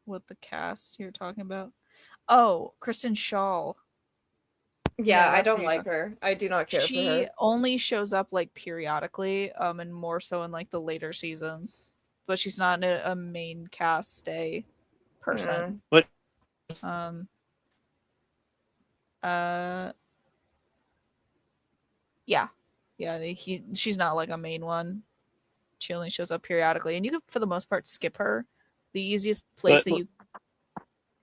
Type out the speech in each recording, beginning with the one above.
what the cast you're talking about. Oh, Kristen Shaw. Yeah, I that's who don't you're like talking- her. I do not care for She her. only shows up like periodically, and more so in like the later seasons. But she's not a main cast stay person. What? Um. Yeah, yeah. She's not like a main one. She only shows up periodically, and you can, for the most part, skip her. The easiest place But- that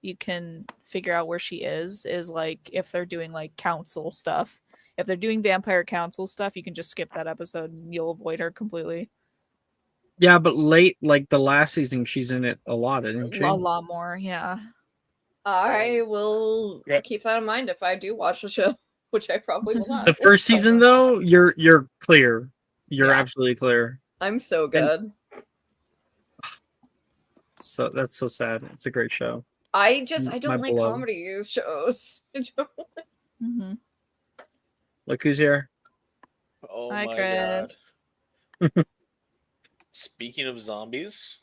you can figure out where she is like if they're doing like council stuff. If they're doing vampire council stuff, you can just skip that episode and you'll avoid her completely. Yeah, but late, like the last season, she's in it a lot, isn't she? A lot more, yeah. I will Yeah. keep that in mind if I do watch the show, which I probably will not. The first season, though, you're clear. You're Yeah. absolutely clear. I'm so good. So that's so sad. It's a great show. I My don't like beloved. comedy shows. Mm-hmm. Look who's here. Oh Hi, my Chris. god. Speaking of zombies,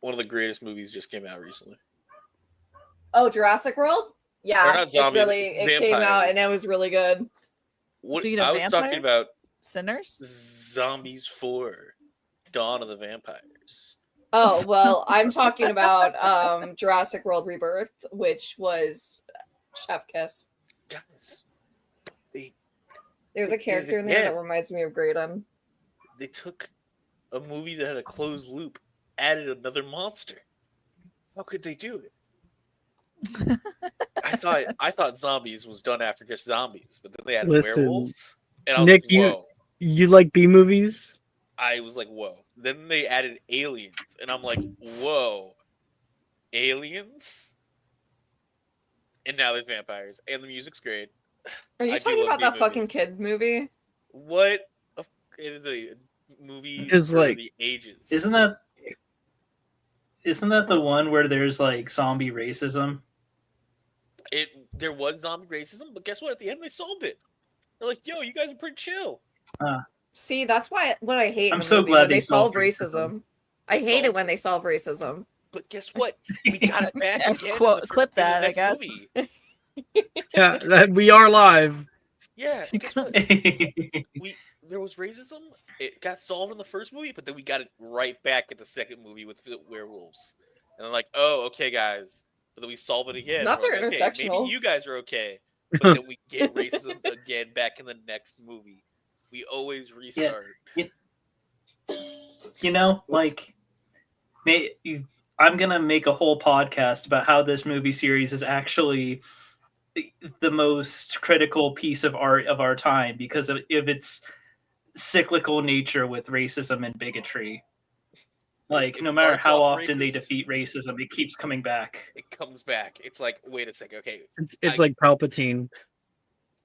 one of the greatest movies just came out recently. Oh, Jurassic World? Yeah, Or not zombies, it came out and it was really good. Speaking of I was talking vampires? about Sinners? Zombies 4, Dawn of the Vampires. Oh, well, I'm talking about Jurassic World Rebirth, which was Chef Kiss. Guys, There's a They did character it in there again. that reminds me of Graydon. they took a movie that had a closed loop, added another monster. How could they do it? I thought zombies was done after just zombies, but then they added Listen, werewolves, and I was Nick, like, whoa. you like B movies? I was like, whoa. Then they added aliens, and I'm like, whoa, aliens? And now there's vampires, and the music's great. Are you I do talking love about that fucking B-movies. kid movie? What a movie Because, for like, the ages. Isn't that the one where there's like zombie racism? There was zombie racism, but guess what? At the end, they solved it. They're like, "Yo, you guys are pretty chill." See, that's what I hate in I'm a so movie, glad when they they solve solved racism. I hate it when they solve racism. But guess what? We got it back Yeah, again. in quote- the clip in the that, I next guess. movie. Yeah, we are live. Yeah. Guess what? There was racism. It got solved in the first movie, but then we got it right back at the second movie with the werewolves. And they're like, "Oh, okay, guys." But then we solve it again. Not We're they're like, okay, intersectional. maybe you guys are okay. But then we get racism again back in the next movie. We always restart. You know, like, I'm gonna make a whole podcast about how this movie series is actually the most critical piece of art of our time because of its cyclical nature with racism and bigotry. Like, It no matter starts how off often they racist. defeat racism, it keeps coming back. It comes back. It's like, wait a second. Okay, It's like Palpatine.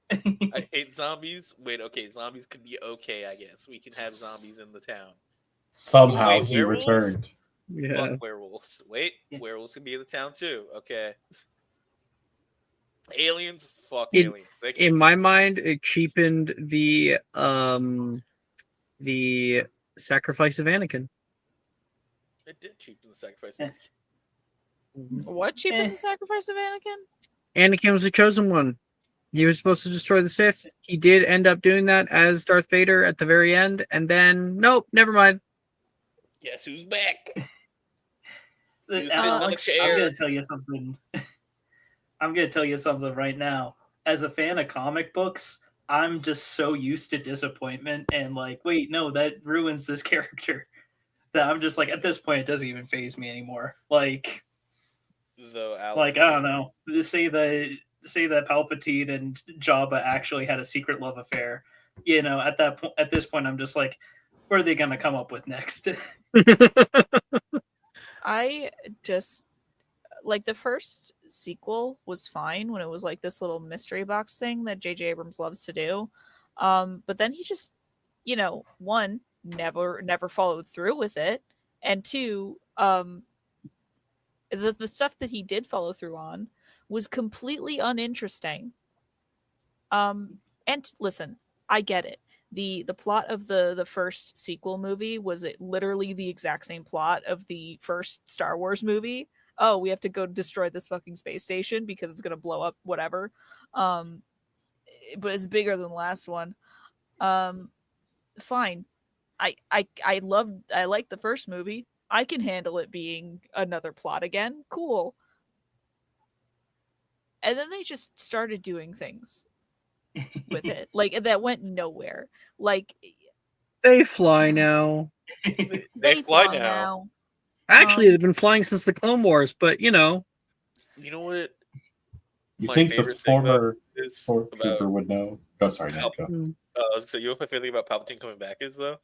I hate zombies. Wait, okay, zombies could be okay, I guess. We can have zombies in the town. Somehow Wait, he werewolves? returned. Yeah. Fuck werewolves. Wait, Yeah. werewolves can be in the town too. Okay. Aliens, fuck In- aliens. They can, In my mind, it cheapened the sacrifice of Anakin. it did cheapen the sacrifice. Yeah. What cheapened the sacrifice of Anakin? Anakin was the chosen one. He was supposed to destroy the Sith. He did end up doing that as Darth Vader at the very end, and then nope, never mind. Guess who's back? I'm Who's sitting on the chair? gonna tell you something. I'm gonna tell you something right now. As a fan of comic books, I'm just so used to disappointment and like, wait, no, that ruins this character. That I'm just like, at this point, it doesn't even phase me anymore. Like, So Alex, like I don't know. Say that Palpatine and Jabba actually had a secret love affair. You know, at this point, I'm just like, what are they gonna come up with next? I just like the first sequel was fine when it was like this little mystery box thing that J.J. Abrams loves to do. But then he just, one, never followed through with it, and two, the stuff that he did follow through on was completely uninteresting. And listen, I get it. the plot of the first sequel movie was literally the exact same plot of the first Star Wars movie. Oh, we have to go destroy this fucking space station because it's gonna blow up, whatever. Um, but it's bigger than the last one. Um, Fine. I like the first movie. I can handle it being another plot again. Cool. And then they just started doing things with it, like that went nowhere. Like They fly now. they fly fly now. now. Actually, they've been flying since the Clone Wars, but You know what? You My think the favorite thing, though, former is stormtrooper about would know? Oh, sorry, Pal- Nick. Go. I was gonna say, you know what my favorite thing about Palpatine coming back is though,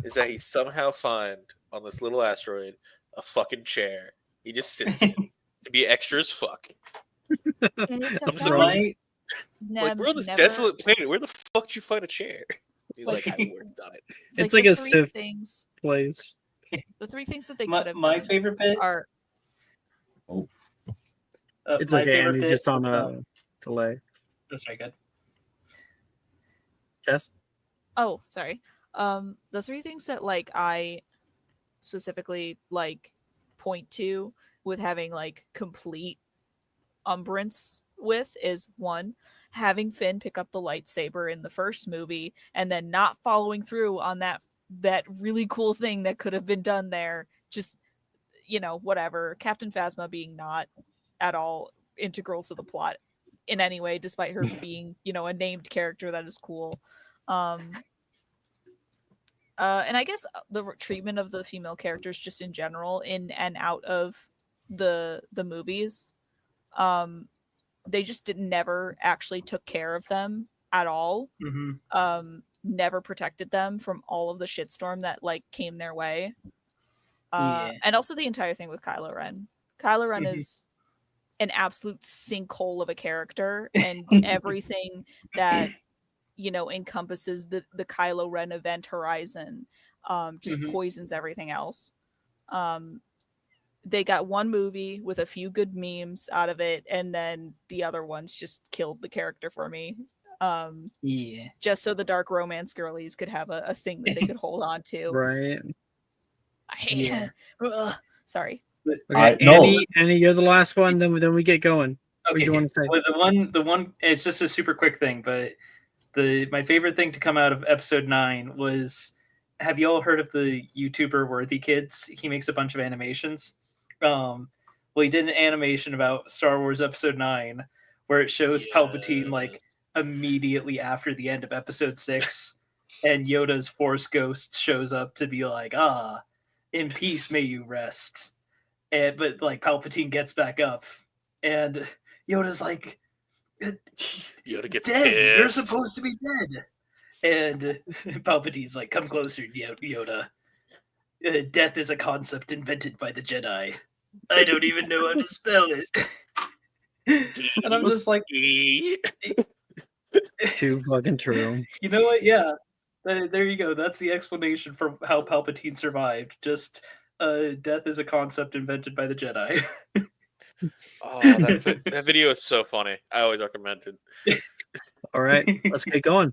is that he somehow find on this little asteroid a fucking chair. He just sits in it to be extra as fuck. It's a I'm fact. surprised. Right? Like we're on this Never- desolate planet. Where the fuck did you find a chair? He's like, I worked on it. it's like the a three Sith things. place. The three things that they My, could have my done favorite bit. are It's my okay, favorite and he's bit- just on a delay. That's very good. Jess? oh, sorry. The three things that like I specifically like point to with having like complete umbrance with is one, having Finn pick up the lightsaber in the first movie and then not following through on that really cool thing that could have been done there. Just whatever. Captain Phasma being not at all integral to the plot in any way, despite her being, a named character that is cool. And I guess the treatment of the female characters just in general in and out of the movies, they just never actually took care of them at all. Mm-hmm. Never protected them from all of the shitstorm that like came their way. Yeah. And also the entire thing with Kylo Ren. Kylo Ren Mhm. is an absolute sinkhole of a character, and everything that encompasses the Kylo Ren event horizon just Mhm. poisons everything else. They got one movie with a few good memes out of it, and then the other ones just killed the character for me. Yeah. Just so the dark romance girlies could have a thing that they could hold on to. Right. Yeah. Sorry. Okay, No. Annie, you're the last one. Then we get going. What do you want to say? Well, the one, it's just a super quick thing, but my favorite thing to come out of episode 9 was, have you all heard of the YouTuber Worthy Kids? He makes a bunch of animations. Well, he did an animation about Star Wars Episode 9 where it shows Palpatine like immediately after the end of Episode 6, and Yoda's Force Ghost shows up to be like, in peace may you rest. But like Palpatine gets back up, and Yoda's like, Yoda gets dead. pissed. You're supposed to be dead. And Palpatine's like, come closer, Yoda. Death is a concept invented by the Jedi. I don't even know how to spell it. And I'm just like, Too fucking true. you know what? Yeah. There you go. That's the explanation for how Palpatine survived. Just death is a concept invented by the Jedi. Oh, that video is so funny. I always recommend it. All right, let's get going.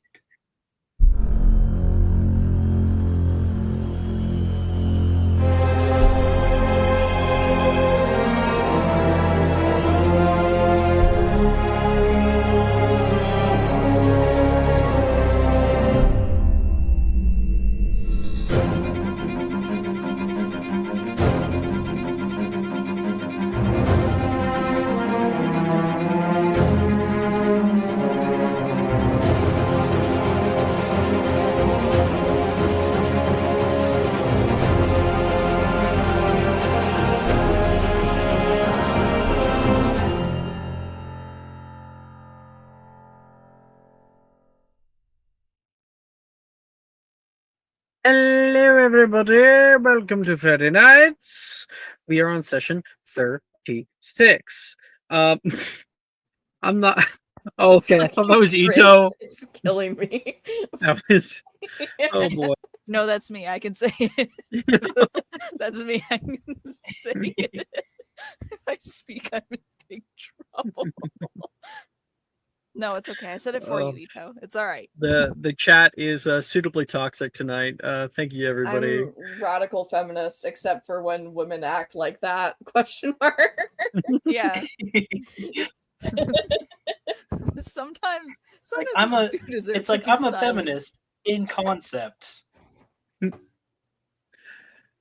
Hello, everybody. Welcome to Friday Nights. We are on session 36. I'm not. Oh, okay, I thought that was Ito. It's killing me. That was. Oh boy. No, that's me. I can say it. That's me. I can say it. If I speak, I'm in big trouble. No, it's okay. I said it for you, Ito. It's all right. The chat is suitably toxic tonight. Thank you, everybody. I'm radical feminist, except for when women act like that? Question mark. Yeah. Sometimes I'm we a. do deserve It's to like be I'm a silent. feminist in concept.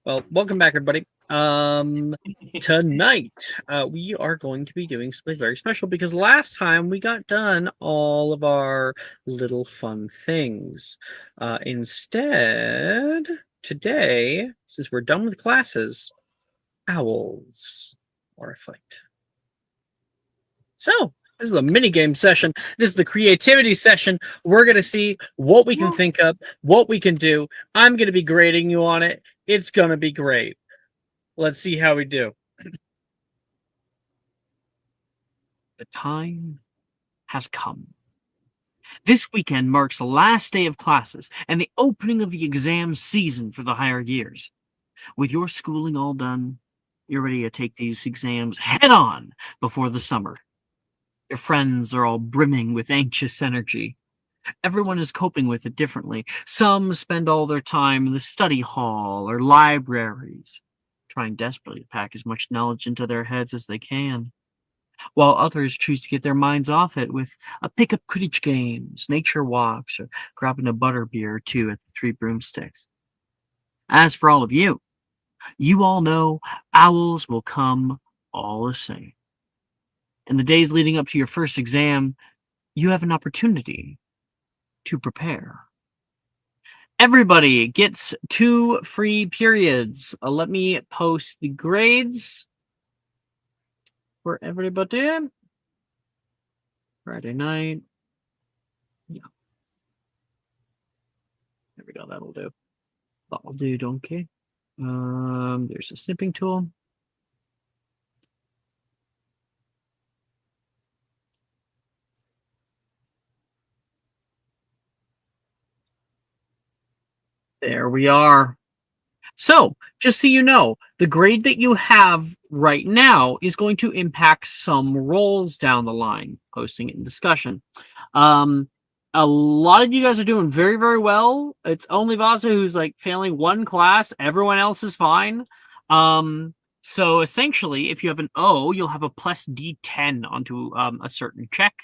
Well, welcome back, everybody. Tonight we are going to be doing something very special because last time we got done all of our little fun things. Instead, today, since we're done with classes, owls or a fight. So this is a mini game session. This is the creativity session. We're gonna see what we can think of, what we can do. I'm gonna be grading you on it. It's gonna be great. Let's see how we do. The time has come. This weekend marks the last day of classes and the opening of the exam season for the higher years. With your schooling all done, you're ready to take these exams head on before the summer. Your friends are all brimming with anxious energy. Everyone is coping with it differently. Some spend all their time in the study hall or libraries, trying desperately to pack as much knowledge into their heads as they can, while others choose to get their minds off it with a pick-up Quidditch games, nature walks, or grabbing a butterbeer or two at the Three Broomsticks. As for all of you, you all know owls will come all the same. In the days leading up to your first exam, you have an opportunity to prepare. Everybody gets 2 free periods. Let me post the grades for everybody. Friday night. Yeah. There we go. That'll do. That'll do, donkey. There's a snipping tool. There we are. So, just so you know, the grade that you have right now is going to impact some roles down the line, posting it in discussion. A lot of you guys are doing very, very well. It's only Vasa who's like failing one class. Everyone else is fine. So essentially, if you have an O, you'll have a plus D10 onto a certain check.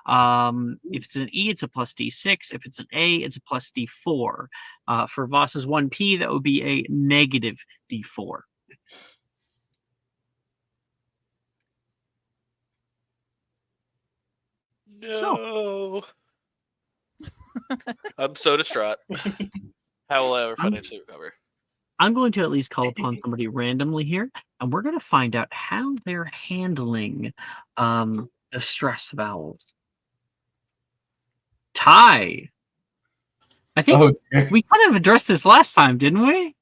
If it's an E, it's a plus D6. If it's an A, it's a plus D4. For Voss's 1P, that would be a negative D4. No. So. I'm so distraught. How will I ever financially recover? I'm going to at least call upon somebody randomly here, and we're going to find out how they're handling the stress of owls. Ty, I think we kind of addressed this last time, didn't we?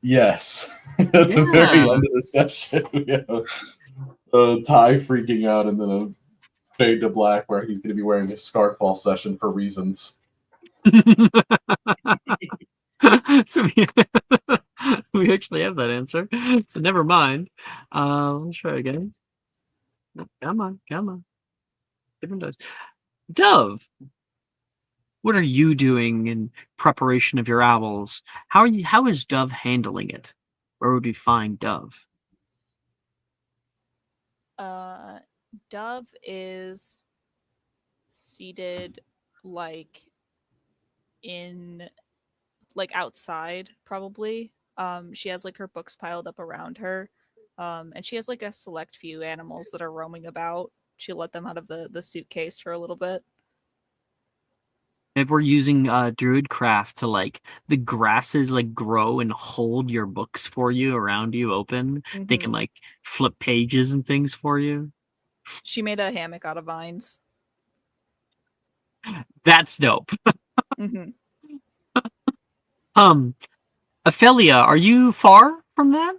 Yes. At the very end of the session, we have Ty freaking out, and then a fade to black where he's going to be wearing a scarf all session for reasons. So we actually have that answer. So never mind. Let's try again. Come on. Different dice. Dove, what are you doing in preparation of your owls? How is Dove handling it? Where would we find Dove? Dove is seated like outside probably. She has like her books piled up around her. And she has like a select few animals that are roaming about. She'll let them out of the suitcase for a little bit. If we're using Druidcraft to like the grasses like grow and hold your books for you around you open, they can like flip pages and things for you. She made a hammock out of vines. That's dope. Ophelia, are you far from that?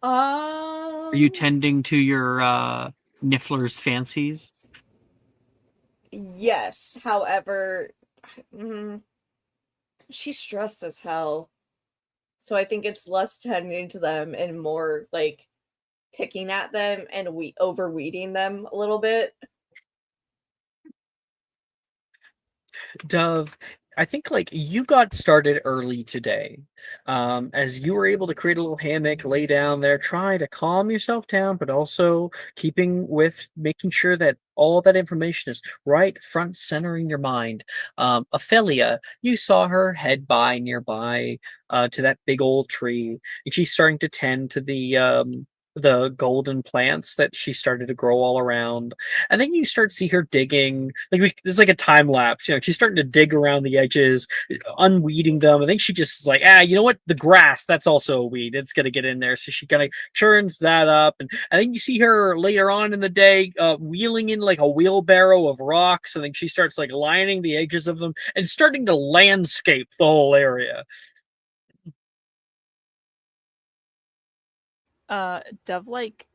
Are you tending to your Niffler's fancies? Yes. However, she's stressed as hell. So I think it's less tending to them and more like picking at them and overweeding them a little bit. Dove, I think like you got started early today, as you were able to create a little hammock, lay down there, try to calm yourself down, but also keeping with making sure that all that information is right front center in your mind. Ophelia, you saw her head by nearby to that big old tree, and she's starting to tend to the golden plants that she started to grow all around. And then you start to see her digging. There's like a time lapse. She's starting to dig around the edges, unweeding them. I think she just is like, you know what? The grass, that's also a weed. It's gonna get in there. So she kind of churns that up. And I think you see her later on in the day, wheeling in like a wheelbarrow of rocks. I think she starts like lining the edges of them and starting to landscape the whole area. Dove like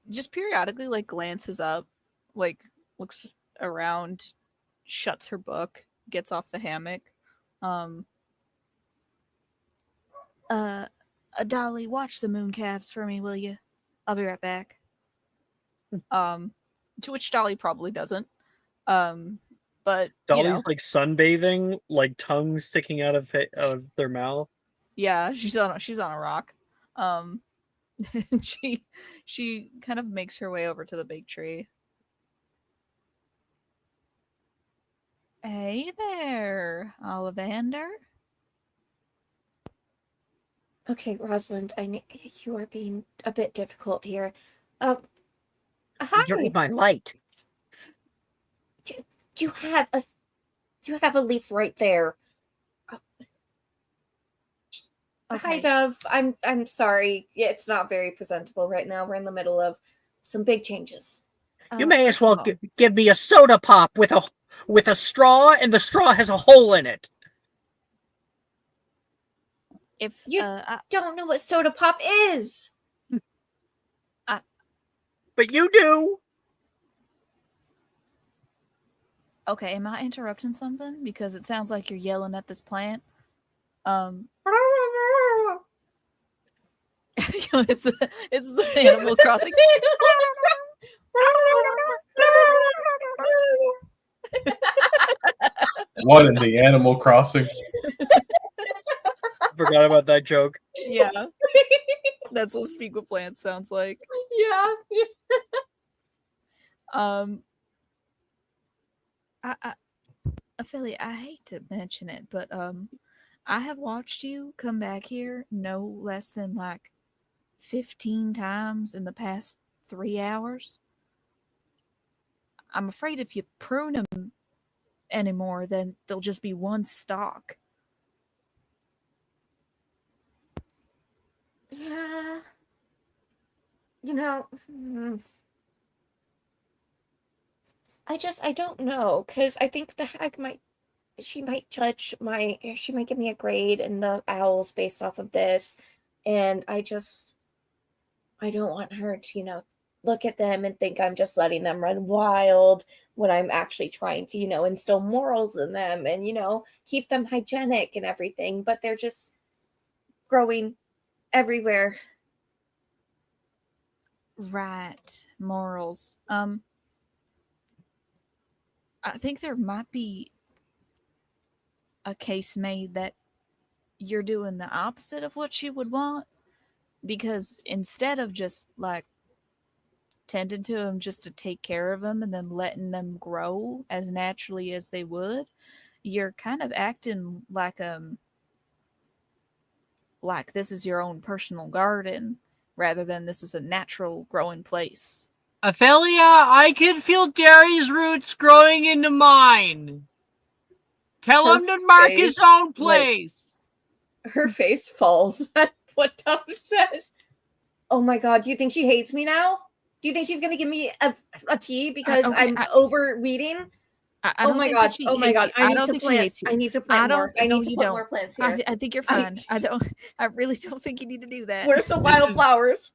just periodically like glances up, like looks around, shuts her book, gets off the hammock. Dolly, watch the moon calves for me, will you? I'll be right back. To which Dolly probably doesn't. But Dolly's like sunbathing, like tongue sticking out of their mouth. Yeah, she's on a rock. She kind of makes her way over to the big tree. Hey there, Ollivander. Okay, Rosalind, you are being a bit difficult here. Hi. You're in my light. You have a leaf right there. Okay. Hi, Dove. I'm sorry. It's not very presentable right now. We're in the middle of some big changes. You may as well give me a soda pop with a straw, and the straw has a hole in it. If you don't know what soda pop is, but you do. Okay, am I interrupting something? Because it sounds like you're yelling at this plant. It's the Animal Crossing. What in the Animal Crossing? Forgot about that joke. Yeah. That's what Speak with Plants sounds like. Yeah. Ophelia, I hate to mention it, but I have watched you come back here no less than like 15 times in the past 3 hours. I'm afraid if you prune them anymore, then they'll just be one stalk. Yeah. I don't know, because I think the hag might give me a grade in the owls based off of this, and I don't want her to, look at them and think I'm just letting them run wild when I'm actually trying to, instill morals in them and, keep them hygienic and everything, but they're just growing everywhere. Right, morals. I think there might be a case made that you're doing the opposite of what you would want, because instead of just like tending to them just to take care of them and then letting them grow as naturally as they would, you're kind of acting like this is your own personal garden rather than this is a natural growing place. Ophelia, I can feel Gary's roots growing into mine. Tell him to mark his own place. Her face falls at what Dove says. Oh my god, do you think she hates me now? Do you think she's going to give me a tea because I'm overweeding? Oh my god! Oh my god! I need to plant. I need to plant more. I need to put more plants here. I think you're fine. I really don't think you need to do that. Where's the wildflowers?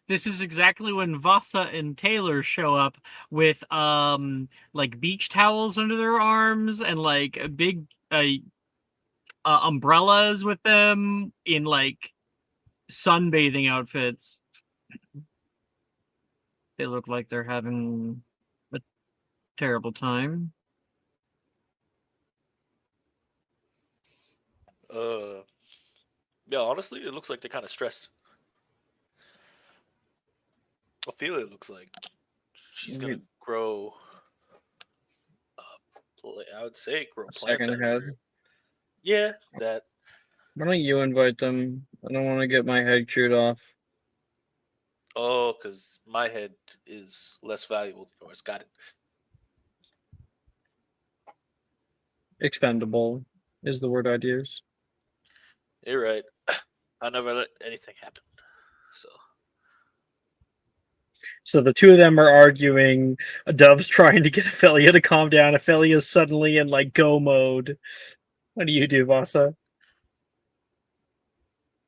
This is exactly when Vasa and Taylor show up with like beach towels under their arms and like big umbrellas with them in like sunbathing outfits. They look like they're having a terrible time. Yeah, honestly, it looks like they're kind of stressed. Ophelia looks like she's gonna grow. I would say grow A plants second out of head. her. Yeah, that. Why don't you invite them? I don't want to get my head chewed off. Oh, because my head is less valuable than yours. Got it. Expendable is the word I'd use. You're right. I never let anything happen. So the two of them are arguing. Dove's trying to get Ophelia to calm down. Ophelia's suddenly in like go mode. What do you do, Vasa?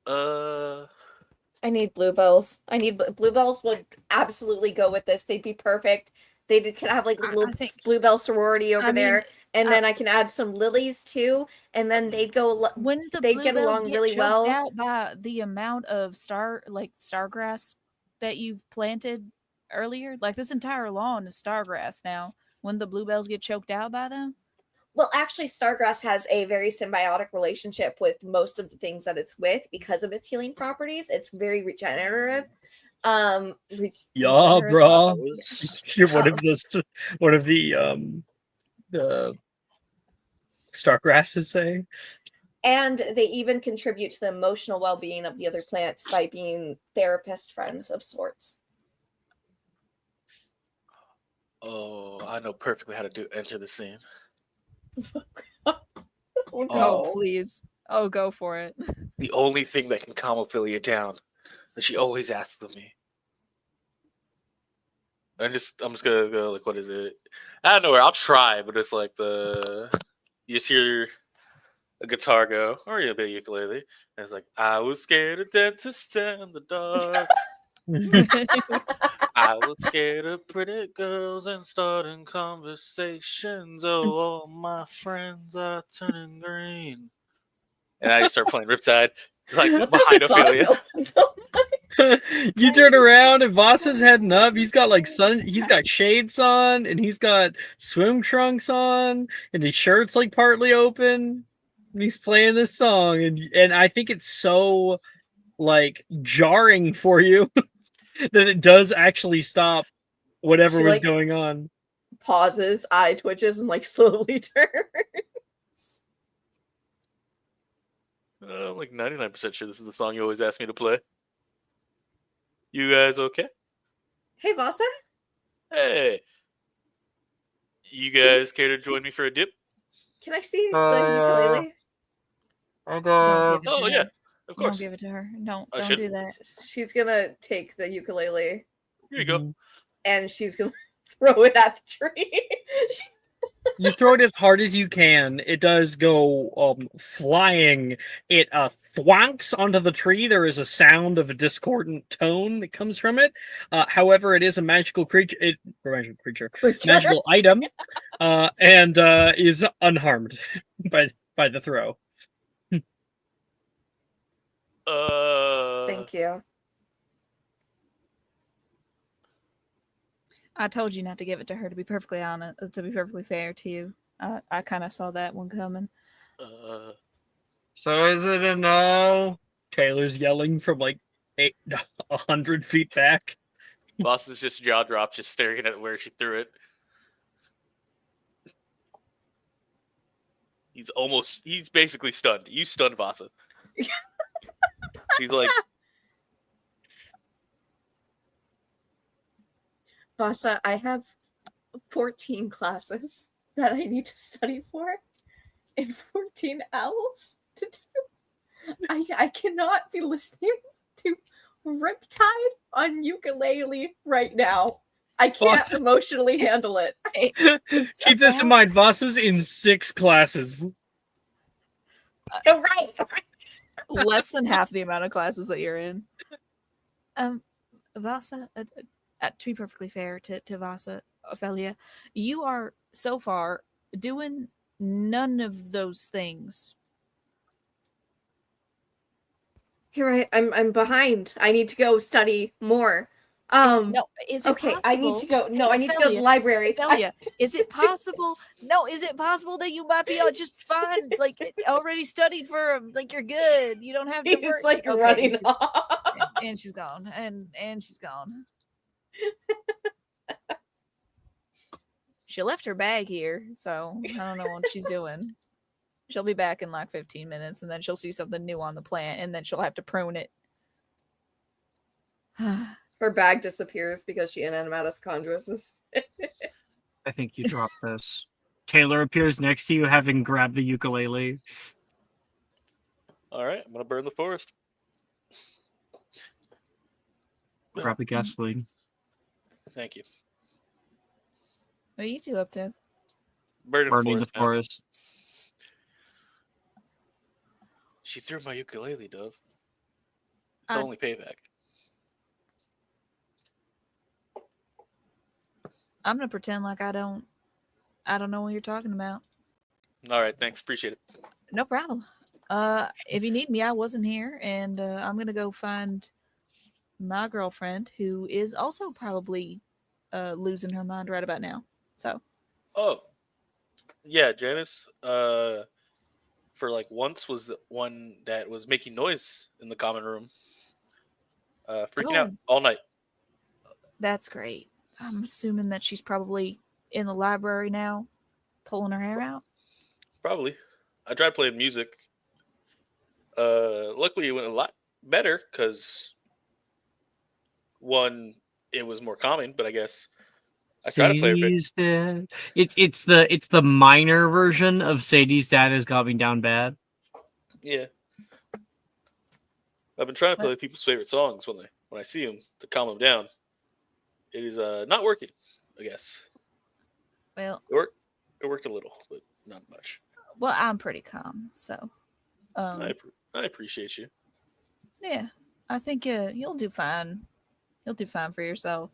I need bluebells. I need bluebells would absolutely go with this. They'd be perfect. They can have like a little bluebell sorority over there, and then I can add some lilies too, and then they'd go. When the they'd get along really well. Out by the amount of stargrass that you've planted earlier, like this entire lawn is stargrass now. When the bluebells get choked out by them. Well, actually, Stargrass has a very symbiotic relationship with most of the things that it's with because of its healing properties. It's very regenerative. Yeah, bro. What if the stargrasses say? And they even contribute to the emotional well-being of the other plants by being therapist friends of sorts. Oh, I know perfectly how to enter the scene. Oh, please. Oh, go for it. The only thing that can calm Ophelia down that she always asks of me. I'm just gonna go like, what is it? I don't know where. I'll try, but it's like you just hear a guitar go, or a bit ukulele, and it's like, I was scared of dentists in the dark. I was scared of pretty girls and starting conversations. Oh, all my friends are turning green. And I just start playing Riptide, like behind Ophelia. You turn around and Vasa's heading up. He's got he's got shades on, and he's got swim trunks on, and his shirt's like partly open. And he's playing this song, and I think it's so like jarring for you that it does actually stop whatever was going on. Pauses, eye twitches, and like slowly turns. I'm like 99% sure this is the song you always ask me to play. You guys okay? Hey, Vasa. Hey. You guys care to join me for a dip? Can I see the ukulele? Don't give it to her. Yeah, of course. Don't give it to her. Don't do that. She's gonna take the ukulele. Here you go. And she's gonna throw it at the tree. You throw it as hard as you can. It does go flying. It thwonks onto the tree. There is a sound of a discordant tone that comes from it. However, it is a magical creature. Magical item, and is unharmed by the throw. Thank you. I told you not to give it to her. To be perfectly honest, to be perfectly fair to you, I kind of saw that one coming. So is it a no? Taylor's yelling from like 100 feet back. Boss is just jaw dropped, just staring at where she threw it. He's basically stunned. You stunned Vasa. He's like, Vasa, I have 14 classes that I need to study for and 14 owls to do. I cannot be listening to Riptide on ukulele right now. I can't emotionally handle it. Keep this in mind. Vasa's in 6 classes. Right. Less than half the amount of classes that you're in. Vasa, to be perfectly fair to Vasa, Ophelia, you are so far doing none of those things. You're right. I'm behind. I need to go study more. Is it Okay, I need possible? to go. No, Hey, I need to go to the Ophelia, library. Ophelia, is it possible? No, is it possible that you might be just fine, like already studied for like you're good. You don't have to He's work. like Okay, running off. and she's gone, and she's gone. She left her bag here, so I don't know what she's doing. She'll be back in like 15 minutes, and then she'll see something new on the plant, and then she'll have to prune it. Her bag disappears because she animatus chondrosis. I think you dropped this. Taylor appears next to you, having grabbed the ukulele. All right, I'm gonna burn the forest. Grab the gasoline. Thank you. What are you two up to? Burning the forest. She threw my ukulele, Dove. It's only payback. I'm gonna pretend like I don't know what you're talking about. All right, thanks. Appreciate it. No problem. If you need me, I wasn't here, and I'm gonna go find my girlfriend, who is also probably losing her mind right about now. So. Oh, yeah, Janice. For like once was the one that was making noise in the common room, freaking out all night. That's great. I'm assuming that she's probably in the library now, pulling her hair out. Probably. I tried playing music. Luckily, it went a lot better because one, it was more calming. But I guess I tried to play a bit. Sadie's dad. It's the minor version of Sadie's dad has got me down bad. Yeah, I've been trying to play people's favorite songs when I see them to calm them down. It is not working, I guess. Well, it worked a little, but not much. Well, I'm pretty calm, so I appreciate you. Yeah, I think you'll do fine. You'll do fine for yourself.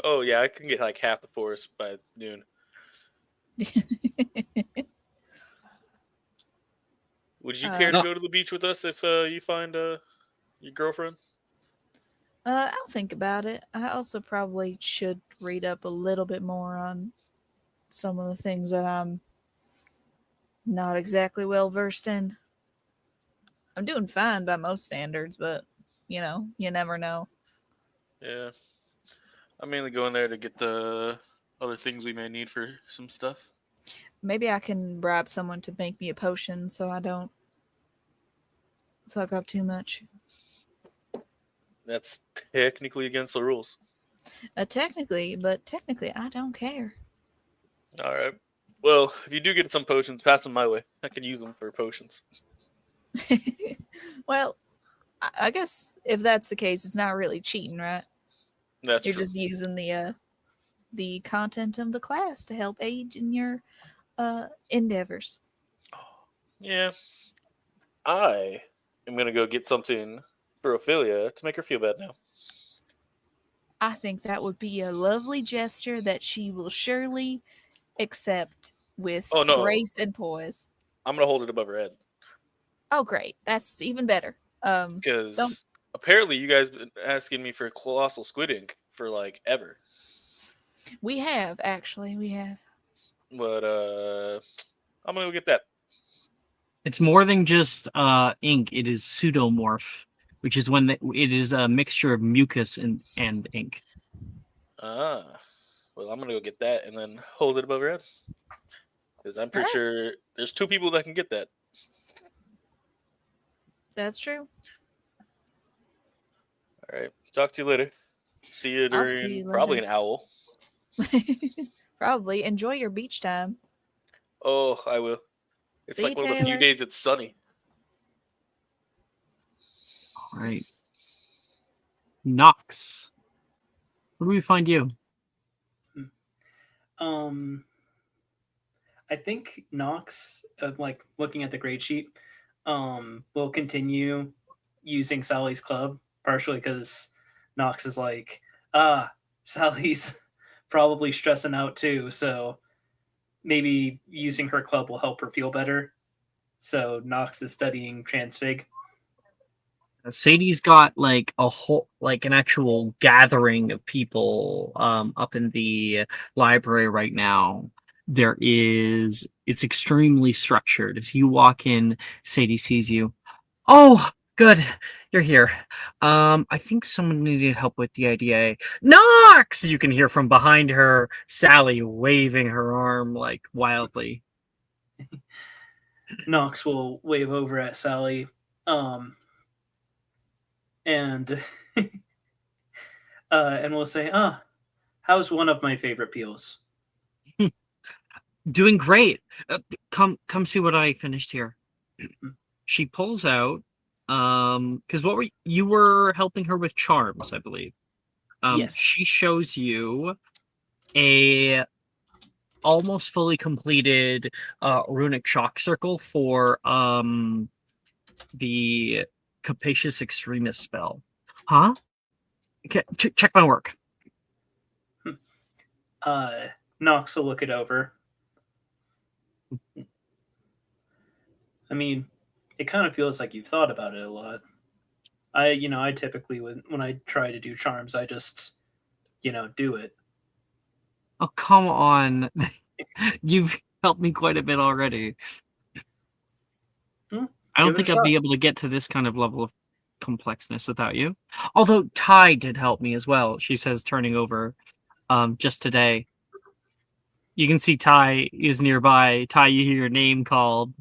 Oh yeah, I can get like half the forest by noon. Would you care to go to the beach with us if you find your girlfriend? I'll think about it. I also probably should read up a little bit more on some of the things that I'm not exactly well versed in. I'm doing fine by most standards, but you never know. Yeah, I'm mainly going there to get the other things we may need for some stuff. Maybe I can bribe someone to make me a potion so I don't fuck up too much. That's technically against the rules. Technically, I don't care. All right. Well, if you do get some potions, pass them my way. I can use them for potions. Well, I guess if that's the case, it's not really cheating, right? You're true. Just using the content of the class to help aid in your endeavors. Yeah. I am going to go get something for Ophelia to make her feel bad now. I think that would be a lovely gesture that she will surely accept with grace and poise. I'm going to hold it above her head. Oh, great. That's even better. Because apparently you guys been asking me for colossal squid ink for like ever. We have. But I'm going to go get that. It's more than just ink. It is pseudomorph, which is when it is a mixture of mucus and ink. Well, I'm going to go get that and then hold it above her head. Because I'm pretty sure there's 2 people that can get that. That's true. All right. Talk to you later. See you during probably an owl. Probably. Enjoy your beach time. Oh, I will. It's See like you, one of the few days it's sunny. All right. Nox. Where do we find you? I think Nox, like looking at the grade sheet, will continue using Sally's club, partially because Nox is like, Sally's probably stressing out too, so maybe using her club will help her feel better. So Nox is studying Transfig. Sadie's got like a whole, like an actual gathering of people up in the library right now. It's extremely structured. As you walk in, Sadie sees you. Oh, good. You're here. I think someone needed help with the IDA. Knox! You can hear from behind her, Sally waving her arm like wildly. Knox will wave over at Sally, and and we'll say, how's one of my favorite peels? Doing great. Come see what I finished here. She pulls out, because you were helping her with charms, I believe. Yes. She shows you a almost fully completed runic shock circle for the capacious extremist spell. Huh? Okay, check my work. Knox will look it over. I mean, it kind of feels like you've thought about it a lot. I typically, when I try to do charms, I just, do it. Oh, come on. You've helped me quite a bit already. I don't think I'd be able to get to this kind of level of complexness without you. Although Ty did help me as well, she says, turning over just today. You can see Ty is nearby. Ty, you hear your name called.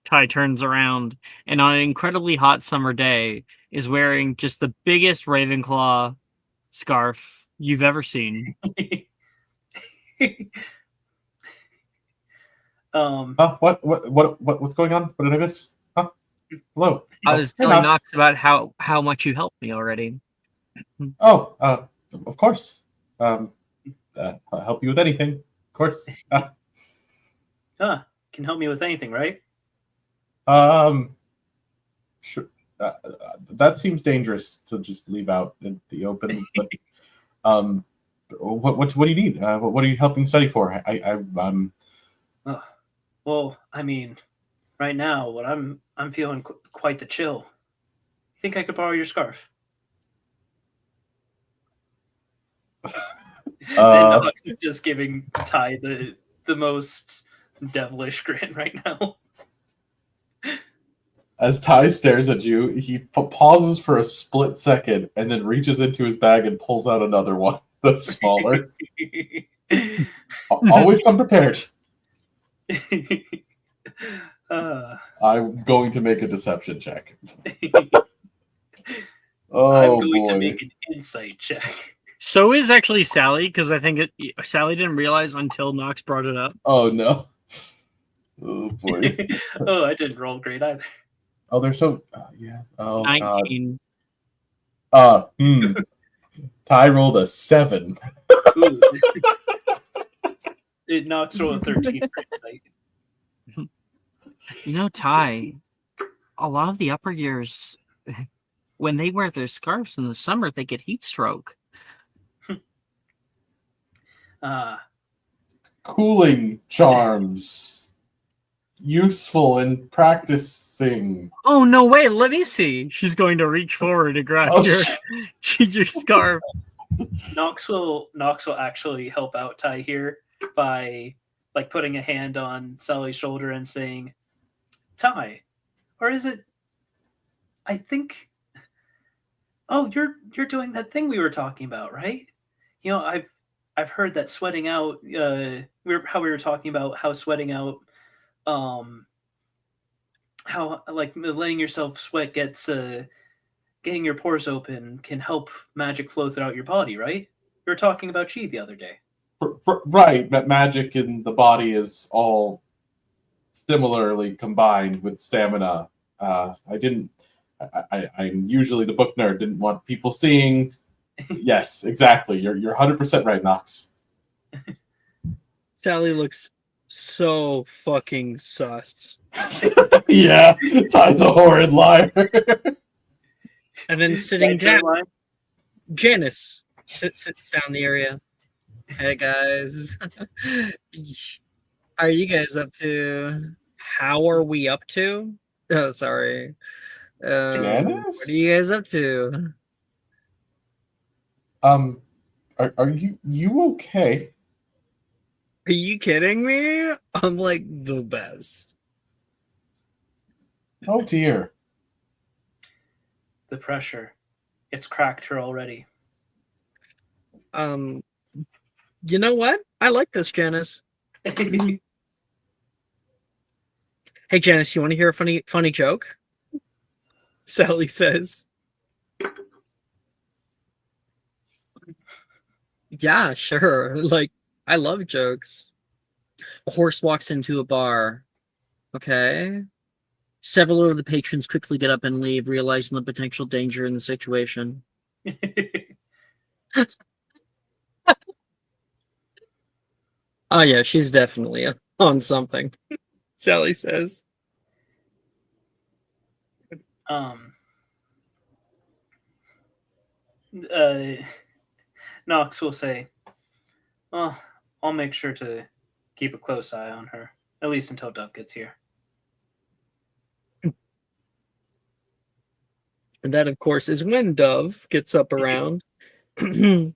Ty turns around, and on an incredibly hot summer day, is wearing just the biggest Ravenclaw scarf you've ever seen. What's going on? What did I miss? Huh? Hello. I was telling Knox about how much you helped me already. Oh, of course. I'll help you with anything. Of course. Can help me with anything, right? Sure. That seems dangerous to just leave out in the open. But what do you need? What are you helping study for? Well, I mean, right now, what I'm feeling quite the chill. Think I could borrow your scarf? And Knox is just giving Ty the most devilish grin right now. As Ty stares at you, he pauses for a split second and then reaches into his bag and pulls out another one that's smaller. Always come prepared. I'm going to make a deception check. I'm going to make an insight check. So is actually Sally, because I think Sally didn't realize until Knox brought it up. Oh, no. Oh, boy. Oh, I didn't roll great either. Oh, there's so... yeah. Oh, 19. God. Ty rolled a 7. It Knox rolled a 13 for insight. Ty, a lot of the upper years, when they wear their scarves in the summer, they get heat stroke. Cooling charms. Useful in practicing. Oh, no way. Let me see. She's going to reach forward to grab your scarf. Knox will actually help out Ty here by like putting a hand on Sally's shoulder and saying, Ty, or is it, I think, oh, you're doing that thing we were talking about, right? I've heard that sweating out, we were talking about how sweating out, how like letting yourself sweat gets, getting your pores open can help magic flow throughout your body, right? We were talking about chi the other day. Right, but magic in the body is all similarly combined with stamina. I'm usually the book nerd, didn't want people seeing. Yes, exactly. You're 100% right, Knox. Sally looks so fucking sus. Yeah, Ty's a horrid liar. And then sitting down, Janice sits down in the area. Hey guys, are you guys up to? How are we up to? Oh, sorry. Janice? What are you guys up to? Are you okay? Are you kidding me? I'm like the best. Oh dear. The pressure. It's cracked her already. You know what? I like this, Janice. Hey, Janice, you want to hear a funny joke? Sally says. Yeah, sure. Like, I love jokes. A horse walks into a bar. Okay. Several of the patrons quickly get up and leave, realizing the potential danger in the situation. Oh, yeah, she's definitely on something, Sally says. Knox will say, well, I'll make sure to keep a close eye on her, at least until Dove gets here. And that, of course, is when Dove gets up around. Did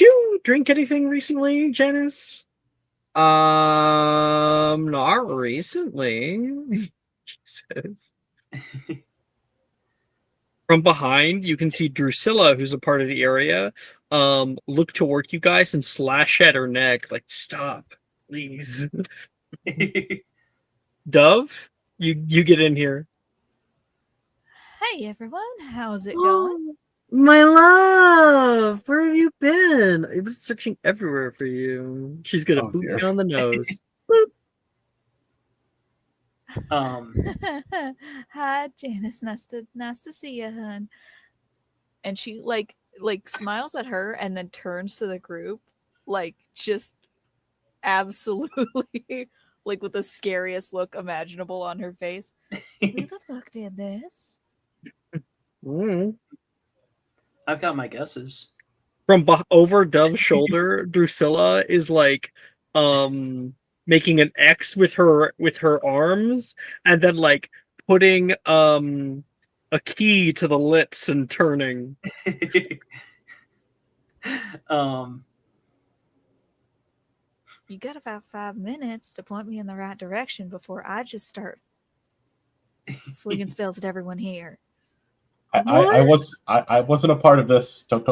you drink anything recently, Janice? Not recently, she says. From behind, you can see Drusilla, who's a part of the area, look toward you guys and slash at her neck, like, stop, please. Dove, you get in here. Hey everyone, how's it going? My love, where have you been? I've been searching everywhere for you. She's gonna boot me on the nose. Hi, Janice. Nice to see you, hun. And she like smiles at her and then turns to the group, like just absolutely like with the scariest look imaginable on her face. Who the fuck did this? I've got my guesses. From over Dove's shoulder, Drusilla is like making an X with her arms and then like putting a key to the lips and turning. You got about 5 minutes to point me in the right direction before I just start slinging spells at everyone here. I wasn't a part of this. Don't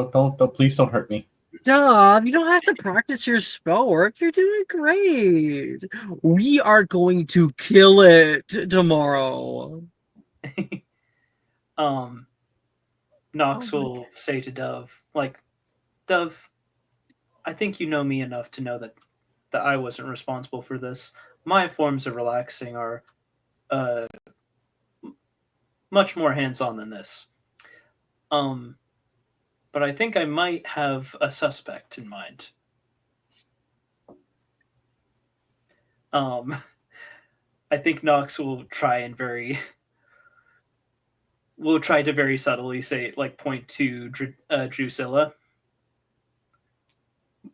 please don't hurt me. Dove, you don't have to practice your spell work. You're doing great. We are going to kill it tomorrow. Knox will say to Dove, like, Dove, I think you know me enough to know that I wasn't responsible for this. My forms of relaxing are much more hands-on than this. But I think I might have a suspect in mind. I think Knox will try to very subtly say, like, point to Drusilla,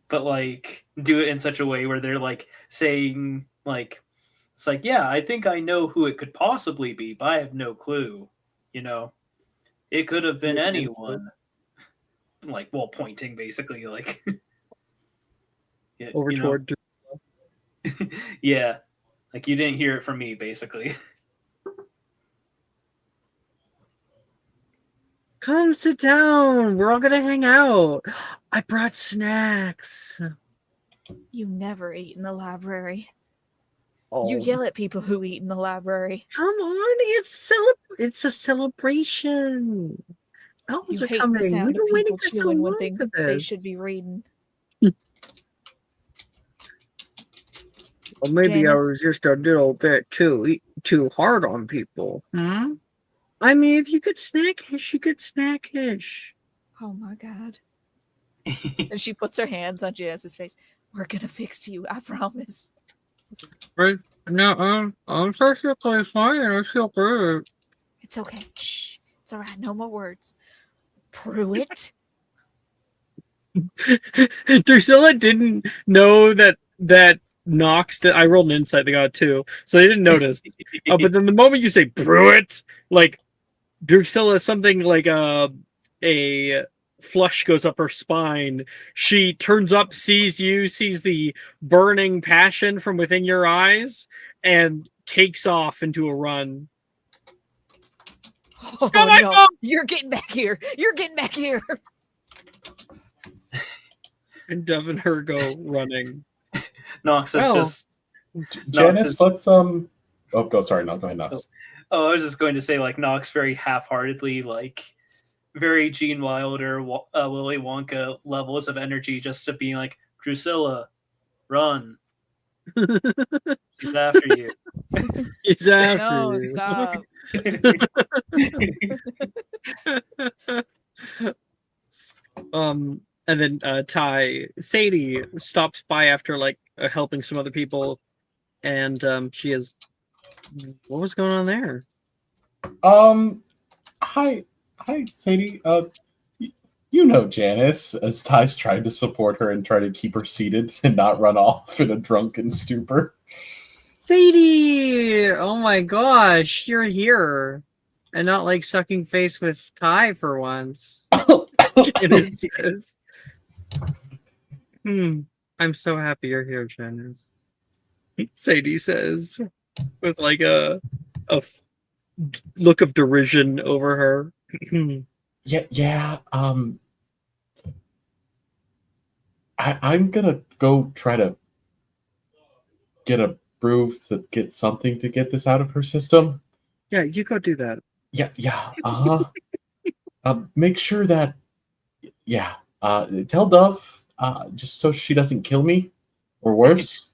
but like do it in such a way where they're like saying, like, it's like, yeah, I think I know who it could possibly be, but I have no clue. You know, it could have been anyone. Like, while pointing, basically, like over toward. Yeah, like you didn't hear it from me, basically. Come sit down. We're all gonna hang out. I brought snacks. You never eat in the library. Oh. You yell at people who eat in the library. Come on, it's a celebration. Owls you are hate coming. the sound of people chewing when things they should be reading. Well, maybe I was just a little bit too hard on people. I mean, if you could snackish, you could snackish. Oh my god. And she puts her hands on Janice's face. We're gonna fix you, I promise. No, I'm perfectly fine. I feel good. It's okay. Shh. It's all right. No more words. Pruitt. Drusilla didn't know that Knox. I rolled an insight. They got 2, so they didn't notice. But then the moment you say Pruitt, like Drusilla, something like a flush goes up her spine. She turns up, sees you, sees the burning passion from within your eyes, and takes off into a run. Oh, It's not my no. fault! You're getting back here. You're getting back here. And Dove and her go running. Nox is Well, just Janice, let's Oh, go. Sorry, no, go ahead, Nox. Oh, I was just going to say, like, Nox very half-heartedly, like, very Gene Wilder, Willy Wonka levels of energy, just to be like, Drusilla, run. He's after you. He's after No, you. stop. And then Sadie stops by after like helping some other people, and she is. What was going on there? Hi, Sadie. You know Janice, as Ty's trying to support her and try to keep her seated and not run off in a drunken stupor. Sadie! Oh my gosh, you're here. And not like sucking face with Ty for once. Janice says. I'm so happy you're here, Janice. Sadie says, with like a look of derision over her. Yeah. I'm gonna go try to get a brew to get something to get this out of her system. Yeah, you go do that. Yeah. Make sure that. Yeah. Tell Dove. Just so she doesn't kill me, or worse.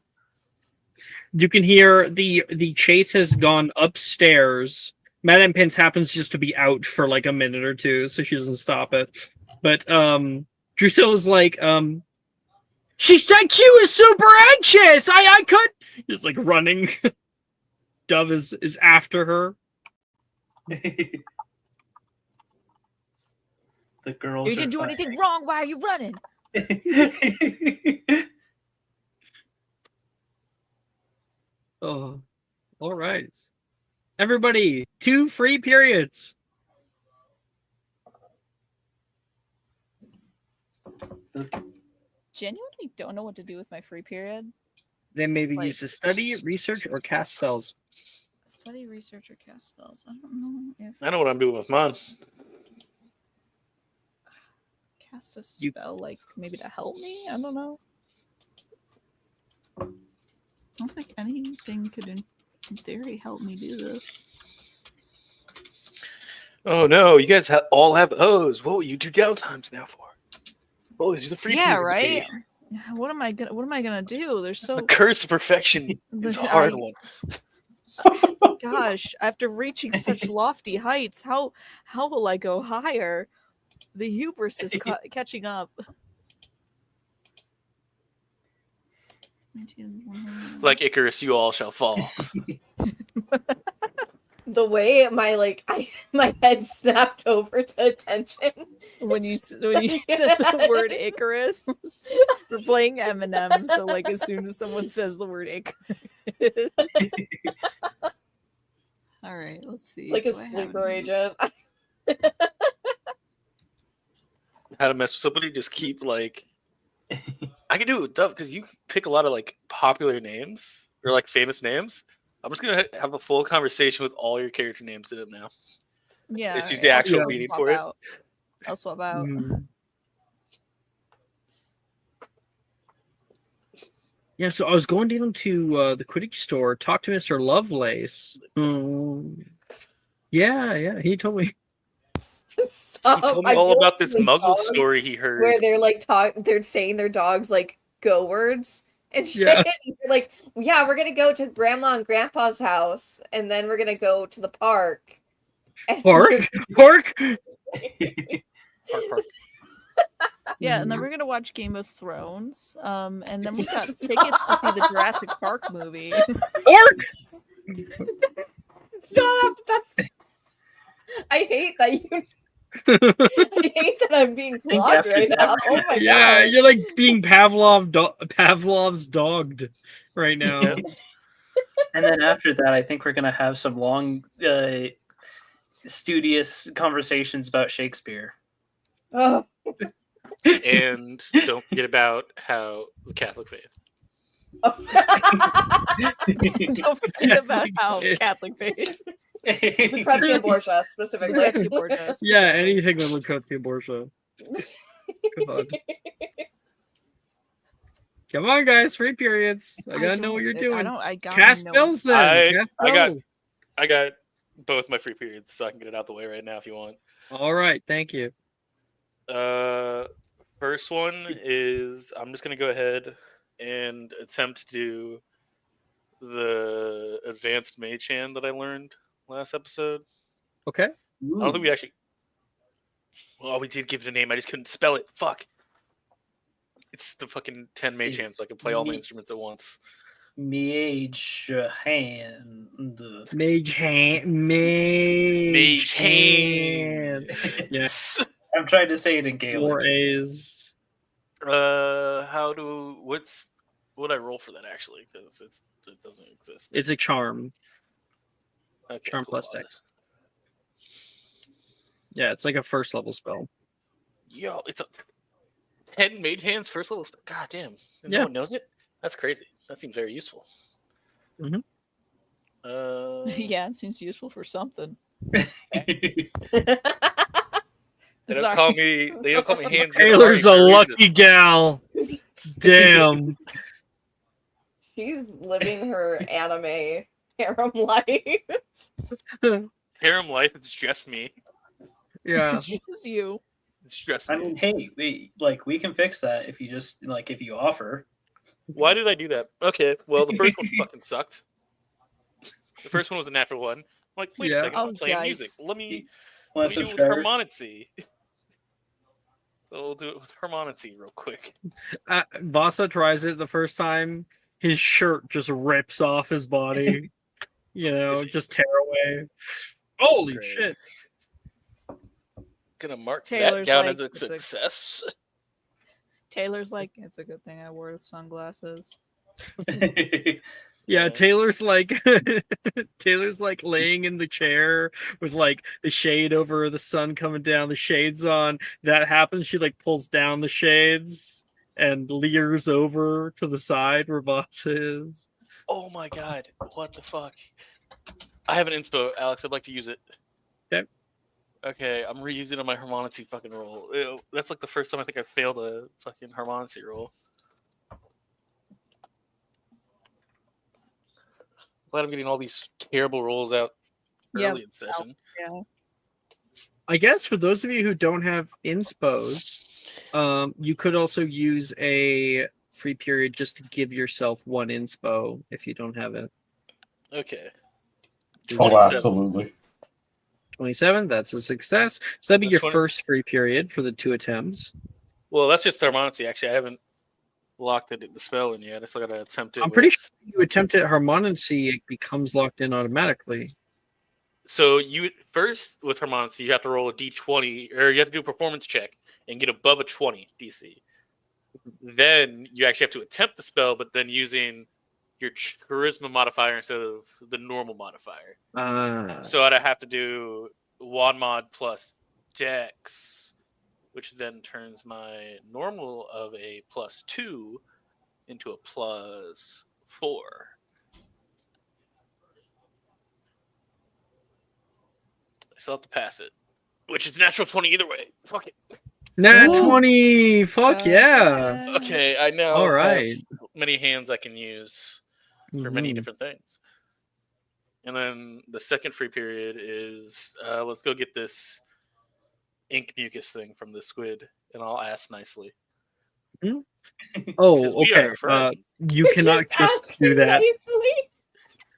You can hear the chase has gone upstairs. Madame Pince happens just to be out for like a minute or two, so she doesn't stop it. But Drusilla's like, she said she was super anxious. I could just like running. Dove is after her. The girls. You didn't do anything wrong. Why are you running? Oh, all right. Everybody, 2 free periods. Genuinely don't know what to do with my free period. They may be used to study, research, or cast spells. Study, research, or cast spells. I don't know if I know what I'm doing with mine. cast a spell, like maybe to help me. I don't know. I don't think anything could, in theory, help me do this. Oh no, you guys all have O's. What will you do downtimes now for? Oh, these are the free periods, right. baby. What am I gonna do? There's so The curse of perfection is a hard one. Gosh, after reaching such lofty heights, how will I go higher? The hubris is catching up. Like Icarus, you all shall fall. The way my head snapped over to attention when you said the word Icarus. We're playing Eminem, so like as soon as someone says the word Icarus. All right, let's see. It's like a sleeper agent. How to mess with somebody? Just keep like. I can do it with Dove because you pick a lot of like popular names or like famous names. I'm just gonna have a full conversation with all your character names in them now. Yeah, just use the actual meaning for it. I'll swap out. Yeah, so I was going down to the Quidditch store, talk to Mr. Lovelace. Yeah, he told me. He told me all about this Muggle story he heard, where they're like they're saying their dogs like go words and shit. Yeah. And they're like, yeah, we're gonna go to Grandma and Grandpa's house, and then we're gonna go to the park. Park. Yeah, and then we're gonna watch Game of Thrones. And then we got tickets to see the Jurassic Park movie. Park. Stop! I hate that you. I hate that I'm being flogged right now. Oh my god! Yeah, you're like being Pavlov's dogged right now. And then after that, I think we're gonna have some long studious conversations about Shakespeare. Oh. And don't forget about how the Catholic faith. Don't forget about how Catholic faith. Lucrezia and Borgia specifically. Lucrezia Borgia. Yeah, anything with Lucrezia Borgia. Come on. Come on, guys, free periods. I gotta know what you're doing. I got Cast spells then. Cast spells. I got both my free periods, so I can get it out the way right now if you want. All right, thank you. First one is I'm just gonna go ahead and attempt to do the advanced mage hand that I learned last episode. Okay. I don't think we actually. Well, we did give it a name. I just couldn't spell it. Fuck. It's the fucking 10 mage hand, so I can play all my instruments at once. Mage hand. Mage hand. Mage hand. Yes. I'm trying to say it in Gaelic. 4 A's. What I roll for that actually? Because it doesn't exist. It's a charm. Okay, Charm cool. plus 6. Yeah, it's like a first level spell. Yo, it's a 10 mage hands first level spell. God damn. Yeah. No one knows it? That's crazy. That seems very useful. Mm-hmm. Yeah, it seems useful for something. They don't call me hands. Taylor's a lucky gal. Damn. She's living her anime harem life. Harem life, it's just me. Yeah. It's just you. It's just I me. mean, hey, we can fix that if you just if you offer. Why did I do that? Okay, well the first one fucking sucked. The first one was a natural one. I'm like, wait a second, I'm playing music. Let me do it with harmonicy. We'll do it with harmonicy real quick. Vasa tries it the first time. His shirt just rips off his body. Just tear away. Holy shit. Gonna mark Taylor's that down like, as a success. Taylor's like, it's a good thing I wore the sunglasses. Yeah, Taylor's like laying in the chair with like the shade over the sun coming down, the shades on. That happens, she like pulls down the shades and leers over to the side where Voss is. Oh my god, what the fuck? I have an inspo, Alex, I'd like to use it. Okay, I'm reusing on my harmonicy fucking roll. Ew, that's like the first time I think I failed a fucking harmonicy roll. Glad I'm getting all these terrible rolls out early in session. Yeah. I guess for those of you who don't have inspos, you could also use a free period just to give yourself one inspo if you don't have it. Okay. Oh, absolutely. 27, that's a success. So that'd be your first free period for the 2 attempts. Well, that's just harmonicy. Actually, I haven't locked the spell in yet. I still gotta attempt it. I'm pretty sure you attempt it harmonicy, it becomes locked in automatically. So you first with harmonicy, you have to roll a d20, or you have to do a performance check and get above a 20 DC. Then you actually have to attempt the spell, but then using your charisma modifier instead of the normal modifier. So I'd have to do WAD mod plus Dex, which then turns my normal of a +2 into a +4. I still have to pass it, which is natural 20 either way. Fuck it. Nat 20! Fuck yeah! Okay, I now all right. have many hands I can use for many different things. And then the second free period is let's go get this ink mucus thing from the squid, and I'll ask nicely. Oh, okay. You cannot just do that.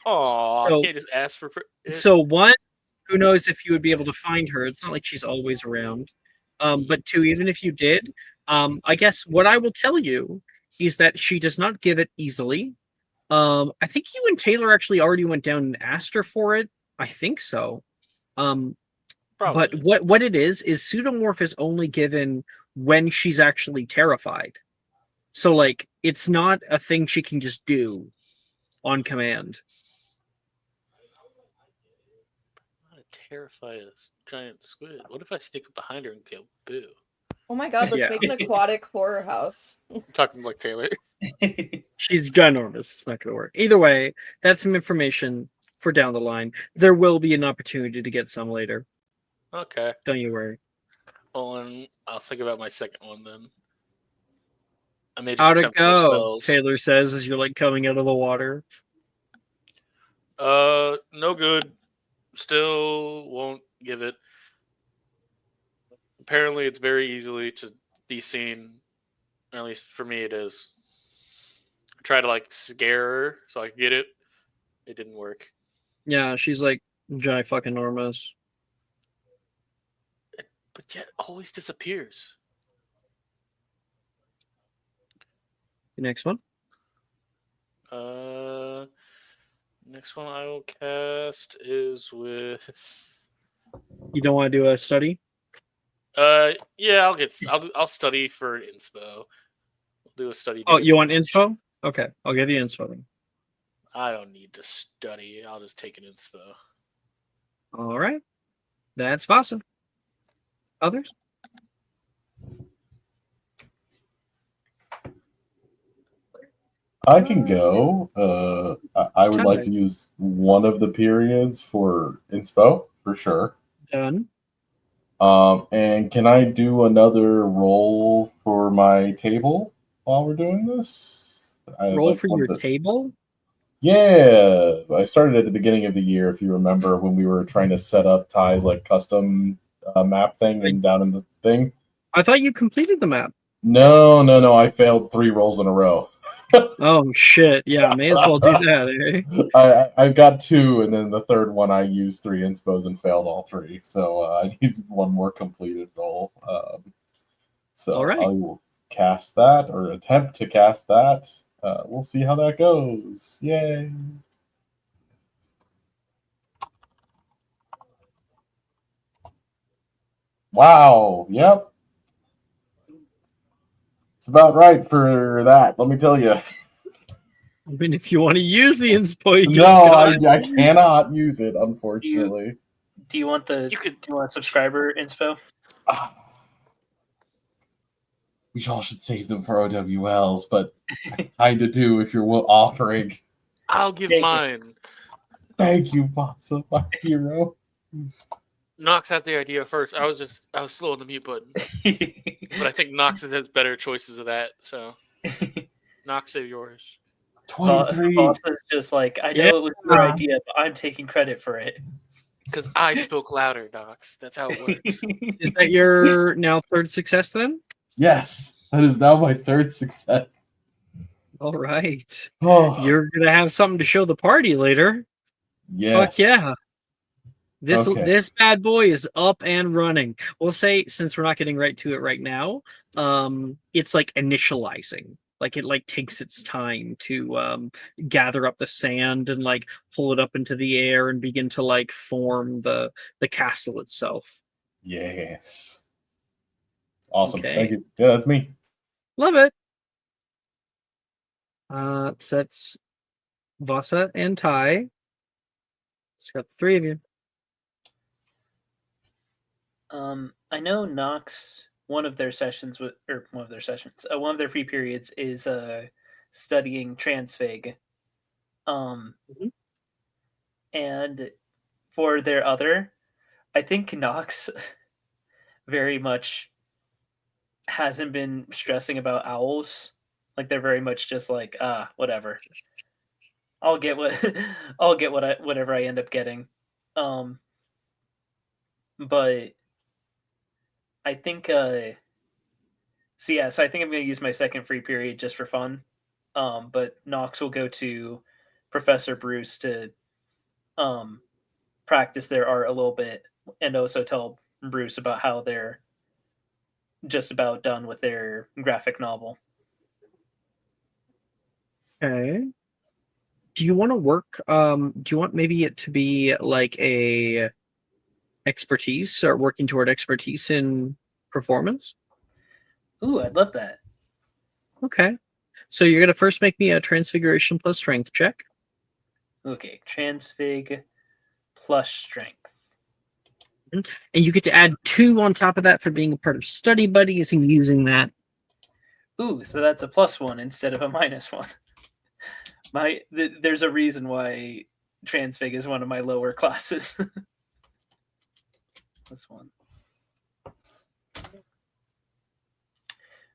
Oh, I can't just ask for. So one, who knows if you would be able to find her? It's not like she's always around. But two, even if you did, I guess what I will tell you is that she does not give it easily. I think you and Taylor actually already went down and asked her for it. I think so. But what it is pseudomorph is only given when she's actually terrified. So like it's not a thing she can just do on command. terrify a giant squid? What if I sneak up behind her and kill Boo? Oh my god, let's Yeah. make an aquatic horror house. I'm talking like Taylor. She's ginormous. It's not going to work. Either way, that's some information for down the line. There will be an opportunity to get some later. Okay. Don't you worry. Well, I'll think about my second one then. I may just How'd it attempt those go? spells. Taylor says as you're like coming out of the water. No good. Still won't give it. Apparently, it's very easily to be seen. Or at least for me, it is. I tried to like scare her so I could get it. It didn't work. Yeah, she's like fucking enormous. But yet, always disappears. The next one. Next one I will cast is with. You don't want to do a study? Yeah, I'll study for inspo. We'll do a study. Oh, you want inspo? Okay, I'll give you inspo then. I don't need to study. I'll just take an inspo. All right, that's awesome. Others? I can go. I would like Time. to use one of the periods for inspo for sure. Done. And can I do another roll for my table while we're doing this? Roll for your table? Yeah, I started at the beginning of the year, if you remember, when we were trying to set up Ty's like custom map thing and down in the thing. I thought you completed the map. No, I failed 3 rolls in a row. Oh shit! Yeah, may as well do that. Eh? I got 2, and then the third one I used 3 inspos and failed all 3. So I need one more completed roll. So all right. I will cast that or attempt to cast that. We'll see how that goes. Yay! Wow. Yep. It's about right for that. Let me tell you. I mean, if you want to use the inspo, you I cannot use it, unfortunately. Do you want the? Do you want subscriber inspo? We all should save them for OWLs, but I kind of do if you're offering. I'll give mine. Thank you, Basa, my hero. Nox had the idea first. I was slow on the mute button, but I think Nox has better choices of that. So, Nox, save yours. 23. Basa's just like, I know it was your idea, but I'm taking credit for it. Because I spoke louder, Nox. That's how it works. Is that your now 3rd success then? Yes, that is now my 3rd success. All right. Oh. You're gonna have something to show the party later. Yes. Fuck yeah. This bad boy is up and running. We'll say, since we're not getting right to it right now, it's like initializing. Like it like takes its time to gather up the sand and like pull it up into the air and begin to like form the castle itself. Yes. Awesome. Okay. Thank you. Yeah, that's me. Love it. Sets Vasa and Ty. It's got the 3 of you. I know Nox. One of their free periods is studying transfig. And for their other, I think Nox very much hasn't been stressing about owls. Like they're very much just like, whatever. I'll get whatever I end up getting. But I think so I think I'm going to use my second free period just for fun. But Nox will go to Professor Bruce to practice their art a little bit and also tell Bruce about how they're just about done with their graphic novel. Okay. Do you want to work do you want maybe it to be like a expertise or working toward expertise in performance? Ooh, I'd love that. Okay. So you're going to first make me a transfiguration plus strength check. Okay, transfig plus strength. And you get to add 2 on top of that for being a part of study buddies and using that. Ooh, so that's a +1 instead of a -1. There's a reason why Transfig is one of my lower classes. +1.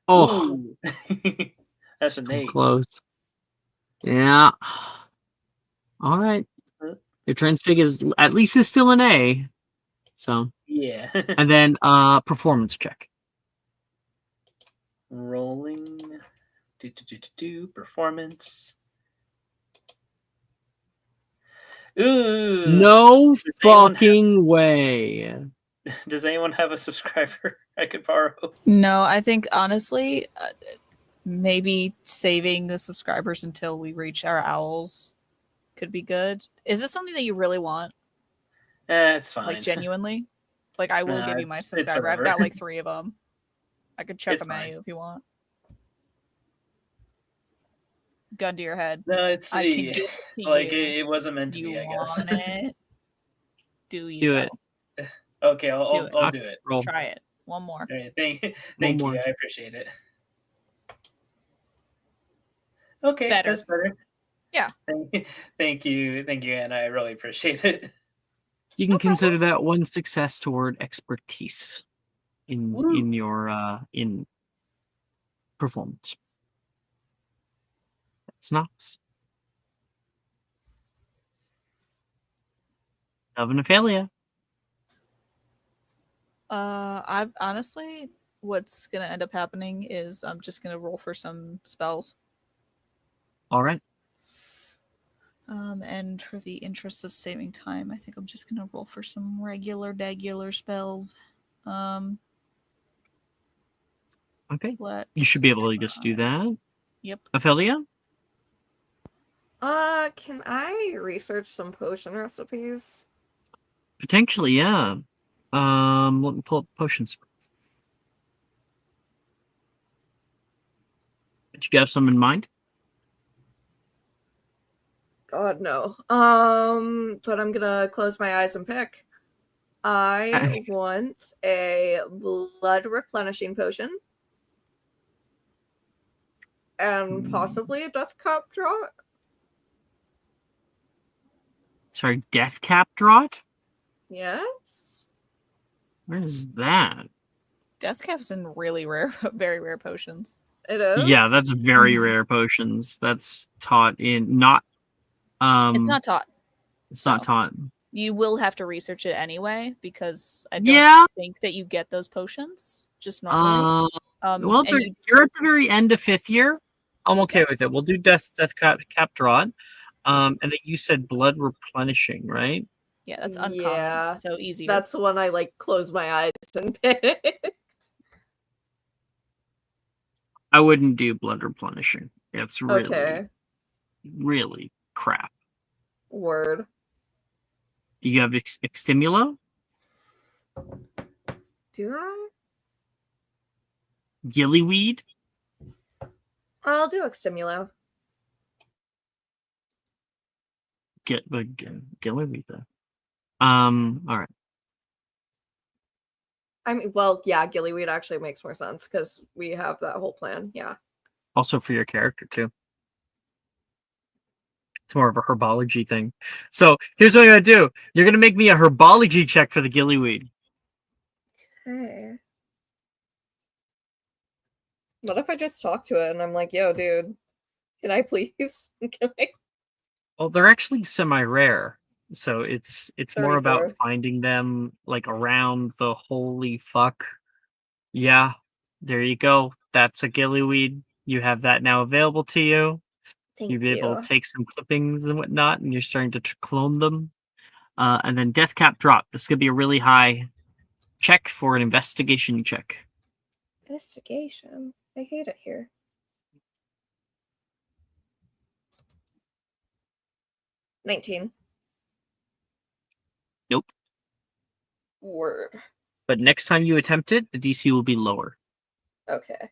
Oh, Ooh. That's an so 8. close. Yeah. All right. Your Transfig is at least is still an A. So Yeah. and then performance check. Rolling. Performance. Ooh. No fucking way. Does anyone have a subscriber I could borrow? No, I think honestly, maybe saving the subscribers until we reach our owls could be good. Is this something that you really want? It's fine. Like genuinely? Like I will give you my subscriber. I've got like 3 of them. I could chuck them at you if you want. Gun to your head. No, it's I can give it to like you. it wasn't meant to You be. I guess. want it? Do you? Do it. Okay, I'll do it. Roll. Try it. One more. All right, thank One you. more. I appreciate it. Okay, Better. that's better. Yeah. Thank you, Anna. I really appreciate it. You can consider that one success toward expertise in your in performance. That's nice. Ophelia. I've honestly, what's gonna end up happening is I'm just gonna roll for some spells. All right. And for the interest of saving time, I think I'm just gonna roll for some regular spells. Okay. You should be able to just do that. Yep. Ophelia? Can I research some potion recipes? Potentially, yeah. Let me pull up potions. Did you have some in mind? God, no. But I'm gonna close my eyes and pick. I want a blood replenishing potion. And possibly a death cap draught. Sorry, death cap draught? Yes. Where is that? Death cap's in really rare, very rare potions. It is? Yeah, that's very rare potions. That's taught in not it's not taught. It's not taught. You will have to research it anyway because I don't think that you get those potions just normally. Well, you're at the very end of 5th year. I'm okay with it. We'll do death cap draught. And then you said blood replenishing, right? Yeah, that's uncommon. Yeah, so easier. That's when I like close my eyes and picked. I wouldn't do blood replenishing. It's really, really crap. Word. Do you have Extimulo? Do I? Gillyweed? I'll do Extimulo. Gillyweed though. All right. I mean, well, yeah, Gillyweed actually makes more sense because we have that whole plan. Yeah. Also for your character too. It's more of a herbology thing. So here's what I'm gonna do. You're gonna make me a herbology check for the Gillyweed. Okay. What if I just talk to it and I'm like, yo, dude, can I please? Can I? Well, they're actually semi-rare. So it's more about finding them like around the holy fuck. Yeah, there you go. That's a Gillyweed. You have that now available to you. You'll be able to take some clippings and whatnot, and you're starting to clone them. And then death cap drop. This is gonna be a really high check for an investigation check. Investigation. I hate it here. $19. Nope. Word. But next time you attempt it, the DC will be lower. Okay.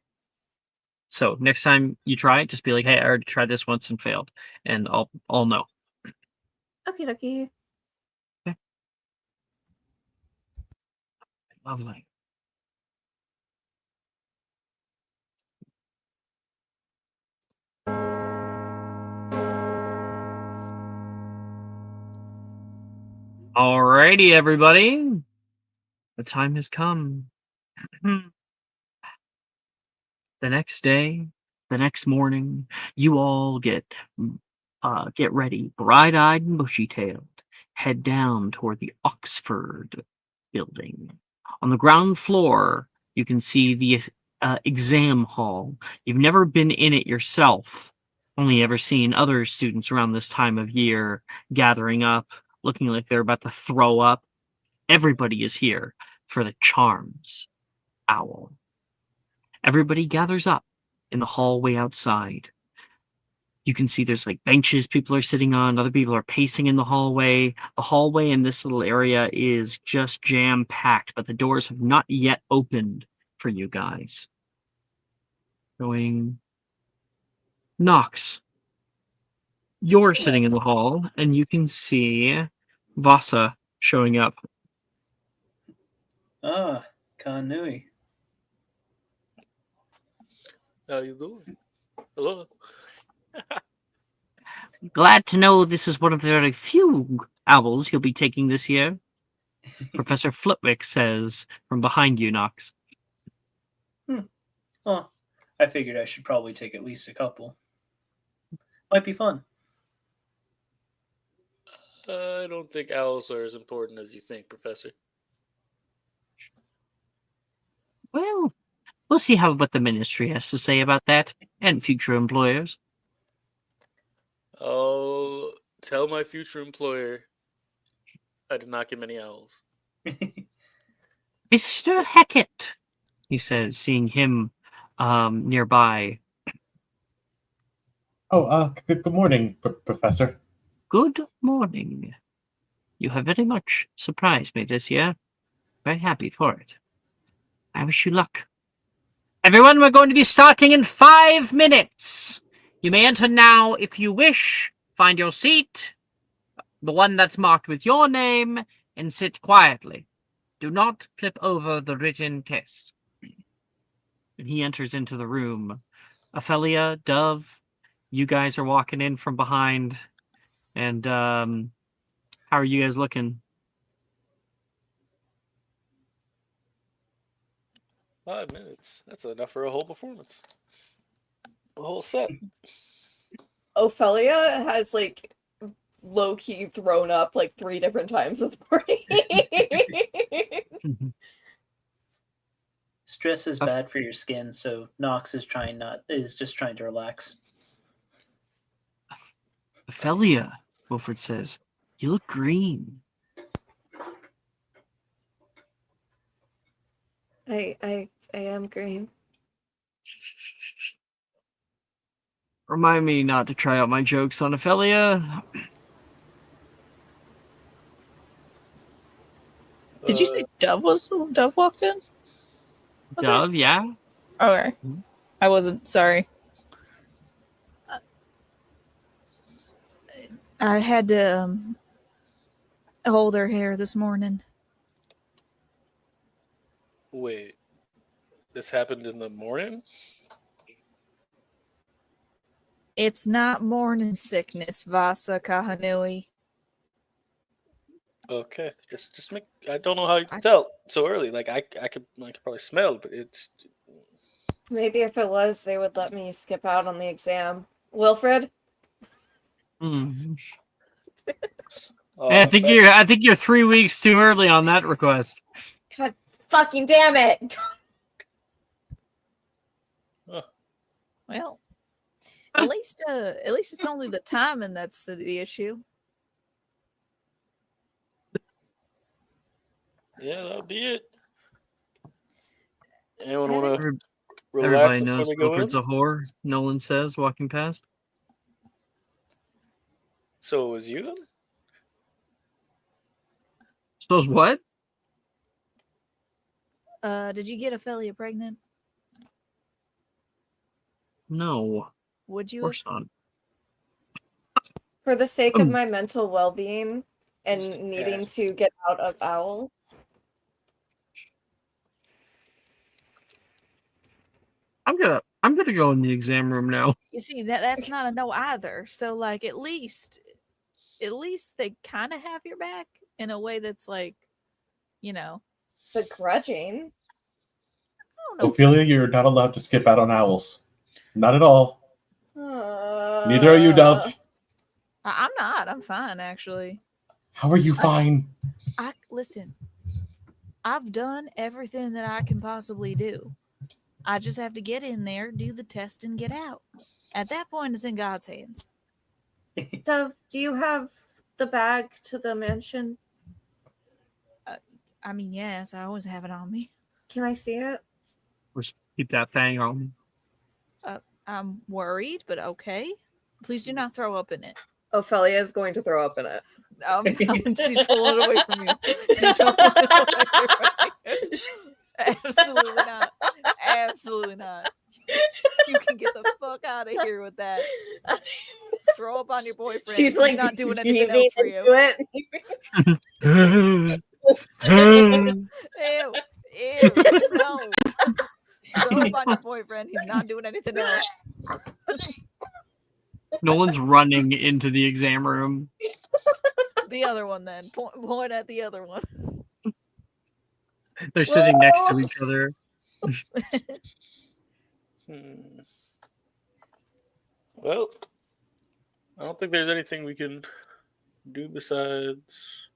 So next time you try it, just be like, "Hey, I already tried this once and failed," and I'll know. Okay. Lovely. Alrighty, everybody. The time has come. The next day, the next morning, you all get ready, bright-eyed and bushy-tailed. Head down toward the Oxford building. On the ground floor, you can see the exam hall. You've never been in it yourself, only ever seen other students around this time of year gathering up, looking like they're about to throw up. Everybody is here for the Charms Owl. Everybody gathers up in the hallway outside. You can see there's like benches people are sitting on, other people are pacing in the hallway. The hallway in this little area is just jam-packed, but the doors have not yet opened for you guys. Going Knox. You're sitting in the hall, and you can see Vasa showing up. Ah, Kanui. How you doing? Hello. Glad to know this is one of the very few owls you'll be taking this year. Professor Flitwick says from behind you, Knox. Oh, I figured I should probably take at least a couple. Might be fun. I don't think owls are as important as you think, Professor. Well, we'll see what the ministry has to say about that, and future employers. I'll tell my future employer I did not get many owls. Mr. Hackett, he says, seeing him nearby. Oh, good morning, Professor. Good morning. You have very much surprised me this year. Very happy for it. I wish you luck. Everyone, we're going to be starting in 5 minutes. You may enter now if you wish. Find your seat, the one that's marked with your name, and sit quietly. Do not flip over the written test. And he enters into the room. Ophelia, Dove, you guys are walking in from behind. And how are you guys looking? 5 minutes. That's enough for a whole performance. A whole set. Ophelia has like low-key thrown up like 3 different times with morning. Stress is bad for your skin, so Knox is just trying to relax. Ophelia, Wilfred says, you look green. I am green. Remind me not to try out my jokes on Ophelia. Did you say Dove walked in? Dove, yeah. Okay. I wasn't sorry. I had to hold her hair this morning. Wait. This happened in the morning? It's not morning sickness, Vasa Kahanui. Okay. Just make I don't know how you can tell so early. Like I could probably smell, but it's Maybe if it was, they would let me skip out on the exam. Wilfred? I think you're 3 weeks too early on that request. God fucking damn it! Well, at least it's only the timing that's the issue. Yeah, that'll be it. Anyone want to relax Everybody before knows they go in? Wilfred's a whore, Nolan says, walking past. So it was you then? So what? Did you get Ophelia pregnant? No. Would you? Of course not. For the sake of my mental well-being and needing to get out of owls. I'm gonna go in the exam room now. You see, that's not a no either. So like at least they kind of have your back in a way that's like, begrudging. I don't know. Ophelia, you're not allowed to skip out on owls. Not at all. Neither are you, Dove. I'm not. I'm fine actually. How are you fine? Listen. I've done everything that I can possibly do. I just have to get in there, do the test, and get out. At that point, it's in God's hands. Dove, do you have the bag to the mansion? I mean, yes, I always have it on me. Can I see it? Just keep that thing on me. I'm worried, but okay. Please do not throw up in it. Ophelia is going to throw up in it. She's pulling it away from you. She's pulling it away from you. Absolutely not. Absolutely not. You can get the fuck out of here with that. Throw up on your boyfriend. She's like, he's not doing anything else for you. Ew. Ew. No. Throw up on your boyfriend. He's not doing anything else. Nolan's running into the exam room. The other one, then. Point at the other one. They're sitting next to each other. Well, I don't think there's anything we can do besides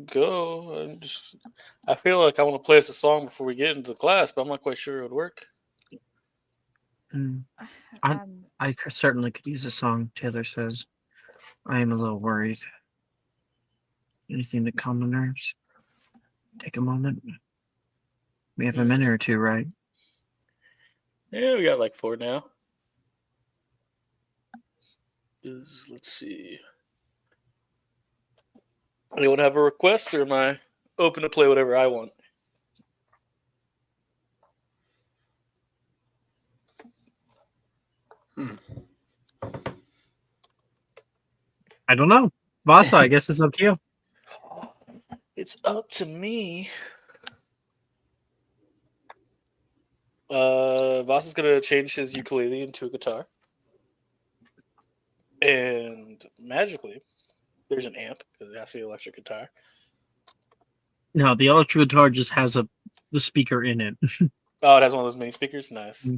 go. I feel like I want to play us a song before we get into the class, but I'm not quite sure it would work. I certainly could use a song. Taylor says, I am a little worried. Anything to calm the nerves? Take a moment. We have a minute or two, right? Yeah, we got like 4 now. Let's see. Anyone have a request, or am I open to play whatever I want? I don't know. Vasa, I guess it's up to you. It's up to me. Vasa's gonna change his ukulele into a guitar. And magically, there's an amp, because it has to be an electric guitar. No, the electric guitar just has the speaker in it. Oh, it has one of those mini speakers? Nice.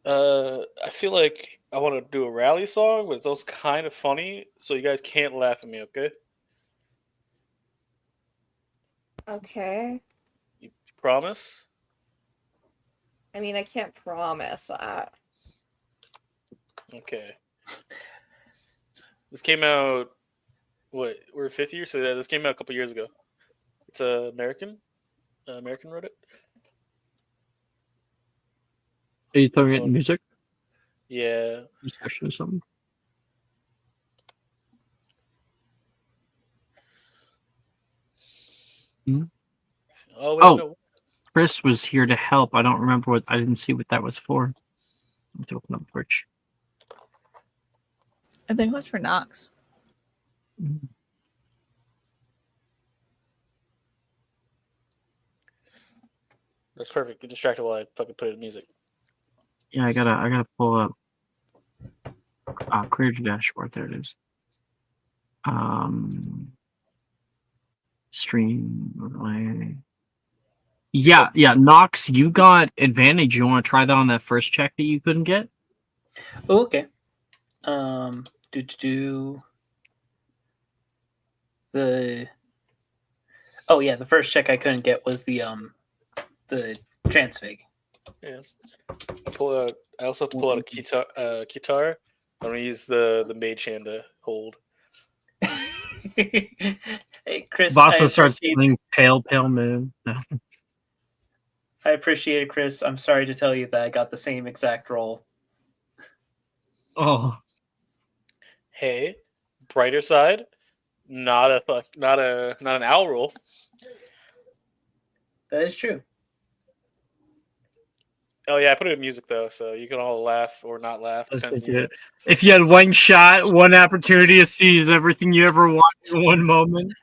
I feel like I want to do a rally song, but it's also kind of funny, so you guys can't laugh at me, okay? Okay. You promise? I mean, I can't promise that. Okay. This came out, we're 5th year, so this came out a couple years ago. It's American. American wrote it. Are you throwing it in music? Yeah. Discussion or something? Oh, Chris was here to help. I don't remember I didn't see what that was for. Let's open up Twitch. I think it was for Knox. That's perfect. Get distracted while I fucking put it in music. Yeah, I gotta pull up creator dashboard. There it is. Stream overlay. Yeah. Knox, you got advantage. You want to try that on that first check that you couldn't get? Oh, okay. The first check I couldn't get was the transfig. Yeah. I also have to pull out a guitar. I'm gonna use the mage hand to hold. Hey, Chris. Vasa starts playing Pale Moon. No. I appreciate it, Chris. I'm sorry to tell you that I got the same exact roll. Oh. Hey, brighter side, not an owl roll. That is true. Oh yeah, I put it in music though, so you can all laugh or not laugh. If you had one shot, one opportunity to seize everything you ever wanted in one moment.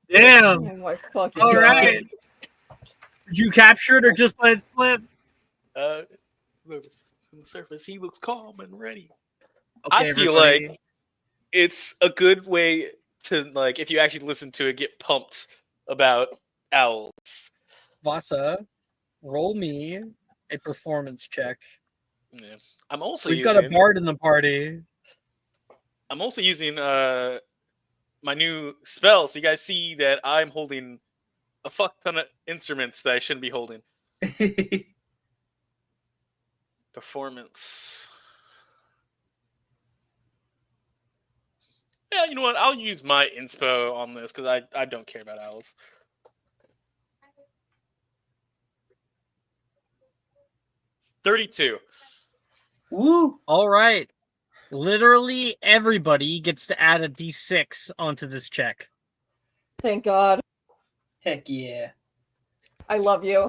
Damn. Oh my fucking all God. right. Did you capture it or just let it slip? On the surface, he looks calm and ready. Okay, I feel everybody. like it's a good way to, like, if you actually listen to it, get pumped about owls. Vasa, roll me a performance check. Yeah. I'm also We've using. got a bard in the party. I'm also using my new spell, so you guys see that I'm holding a fuck ton of instruments that I shouldn't be holding. Performance. Yeah, you know what? I'll use my inspo on this because I don't care about owls. 32. Woo! All right. Literally everybody gets to add a d6 onto this check. Thank God. Heck yeah. I love you.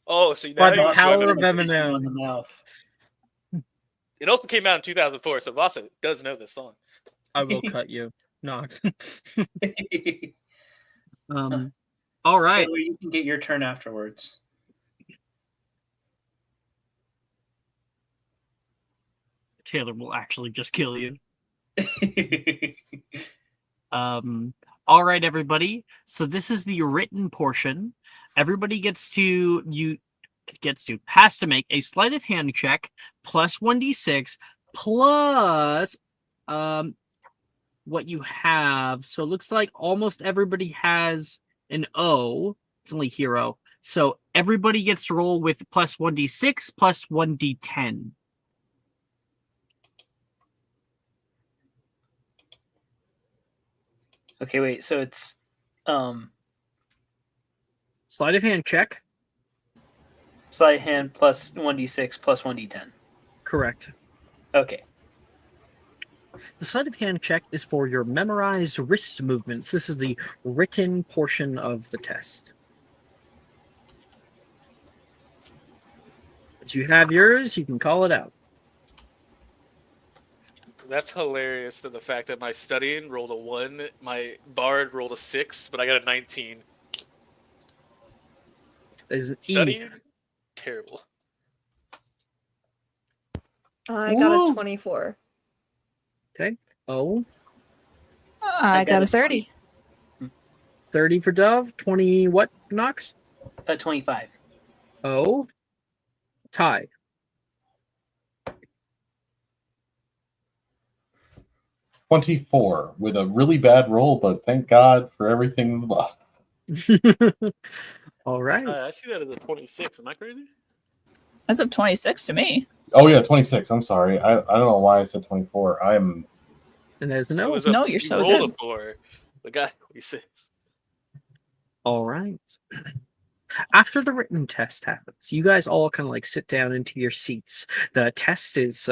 Oh, so By now the you power of Tasting Eminem. on the mouth. It also came out in 2004, so Vasa does know this song. I will cut you, Nox. All right. Taylor, you can get your turn afterwards. Taylor will actually just kill you. All right, everybody. So this is the written portion. Everybody has to make a sleight of hand check plus 1d6 plus what you have. So it looks like almost everybody has an O. It's only hero. So everybody gets to roll with plus 1d6 plus 1d10. Okay, wait. So it's sleight of hand check. Sleight of hand plus 1d6 plus 1d10. Correct. Okay. The sleight of hand check is for your memorized wrist movements. This is the written portion of the test. Once you have yours, you can call it out. That's hilarious, to the fact that my studying rolled a 1, my bard rolled a 6, but I got a 19. Is studying? Terrible. I got a 24. Okay. Oh. I got a 30. 30 for Dove. 20 what, Nox? 25. Oh. Ty. 24 with a really bad roll, but thank God for everything above. All right. I see that as a 26. Am I crazy? That's a 26 to me. Oh yeah, 26. I'm sorry. I don't know why I said 24. I'm. And there's an O. No, you're so rolled good. A 4. The guy 26. All right. After the written test happens, you guys all kind of like sit down into your seats. The test is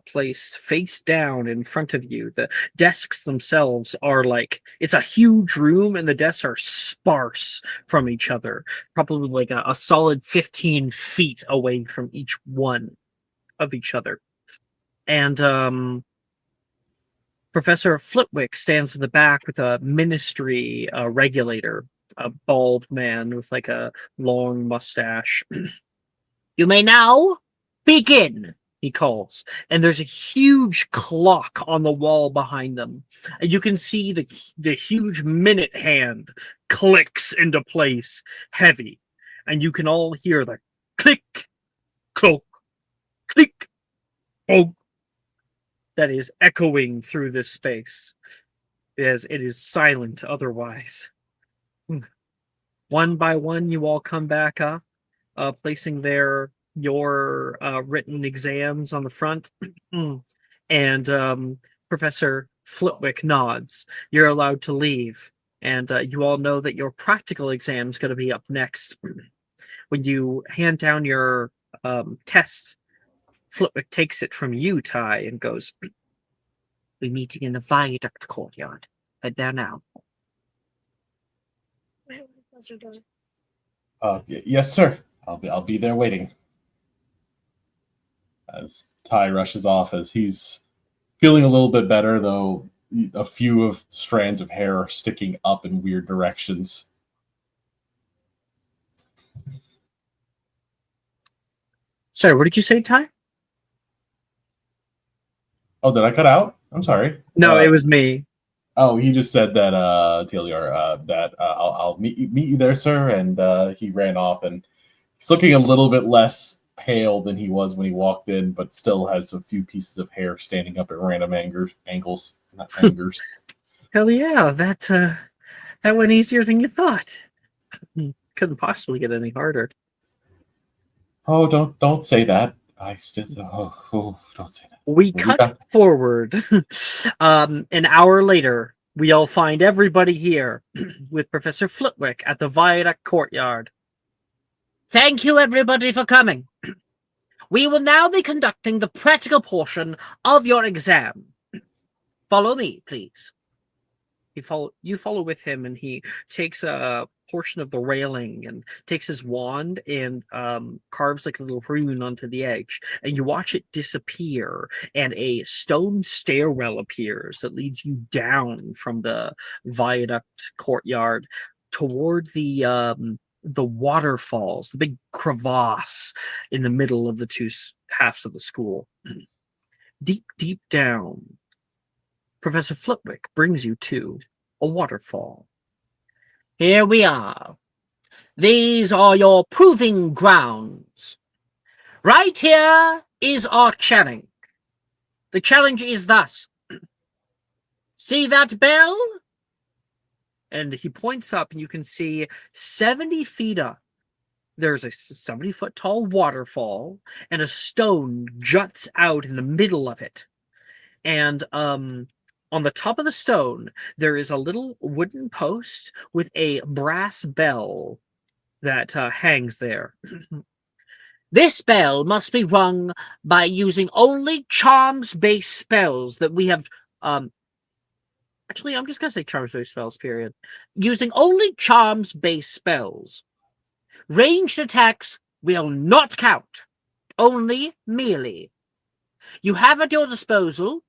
placed face down in front of you. The desks themselves are like, it's a huge room and the desks are sparse from each other, probably like a solid 15 feet away from each one of each other. And Professor Flitwick stands in the back with a ministry regulator, a bald man with like a long mustache. You may now begin, he calls. And there's a huge clock on the wall behind them. And you can see the huge minute hand clicks into place, heavy. And you can all hear the click, clock, click, clock, that is echoing through this space, as it is silent otherwise. One by one, you all come back up, placing your written exams on the front, and Professor Flitwick nods. You're allowed to leave, and you all know that your practical exam is going to be up next. When you hand down your test, Flitwick takes it from you, Ty, and goes, "We're meeting in the viaduct courtyard. Head there now." Yes, sir. I'll be there waiting. As Ty rushes off, as he's feeling a little bit better, though a few of strands of hair are sticking up in weird directions. Sorry, what did you say, Ty? Oh, did I cut out? I'm sorry. No, it was me. Oh, he just said that Telior, that I'll meet you there, sir, and he ran off, and he's looking a little bit less pale than he was when he walked in, but still has a few pieces of hair standing up at random angles, not angers. Hell yeah, that went easier than you thought. Couldn't possibly get any harder. Oh, don't say that. I still don't say that. We cut forward. An hour later, we all find everybody here with Professor Flitwick at the Viaduct Courtyard. Thank you, everybody, for coming. We will now be conducting the practical portion of your exam. Follow me, please. You follow with him, and he takes a portion of the railing and takes his wand and carves like a little rune onto the edge, and you watch it disappear, and a stone stairwell appears that leads you down from the Viaduct Courtyard toward the waterfalls, the big crevasse in the middle of the two halves of the school. Deep down, Professor Flitwick brings you to a waterfall. Here we are. These are your proving grounds. Right here is our challenge. The challenge is thus. See that bell? And he points up, and you can see 70 feet up. There's a 70-foot tall waterfall, and a stone juts out in the middle of it. And on the top of the stone, there is a little wooden post with a brass bell that hangs there. This bell must be rung by using only charms-based spells that we have... Actually, I'm just going to say charms-based spells, period. Using only charms-based spells. Ranged attacks will not count. Only melee. You have at your disposal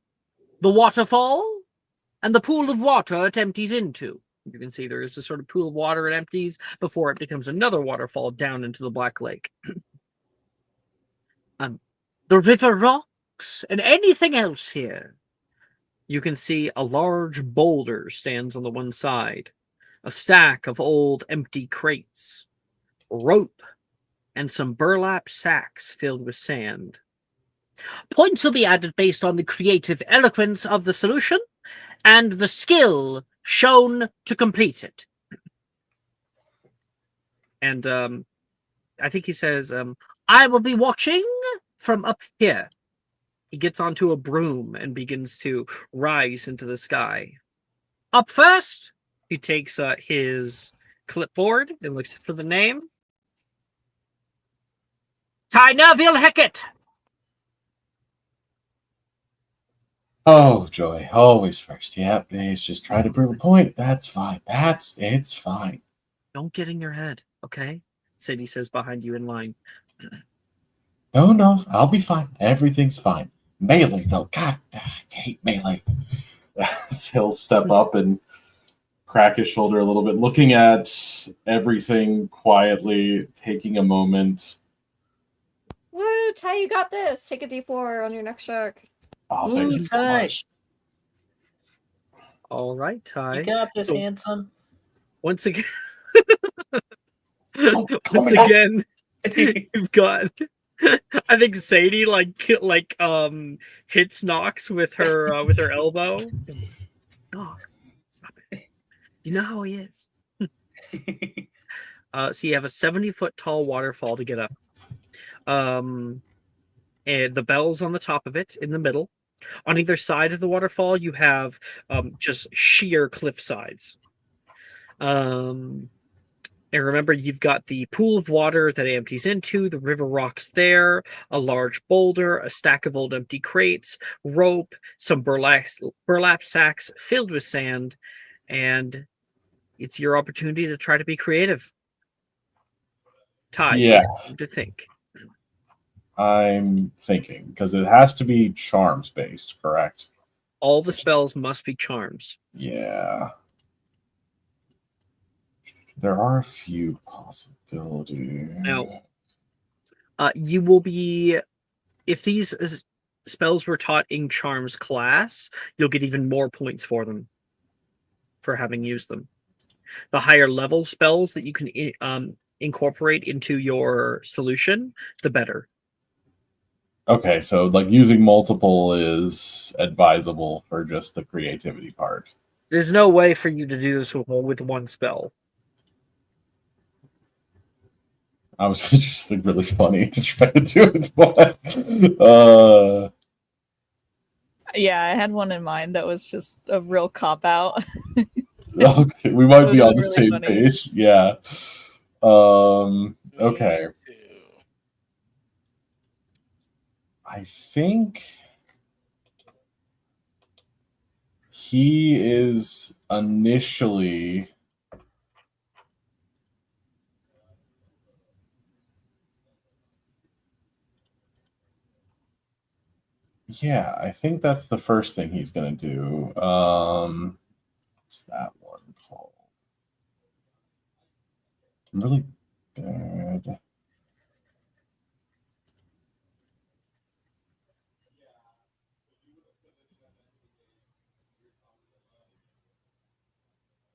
the waterfall and the pool of water it empties into. You can see there is a sort of pool of water it empties before it becomes another waterfall down into the Black Lake. The river rocks and anything else here. You can see a large boulder stands on the one side, a stack of old empty crates, rope, and some burlap sacks filled with sand. Points will be added based on the creative eloquence of the solution and the skill shown to complete it. And I think he says, I will be watching from up here. He gets onto a broom and begins to rise into the sky. Up first, he takes his clipboard and looks for the name. Ty Neville Hickett. Oh, Joy, always first. Yep, he's just trying to prove a point. That's fine. It's fine. Don't get in your head, okay? Sadie says behind you in line. No, I'll be fine. Everything's fine. Melee, though. God, I hate melee. He'll step up and crack his shoulder a little bit, looking at everything quietly, taking a moment. Woo, Ty, you got this. Take a D4 on your next check. Oh, thank you so much. All right, Ty. You got this, handsome. Once again, you've got. I think Sadie hits Knox with her elbow. Knox, stop it! You know how he is. So you have a 70-foot tall waterfall to get up. And the bell's on the top of it in the middle. On either side of the waterfall, you have just sheer cliff sides. And remember, you've got the pool of water that it empties into, the river rocks there, a large boulder, a stack of old empty crates, rope, some burlap sacks filled with sand, and it's your opportunity to try to be creative. Ty, Yeah. to think. I'm thinking, because it has to be charms based, correct? All the spells must be charms. Yeah. There are a few possibilities. Now, You will be, if these spells were taught in Charms class, you'll get even more points for them for having used them. The higher level spells that you can incorporate into your solution, the better. Okay, so like using multiple is advisable for just the creativity part. There's no way for you to do this with one spell. I was just like really funny to try to do it. But, Yeah, I had one in mind that was just a real cop out. okay, we might be on the really same funny. page. Yeah. Okay. I think he is initially. Yeah, I think that's the first thing he's gonna do. What's that one called? I'm really bad.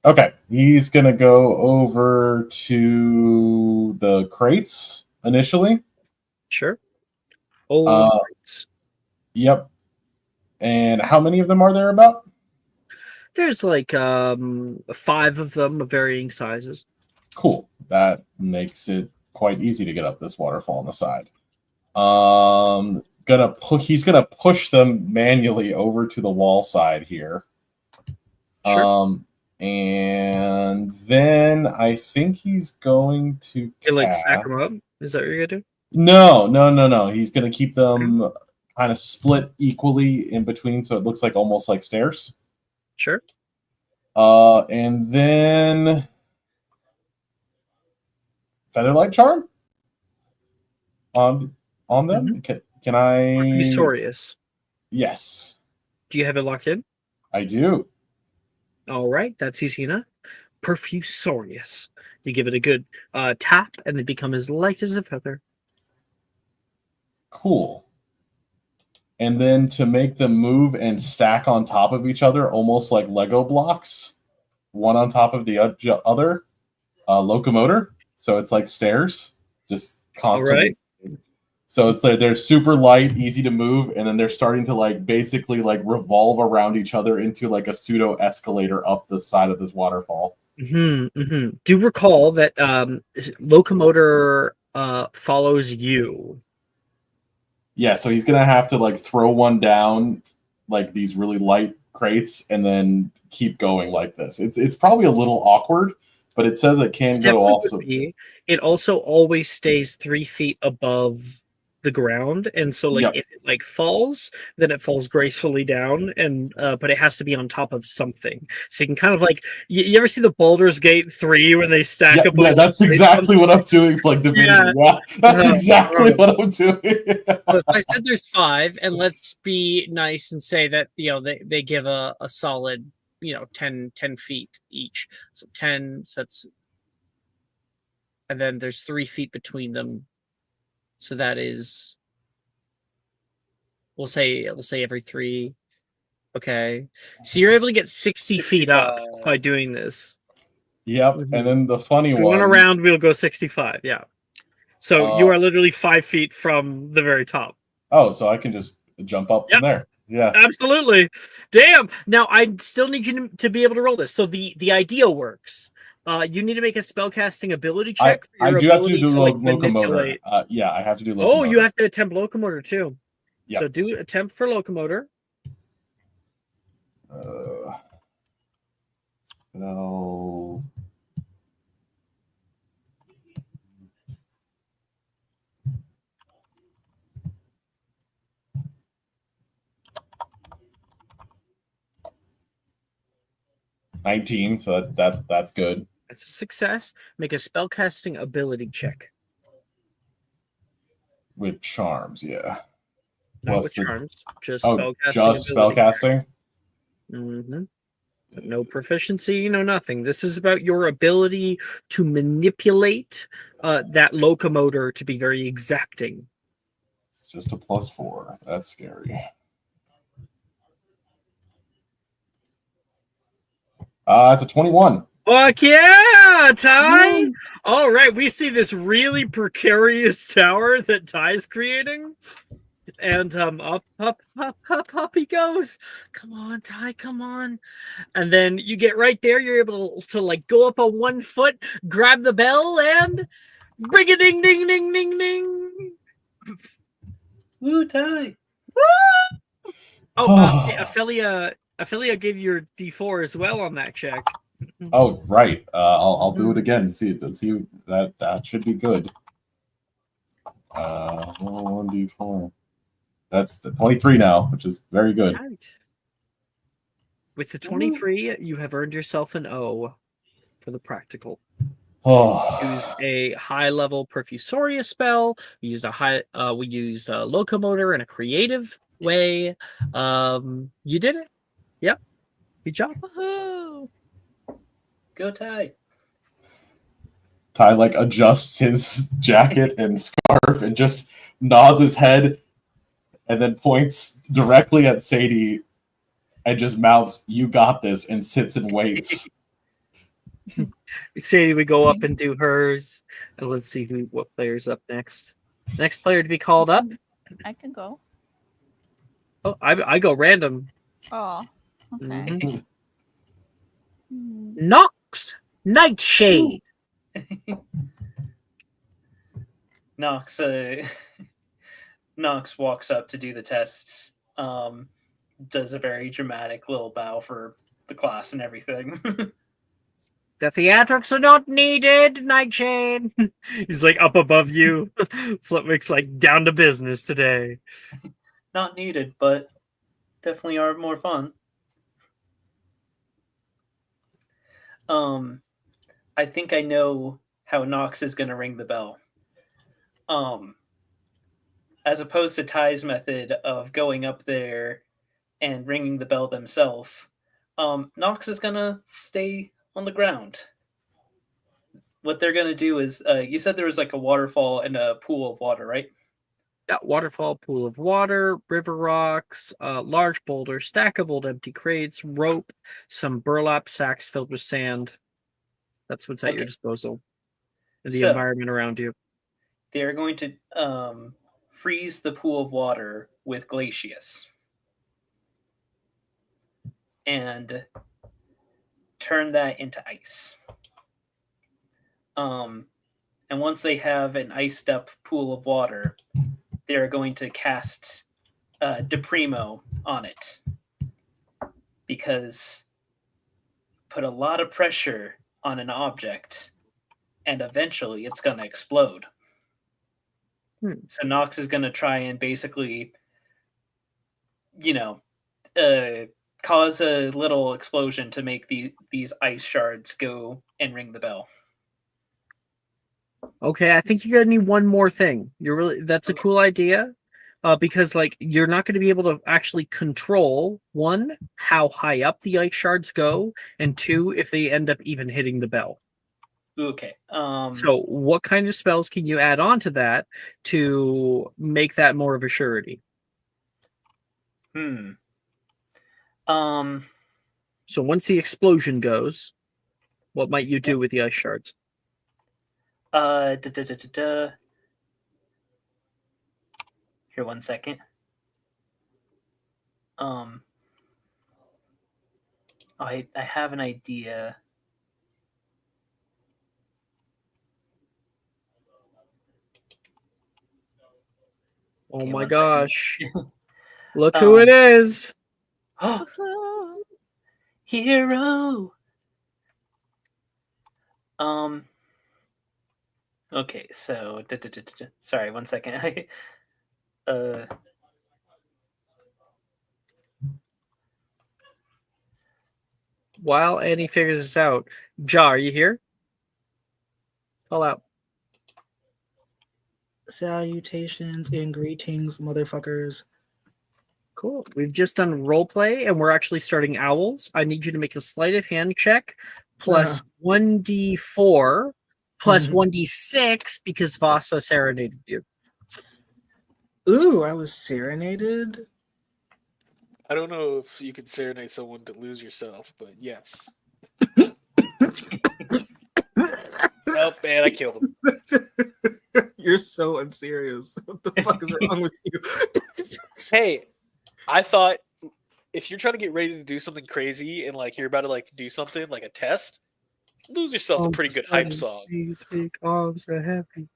Okay, he's gonna go over to the crates initially. Sure. Old crates. Yep. And how many of them are there about? There's like 5 of them of varying sizes. Cool. That makes it quite easy to get up this waterfall on the side. He's gonna push them manually over to the wall side here. Sure. And then I think he's going to like stack them up. Is that what you're gonna do? No. He's gonna keep them kind of split equally in between, so it looks like almost like stairs. Sure. And then Featherlight Charm on them. Can I? Mysterium. Yes. Do you have it locked in? I do. All right, that's easy enough. Perfusorius. You give it a good tap, and they become as light as a feather. Cool. And then to make them move and stack on top of each other, almost like Lego blocks, one on top of the other, locomotor. So it's like stairs, just constantly. All right. So it's they're super light, easy to move, and then they're starting to like basically like revolve around each other into like a pseudo escalator up the side of this waterfall. Do recall that locomotor follows you. Yeah, so he's gonna have to like throw one down, like these really light crates, and then keep going like this. It's probably a little awkward, but it says it can go also. It also always stays 3 feet above the ground, and so like if it like falls, then it falls gracefully down, and but it has to be on top of something. So you can kind of like you ever see the Baldur's Gate 3 when they stack up? Yeah, that's exactly what I'm doing. Like Divinity. Yeah, that's exactly what I'm doing. So if I said there's 5, and let's be nice and say that they give a solid 10 feet each, so 10 sets, and then there's 3 feet between them. So that is, we'll say every 3. Okay, so you're able to get 60 feet up by doing this. Yep, and then the funny one. Going around, we'll go 65. Yeah, so you are literally 5 feet from the very top. Oh, so I can just jump up from there. Yeah, absolutely. Damn. Now I still need you to be able to roll this. So the idea works. You need to make a spellcasting ability check. I do have to do the locomotor. Yeah, I have to do locomotor. Oh, you have to attempt locomotor too. Yep. So do attempt for locomotor. No. $19, so that's good. That's a success. Make a spellcasting ability check. With charms, yeah. Not with charms, just spellcasting. spellcasting. Mm-hmm. No proficiency, no nothing. This is about your ability to manipulate that locomotor to be very exacting. It's just a +4. That's scary. It's a 21. Fuck yeah, Ty! All right, we see this really precarious tower that Ty's creating. And up he goes. Come on, Ty, come on. And then you get right there, you're able to like go up on 1 foot, grab the bell, and ring a ding ding ding ding ding. Woo, Ty. Oh, Ophelia gave you your D4 as well on that check. Oh, right. I'll do it again. See that should be good. 1d4. That's the 23 now, which is very good. Right. With the 23, you have earned yourself an O for the practical. Use a high-level Perfusoria spell. We used a locomotor in a creative way. You did it. Yep. Good job. Woohoo! Go Ty. Ty like adjusts his jacket and scarf and just nods his head and then points directly at Sadie and just mouths, "You got this," and sits and waits. Sadie, we go up and do hers. And let's see what player's up next. Next player to be called up. I can go. Oh, I go random. Oh, okay. Nox Nightshade. Nox Nox walks up to do the tests. Does a very dramatic little bow for the class and everything. The theatrics are not needed, Nightshade. He's like up above you. Flipwick's like down to business today. Not needed, but definitely are more fun. I think I know how Nox is going to ring the bell. As opposed to Ty's method of going up there and ringing the bell themselves, Nox is going to stay on the ground. What they're going to do is, you said there was like a waterfall and a pool of water, right? Yeah, waterfall, pool of water, river rocks, large boulder, stack of old empty crates, rope, some burlap sacks filled with sand. That's what's at your disposal. And the environment around you. They're going to freeze the pool of water with glacius. And turn that into ice. And once they have an iced up pool of water, they're going to cast Deprimo on it. Because put a lot of pressure on an object, and eventually it's going to explode. So Nox is going to try and basically, cause a little explosion to make these ice shards go and ring the bell. Okay, I think you're gonna need one more thing. That's a cool idea. Because like you're not going to be able to actually control, one, how high up the ice shards go, and two, if they end up even hitting the bell. Okay. So what kind of spells can you add on to that to make that more of a surety? So once the explosion goes, what might you do with the ice shards? Here, 1 second. I have an idea. Oh my gosh. Look who it is. Hero. Okay, so sorry, 1 second. While Annie figures this out, Ja, are you here? Call out. Salutations and greetings, motherfuckers. Cool. We've just done role play, and we're actually starting owls. I need you to make a sleight of hand check plus 1d4 plus 1d6 because Vasa serenaded you. Ooh, I was serenaded. I don't know if you could serenade someone to lose yourself, but yes. Oh man, I killed him. You're so unserious. What the fuck is wrong with you? Hey, I thought if you're trying to get ready to do something crazy and like you're about to like do something like a test, lose yourself a pretty good hype song. These big arms are happy.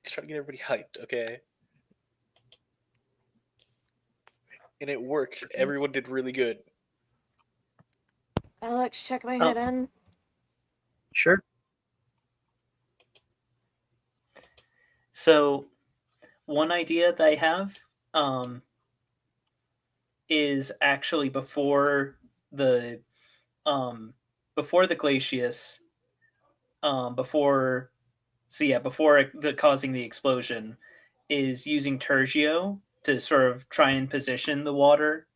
Just trying to get everybody hyped, okay? And it worked. Everyone did really good. Alex, check my head in. Sure. So, one idea that I have is actually before the glacius, before the causing the explosion, is using Tergio to sort of try and position the water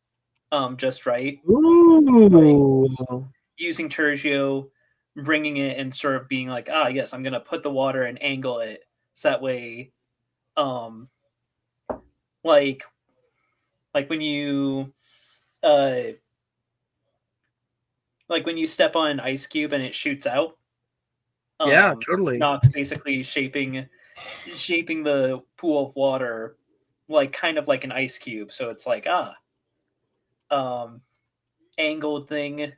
just right. Ooh. Using Tergio, bringing it and sort of being like, yes, I'm gonna put the water and angle it so that way, like when you step on an ice cube and it shoots out. Yeah, totally. Nox basically shaping the pool of water like kind of like an ice cube. So it's like angled thing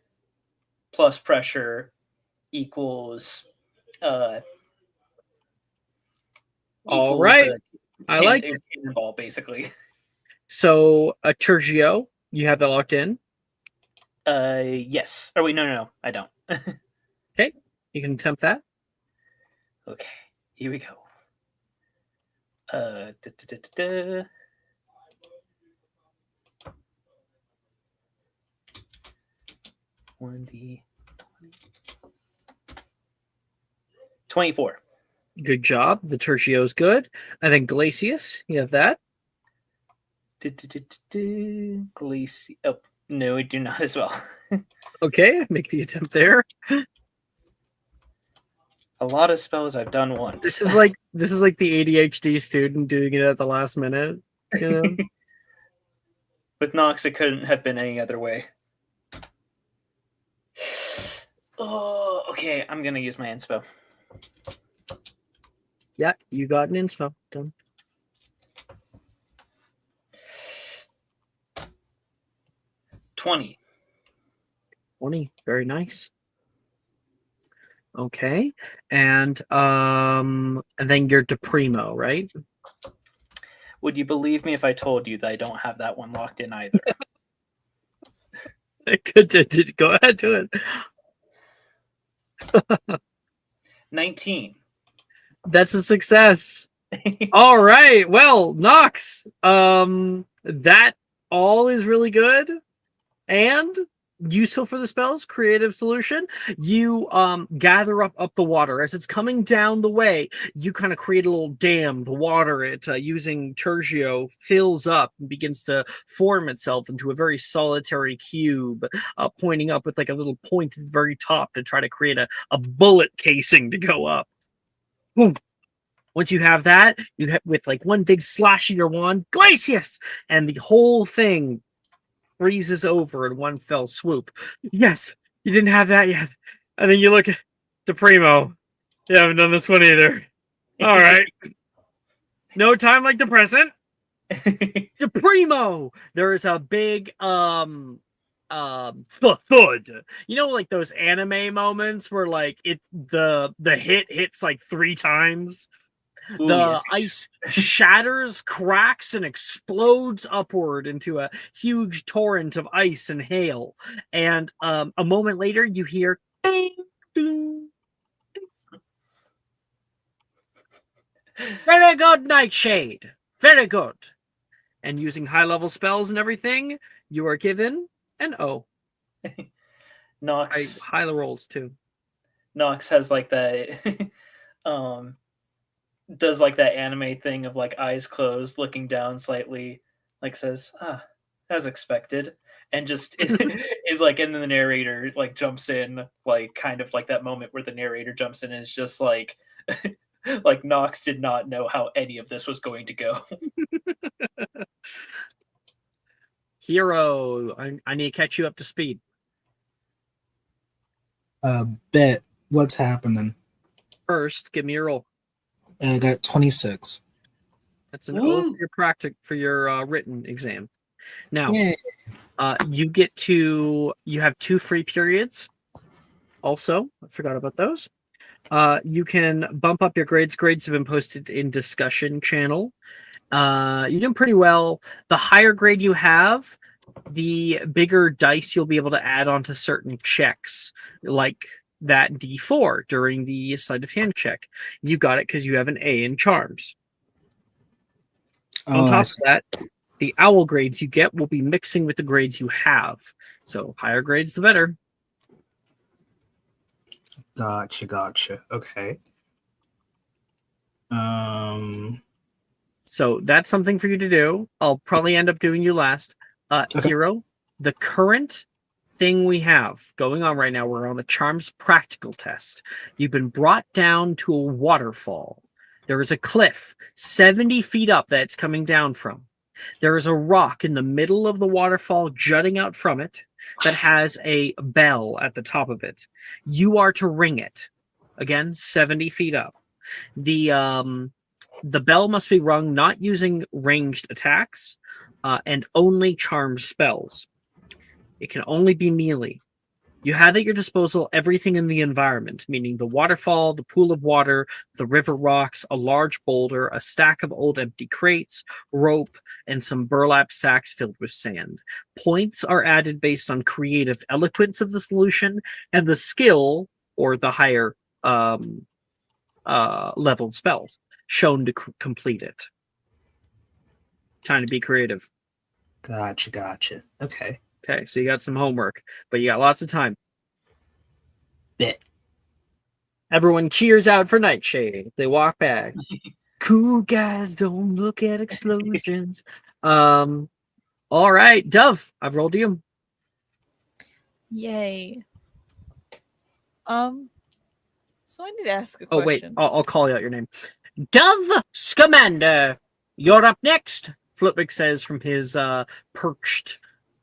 plus pressure equals all right. I like it. Cannonball, basically. So a Tergio, you have that locked in? Yes. Oh wait, no, I don't. Okay, you can attempt that. Okay, here we go. 1d20. 24. Good job. The Tergio is good. And then Glacius, you have that. Glacius. Oh, no, we do not as well. Okay, make the attempt there. A lot of spells I've done once. This is like the ADHD student doing it at the last minute. You know? With Nox, it couldn't have been any other way. Oh, okay. I'm gonna use my inspo. Yeah, you got an inspo. Done. 20. 20. Very nice. Okay. And then you're DePrimo, right? Would you believe me if I told you that I don't have that one locked in either? Go ahead, do it. 19. That's a success. All right. Well, Nox, that all is really good and useful for the spells. Creative solution. You gather up the water as it's coming down the way. You kind of create a little dam. The water, it using Tergio, fills up and begins to form itself into a very solitary cube, pointing up with like a little point at the very top to try to create a bullet casing to go up. Boom. Once you have that, you have with like one big slash of your wand, Glacius, and the whole thing freezes over in one fell swoop. Yes, you didn't have that yet. And then you look at DePrimo. You haven't done this one either. All right. No time like the present. DePrimo. There is a big thud. You know, like those anime moments where like the hit hits like 3 times. Ooh, the yes. ice shatters, cracks, and explodes upward into a huge torrent of ice and hail. And a moment later, you hear ding, ding, ding. Very good, Nightshade. Very good. And using high-level spells and everything, you are given an O. Nox. High rolls, too. Nox has like that... does like that anime thing of like eyes closed, looking down slightly, like says, as expected, and just like, and then the narrator like jumps in, like kind of like that moment where the narrator jumps in and is just like like Knox did not know how any of this was going to go. Hero, I need to catch you up to speed. Bet. What's happening? First, give me your roll. I got 26. That's an O for your written exam. Now, Yay. you have 2 free periods. Also, I forgot about those. You can bump up your grades. Grades have been posted in discussion channel. You're doing pretty well. The higher grade you have, the bigger dice you'll be able to add onto certain checks, like that D4 during the sleight of hand check. You got it because you have an A in charms. On top of that, the owl grades you get will be mixing with the grades you have. So higher grades, the better. Gotcha. Okay. So that's something for you to do. I'll probably end up doing you last. Okay. Hero, the current thing we have going on right now, we're on the charms practical test. You've been brought down to a waterfall. There is a cliff 70 feet up that it's coming down from. There is a rock in the middle of the waterfall jutting out from it that has a bell at the top of it. You are to ring it. Again, 70 feet up. The bell must be rung not using ranged attacks and only charmed spells. It can only be melee. You have at your disposal everything in the environment, meaning the waterfall, the pool of water, the river rocks, a large boulder, a stack of old empty crates, rope, and some burlap sacks filled with sand. Points are added based on creative eloquence of the solution and the skill, or the higher leveled spells, shown to complete it. Time to be creative. Gotcha. Okay, so you got some homework, but you got lots of time. Bet. Everyone cheers out for Nightshade. They walk back. Cool guys don't look at explosions. All right, Dove, I've rolled you. Yay. So I need to ask a question. question. Oh, wait, I'll call out your name. Dove Scamander, you're up next, Flipwick says from his perched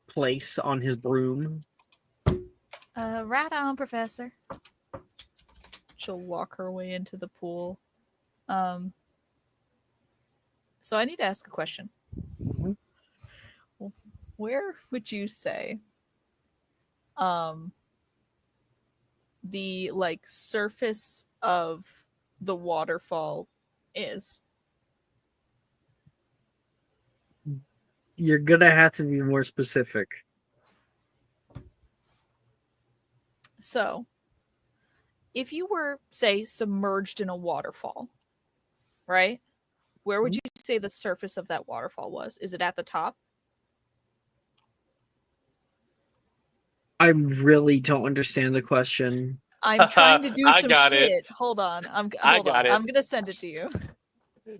place on his broom. Right on, Professor. She'll walk her way into the pool. So I need to ask a question. Where would you say the surface of the waterfall is? You're gonna have to be more specific. So, if you were, say, submerged in a waterfall, right? Where would you say the surface of that waterfall was? Is it at the top? I really don't understand the question. I'm trying to do I some got shit. it. Hold on. I'm it. gonna send it to you.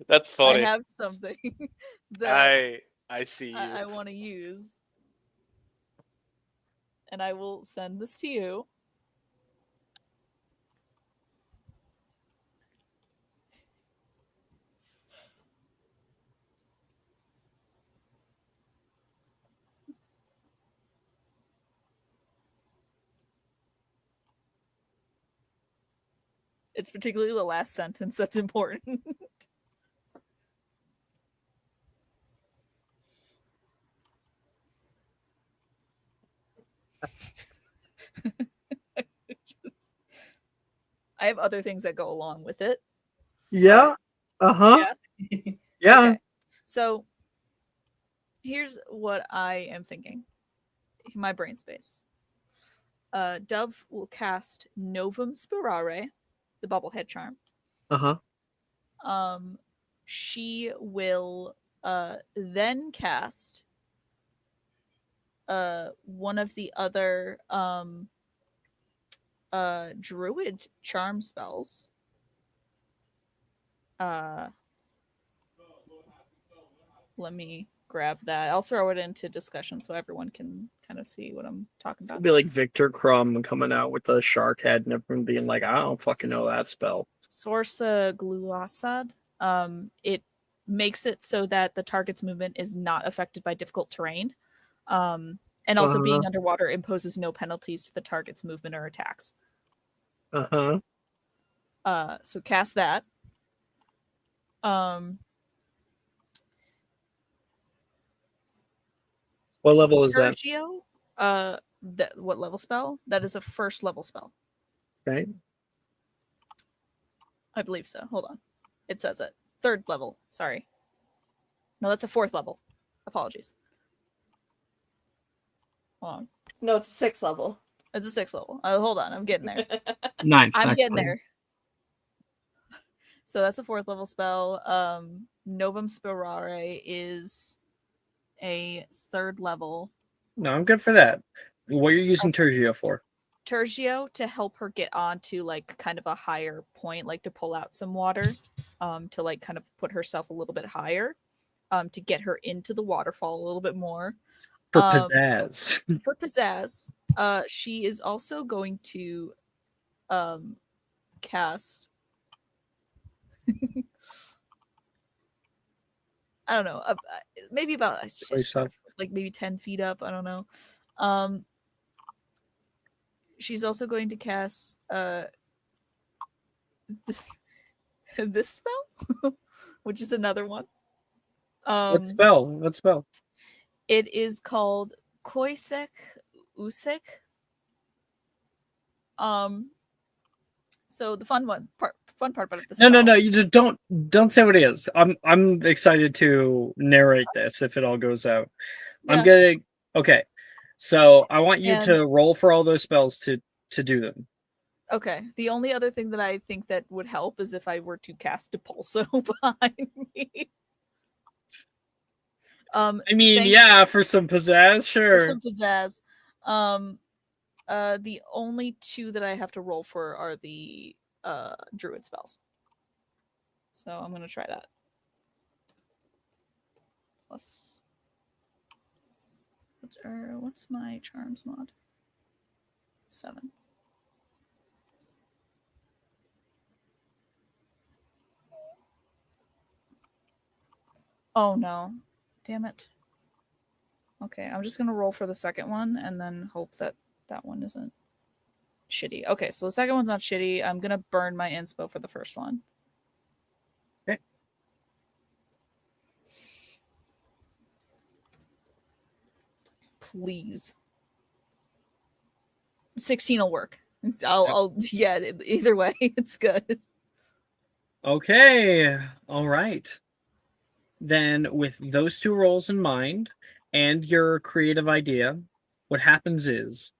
That's funny. I have something that I see you. I want to use. And I will send this to you. It's particularly the last sentence that's important. I have other things that go along with it. Yeah. Uh-huh. Yeah. Okay. So here's what I am thinking. My brain space. Dove will cast Novum Spirare, the bubblehead charm. Uh-huh. She will then cast one of the other druid charm spells. Let me grab that. I'll throw it into discussion so everyone can kind of see what I'm talking It'd about. be like Victor Crumb coming out with the shark head and everyone being like, I don't fucking know that spell. Sorsa Gluosad. It makes it so that the target's movement is not affected by difficult terrain. And also being underwater imposes no penalties to the target's movement or attacks. So cast that. What level is that? Tergio, what level spell? That is a first level spell. Right. I believe so. Hold on. It says it. Third level. Sorry. No, that's a fourth level. Apologies. Hold on. No, it's 6th level. It's a 6th level. Hold on. I'm getting there. Ninth. I'm getting there. So that's a 4th level spell. Novum Spirare is a 3rd level. No, I'm good for that. What are you using Tergio for? Tergio to help her get onto like kind of a higher point, like to pull out some water, to like kind of put herself a little bit higher, to get her into the waterfall a little bit more. For pizzazz. For pizzazz. She is also going to cast I don't know, maybe about like maybe 10 feet up. I don't know. She's also going to cast this spell, which is another one. What spell? What spell? It is called Koisek Usek. So the fun part about this. No. You just don't say what it is. I'm excited to narrate this if it all goes out. Yeah. Okay. So I want you to roll for all those spells to do them. Okay. The only other thing that I think that would help is if I were to cast Depulso behind me. I mean, yeah, for some pizzazz, sure. For some pizzazz. The only 2 that I have to roll for are the druid spells. So I'm gonna try that. Plus, what's my charms mod? 7. Oh no. Damn it. Okay, I'm just gonna roll for the second one and then hope that that one isn't shitty. Okay, so the second one's not shitty. I'm gonna burn my inspo for the first one. Okay. Please. 16 will work. I'll yeah, either way, it's good. Okay. All right. Then with those 2 rolls in mind and your creative idea, what happens is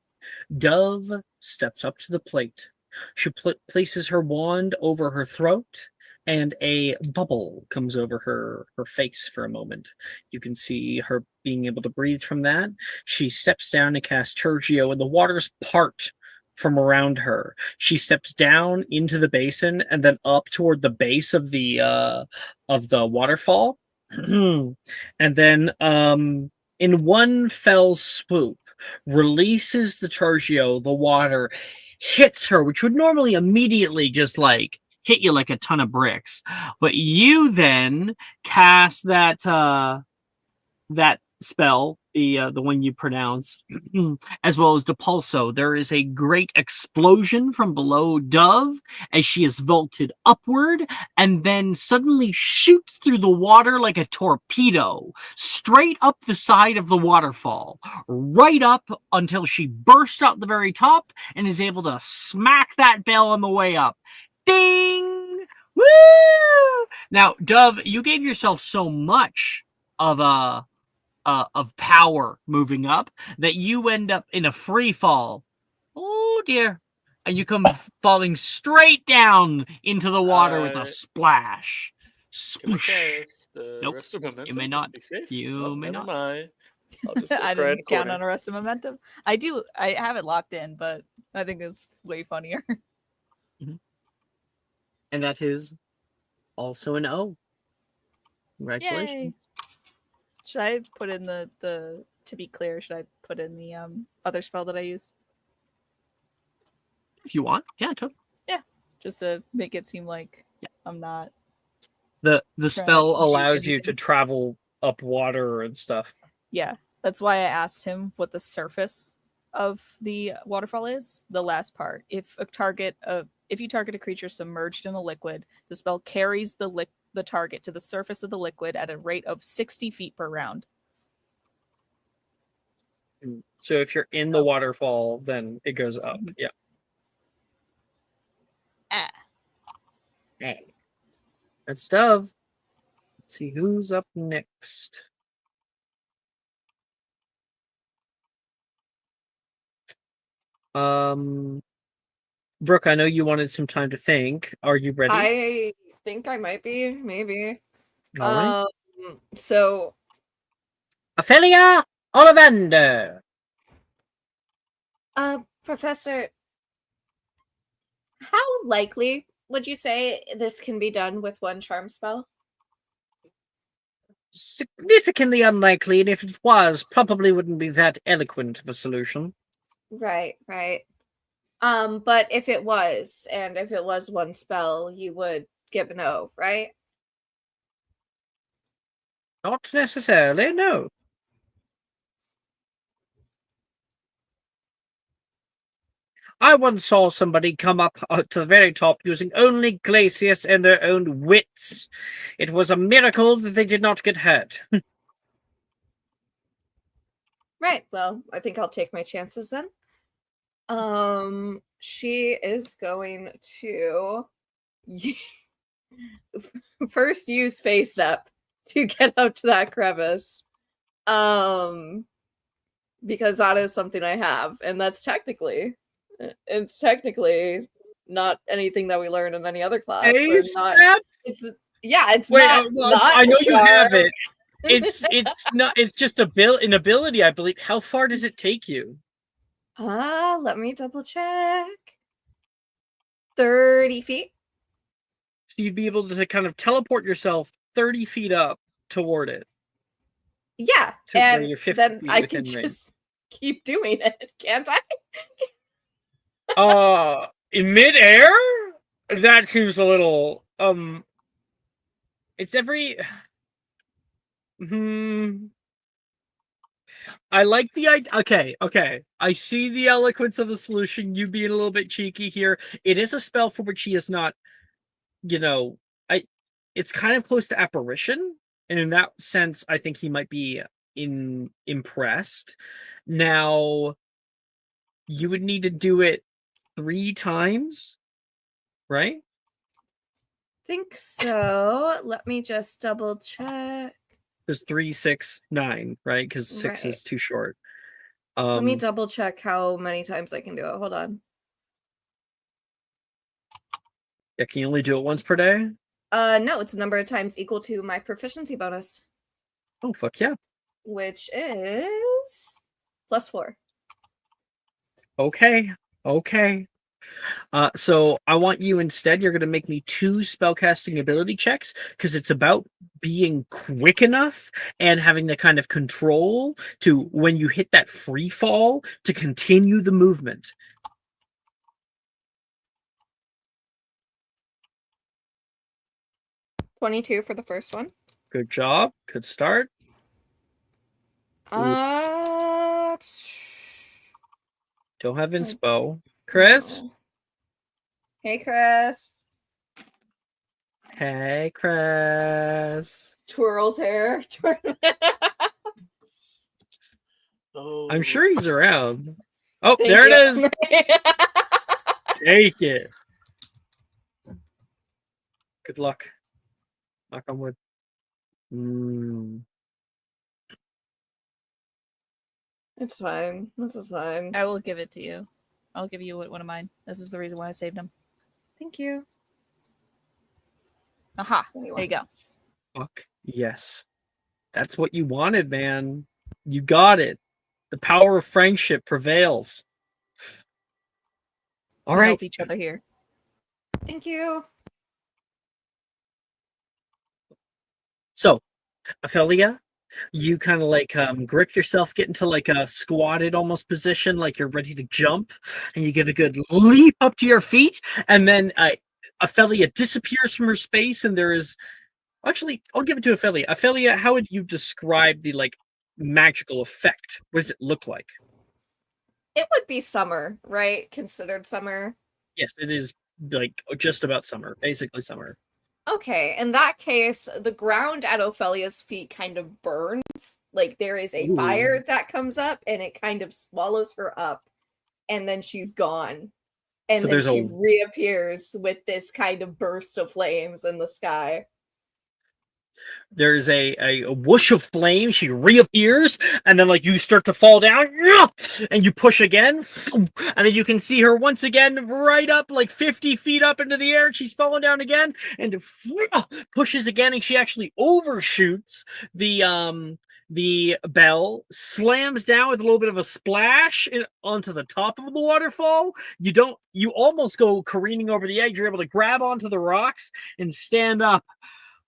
Dove steps up to the plate. She places her wand over her throat, and a bubble comes over her face for a moment. You can see her being able to breathe from that. She steps down to cast Tergio, and the waters part from around her. She steps down into the basin and then up toward the base of the waterfall. And then in one fell swoop, releases the Tergio, the water hits her, which would normally immediately just like hit you like a ton of bricks. But you then cast that spell, the one you pronounce, as well as Depulso. There is a great explosion from below Dove as she is vaulted upward and then suddenly shoots through the water like a torpedo, straight up the side of the waterfall, right up until she bursts out the very top and is able to smack that bell on the way up. Ding! Woo! Now, Dove, you gave yourself so much of power moving up that you end up in a free fall. Oh dear. And you come falling straight down into the water with a splash. Sploosh. Nope. You may not. You may not. Mind. I didn't count on arrested momentum. I have it locked in, but I think it's way funnier. And that is also an O. Congratulations. Yay. Should I put in the to be clear, should I put in the other spell that I used? If you want. Yeah, totally. Yeah. Just to make it seem like I'm not The spell juke allows you to anything. travel up water and stuff. Yeah. That's why I asked him what the surface of the waterfall is. The last part. If you target a creature submerged in a liquid, the spell carries the target to the surface of the liquid at a rate of 60 feet per round. So if you're in the waterfall, then it goes up. Yeah. Hey. Good stuff. Let's see who's up next. Brooke, I know you wanted some time to think. Are you ready? I think I might be, maybe. All right. So Ophelia Ollivander. Professor, how likely would you say this can be done with one charm spell? Significantly unlikely, and if it was, probably wouldn't be that eloquent of a solution. Right. But if it was, and if it was one spell, you would give an O, right? Not necessarily, no. I once saw somebody come up to the very top using only glacius and their own wits. It was a miracle that they did not get hurt. Right. Well, I think I'll take my chances then. She is going to first use face step to get up to that crevice. Because that is something I have, and it's technically not anything that we learned in any other class. Face Not, step? it's Wait, not I know you charm. have it. It's not. It's just an ability, I believe. How far does it take you? Let me double check. 30 feet. So you'd be able to kind of teleport yourself 30 feet up toward it. Yeah, To where and you're 50 then feet I within can range. just keep doing it, can't I? In midair? That seems a little it's every I like the idea. Okay. I see the eloquence of the solution. You being a little bit cheeky here. It is a spell for which he is not, it's kind of close to apparition, and in that sense, I think he might be impressed. Now, you would need to do it 3 times, right? Think so. Let me just double check. It's 3, 6, 9, right? Because 6 is too short. Let me double check how many times I can do it. Hold on. Yeah, can you only do it once per day? No, it's a number of times equal to my proficiency bonus. Oh, fuck yeah. Which is +4. Okay. So I want you instead, you're going to make me 2 spellcasting ability checks, because it's about being quick enough and having the kind of control to, when you hit that free fall, to continue the movement. $22 for the first one. Good job. Good start. Don't have inspo. Chris? No. Hey, Chris. Hey, Chris. Twirls hair. I'm sure he's around. Oh, Thank there you. it is. Take it. Good luck. Knock on wood. It's fine. This is fine. I will give it to you. I'll give you one of mine. This is the reason why I saved him. Thank you. Aha. There you go. Fuck yes. That's what you wanted, man. You got it. The power of friendship prevails. All We right. help each other here. Thank you. So, Ophelia, you kind of like grip yourself, get into like a squatted almost position, like you're ready to jump, and you give a good leap up to your feet, and then Ophelia disappears from her space, and there is actually, I'll give it to Ophelia. Ophelia, how would you describe the like magical effect? What does it look like? It would be summer, right? Considered summer. Yes, it is like just about summer, basically summer. Okay, in that case, the ground at Ophelia's feet kind of burns. Like there is a fire that comes up and it kind of swallows her up, and then she's gone. And So then she reappears with this kind of burst of flames in the sky. There's a whoosh of flame. She reappears, and then like you start to fall down, and you push again, and then you can see her once again right up like 50 feet up into the air. And she's falling down again, and pushes again, and she actually overshoots the bell, slams down with a little bit of a splash onto the top of the waterfall. You almost go careening over the edge. You're able to grab onto the rocks and stand up.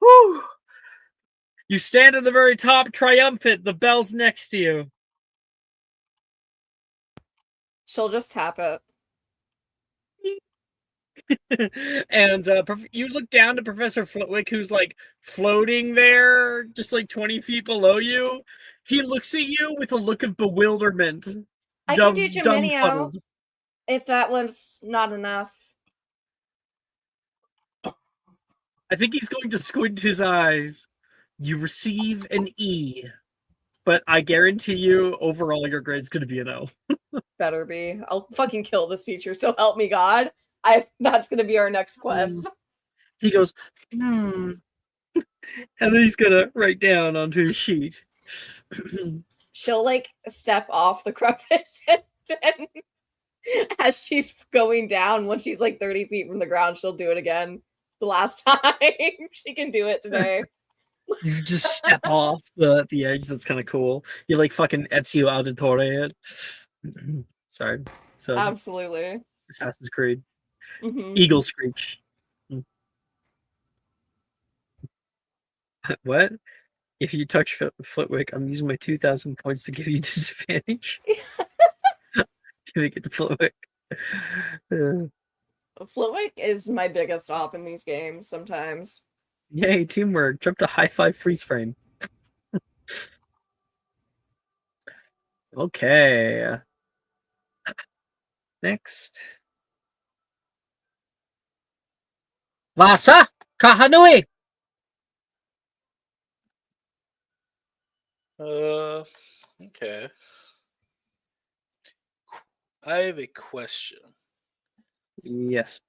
Whew. You stand at the very top, triumphant. The bell's next to you. She'll just tap it. And you look down to Professor Flitwick, who's like floating there, just like 20 feet below you. He looks at you with a look of bewilderment. I can do Geminio if that one's not enough. I think he's going to squint his eyes. You receive an E, but I guarantee you, overall, your grade's going to be an O. Better be. I'll fucking kill this teacher, so help me God. That's going to be our next quest. He goes, and then he's going to write down onto his sheet. She'll like step off the crevice, and then as she's going down, when she's like 30 feet from the ground, she'll do it again. The last time she can do it today. You just step off the edge. That's kind of cool. You're like fucking Ezio Auditore. Sorry. So absolutely. Assassin's Creed. Mm-hmm. Eagle Screech. What? If you touch Flitwick, I'm using my 2,000 points to give you disadvantage. Can we get to Flitwick? Flitwick is my biggest op in these games sometimes. Yay, teamwork. Jump to high five freeze frame. Okay. Next. Vasa Kahanui. Okay. I have a question. Yes.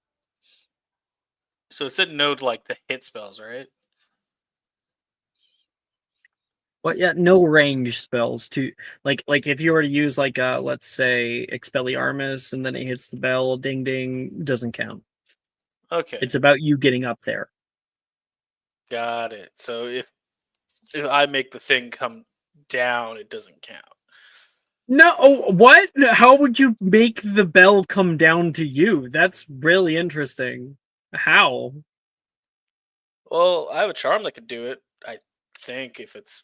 So it said no to like the hit spells, right? What? Yeah, no range spells to like if you were to use like let's say Expelliarmus and then it hits the bell, ding ding, doesn't count. Okay. It's about you getting up there. Got it. So if I make the thing come down, it doesn't count. No, what? How would you make the bell come down to you? That's really interesting. How? Well, I have a charm that could do it. I think if it's,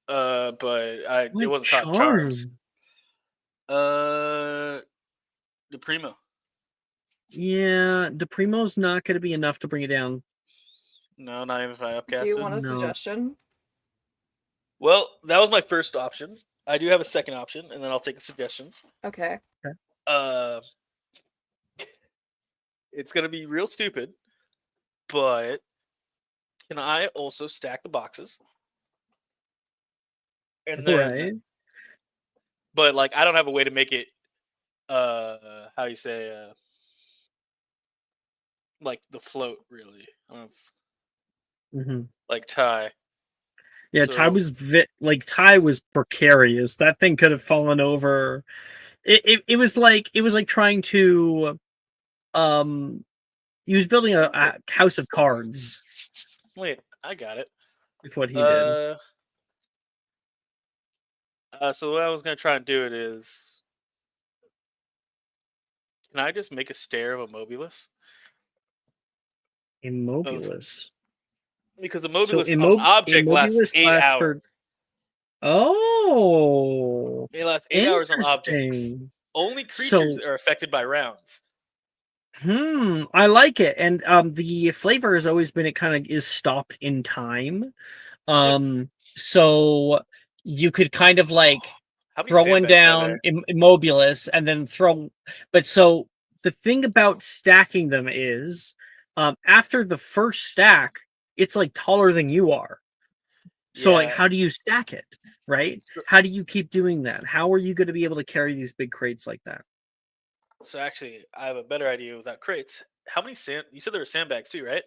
but it wasn't taught charms. De Primo. Yeah, De Primo's not going to be enough to bring it down. No, not even if I upcast it. Do you want a suggestion? Well, that was my first option. I do have a second option, and then I'll take the suggestions. Okay. It's gonna be real stupid, but can I also stack the boxes? And then, but like I don't have a way to make it. How you say? Like the float, really. I don't know if, like Ty. Yeah, so, Ty was precarious. That thing could have fallen over. It was like trying to he was building a house of cards. Wait, I got it. With what he did. So what I was gonna try and do it is, can I just make a stair of Immobilis? Immobilis. Because Immobilis on object lasts 8 hours. Oh, They last 8 hours on objects. interesting. Only creatures So, are affected by rounds. I like it. And the flavor has always been it kind of is stopped in time. So you could kind of like How many throw one sandbags are down there? Immobilis and then throw. But so the thing about stacking them is, after the first stack, it's like taller than you are. So like, Yeah. how do you stack it, right? How do you keep doing that? How are you going to be able to carry these big crates like that? So actually, I have a better idea without crates. How many sand? You said there were sandbags too, right?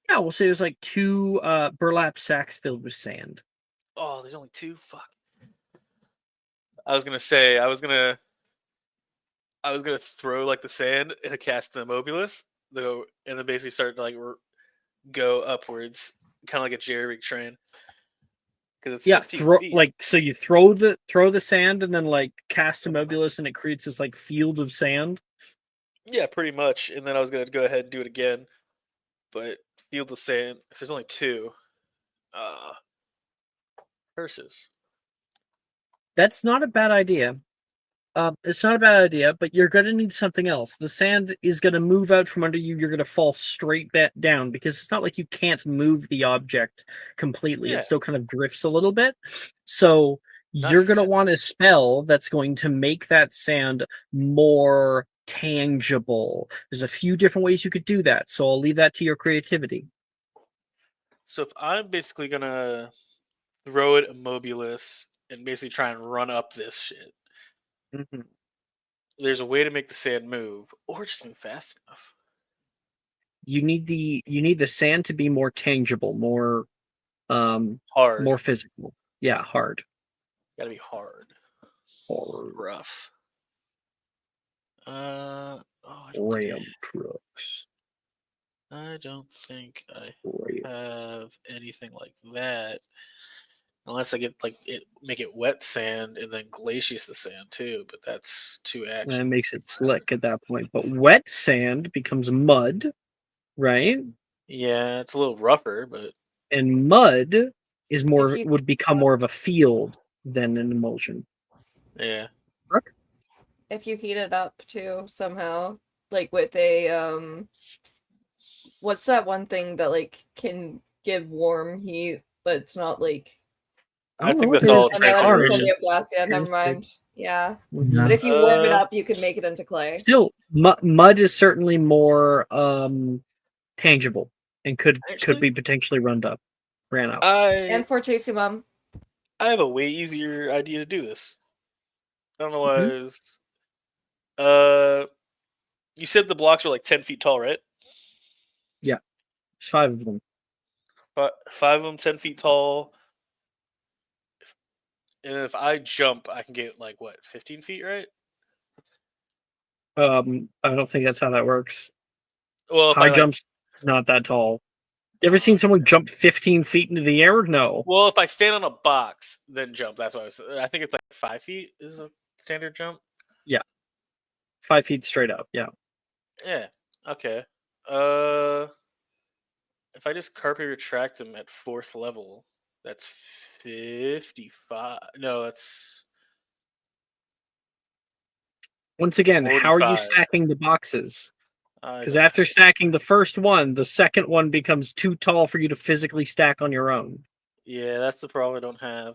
Yeah, we'll say there's like 2 burlap sacks filled with sand. Oh, there's only 2. Fuck. I was gonna say I was gonna throw like the sand and cast the Immobilis, though, and then basically start to like go upwards, kind of like a jerry rig train. Because it's Yeah, 15 throw feet. like so you throw the sand and then like cast Immobilis and it creates this like field of sand. Yeah, pretty much. And then I was gonna go ahead and do it again, but fields of sand. If there's only 2, curses. That's not a bad idea. It's not a bad idea, but you're going to need something else. The sand is going to move out from under you. You're going to fall straight back down because it's not like you can't move the object completely. It Yeah. still kind of drifts a little bit. So you're going to want a spell that's going to make that sand more tangible. There's a few different ways you could do that. So I'll leave that to your creativity. So if I'm basically gonna throw it Immobilis and basically try and run up this shit, there's a way to make the sand move, or just move fast enough. You need the sand to be more tangible, more hard, more physical. Yeah, hard. Gotta be hard. Rough. Ram trucks. I don't think I have anything like that. Unless I get like make it wet sand and then glacius the sand too, but that's too That action. makes it slick at that point. But wet sand becomes mud, right? Yeah, it's a little rougher, but and mud is more you- would become more of a field than an emulsion. yeah. If you heat it up too somehow, like with a what's that one thing that like can give warm heat, but it's not like I think that's all I know that's transfiguration. from blast. Yeah, never mind. Yeah, Mhm. but if you warm it up, you can make it into clay. Still, mud is certainly more tangible and could be potentially ran up. And for chasing mom, I have a way easier idea to do this. I don't know why. Mhm. It was, you said the blocks are like 10 feet tall, right? Yeah, there's 5 of them. But 5 of them 10 feet tall. And if I jump, I can get like what, 15 feet, right? I don't think that's how that works. Well, high jumps not that tall. You ever seen someone jump 15 feet into the air? No. Well, if I stand on a box, then jump. That's what I think it's like 5 feet is a standard jump. Yeah, 5 feet straight up. Yeah. Yeah. Okay. If I just carpet retract them at 4th level, that's 55. No, that's Once again, how are you 45. stacking the boxes? I Because don't after stacking the first one, the second one becomes too tall for you to physically stack on your own. Yeah, that's the problem I don't have.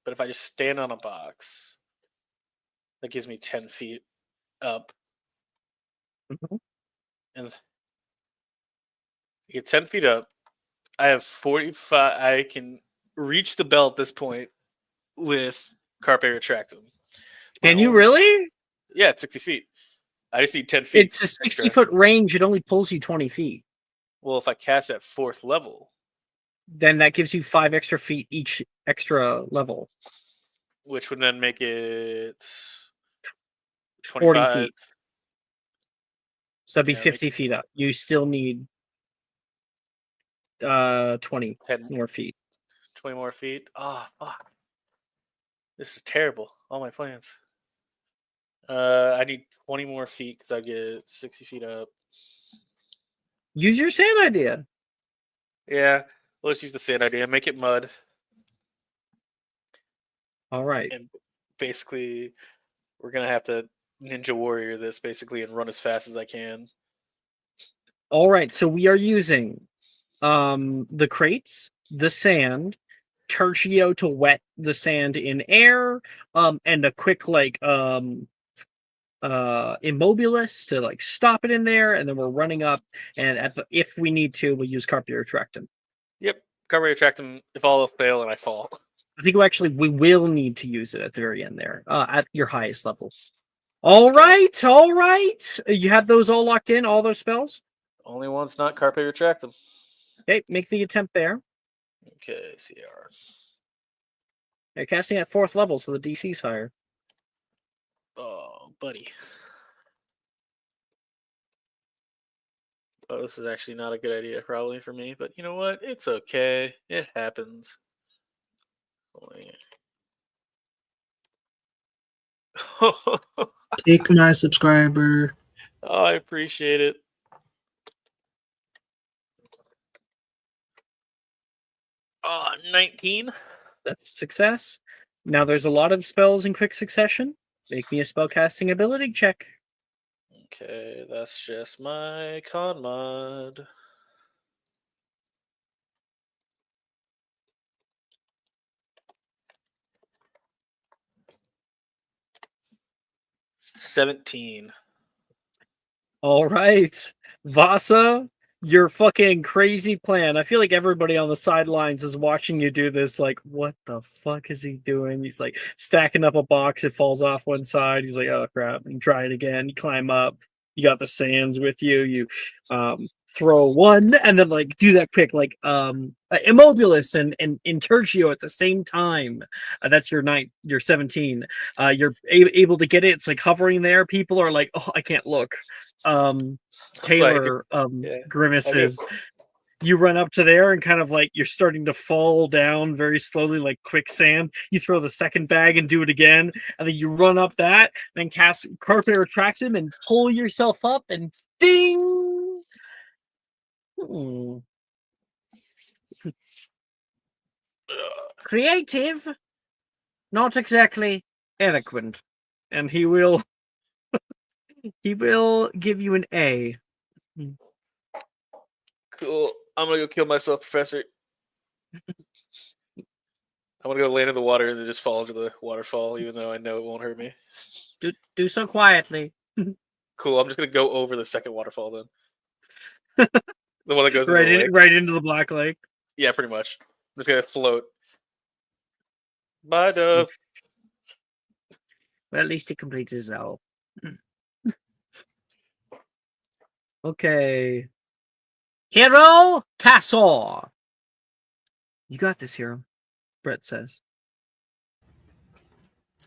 But if I just stand on a box, that gives me 10 feet up. And I get 10 feet up. I have 45. I can reach the bell at this point with carpe retractum. Can you really? Yeah, it's 60 feet. I just need 10 feet. It's a 60-foot range. It only pulls you 20 feet. Well, if I cast at 4th level, then that gives you 5 extra feet each extra level. Which would then make it 40 feet. So that'd be 50 feet up. You still need 20 more feet. 20 more feet. Oh, fuck. This is terrible. All my plans. I need 20 more feet because I get 60 feet up. Use your sand idea. Yeah, let's use the sand idea. Make it mud. All right. And basically, we're gonna have to Ninja Warrior this basically and run as fast as I can. All right. So we are using the crates, the sand, Tertio to wet the sand in air, and a quick immobilis to like stop it in there, and then we're running up, and if we need to, we'll use Carpio Retractum. Yep, Carpio Retractum. If all else fail and I fall. I think we will need to use it at the very end there, at your highest level. All right. You have those all locked in, all those spells? Only one's not Carpio Retractum. Okay, make the attempt there. Okay, CR. You're casting at 4th level, so the DC's higher. Oh, buddy. Oh, this is actually not a good idea probably for me, but you know what? It's okay. It happens. Take my subscriber. Oh, I appreciate it. Oh, 19. That's a success. Now there's a lot of spells in quick succession. Make me a spellcasting ability check. Okay, that's just my con mod. $17. All right. Vasa, your fucking crazy plan. I feel like everybody on the sidelines is watching you do this. Like, what the fuck is he doing? He's like stacking up a box. It falls off one side. He's like, oh crap. And try it again. You climb up. You got the sands with you. You throw one and then like do that quick like immobilis and Tertio at the same time. That's your 17. You're able to get it. It's like hovering there. People are like, oh, I can't look. Taylor grimaces. You run up to there and kind of like you're starting to fall down very slowly like quicksand. You throw the second bag and do it again, and then you run up that, then cast Carpet Retractum and pull yourself up and ding. Creative, not exactly eloquent, and he will give you an A. Cool. I'm gonna go kill myself, Professor. I'm gonna go land in the water and then just fall into the waterfall, even though I know it won't hurt me. Do so quietly. Cool. I'm just gonna go over the second waterfall then. The one that goes right into the Black Lake. Yeah, pretty much. I'm just gonna float. Bye, Dove. Well, at least he completed his owl. Okay. Hero Castle. You got this, Hero. Brett says.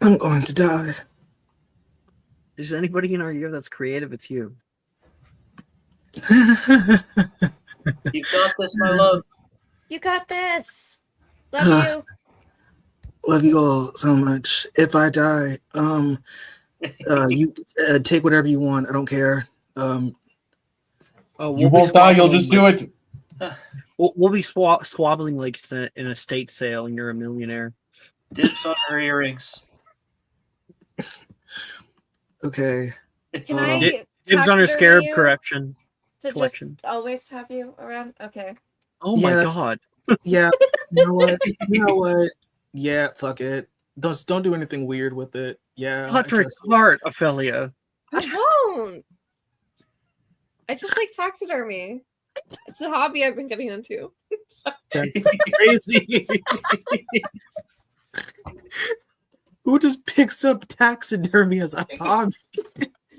I'm going to die. If there's anybody in our year that's creative, it's you. You got this, my love. You got this. Love you. Love you all so much. If I die, you take whatever you want. I don't care. You won't die. You'll just do it. We'll be squabbling like it's in an estate sale, and you're a millionaire. Dibs on her earrings. Okay. Can I dibs on her scarab collection. To just always have you around? Okay. Oh my god. Yeah. You know what? Yeah, fuck it. Don't do anything weird with it. Yeah. Patrick Hart, Ophelia. I won't. I just like taxidermy. It's a hobby I've been getting into. That's crazy. Who just picks up taxidermy as a hobby?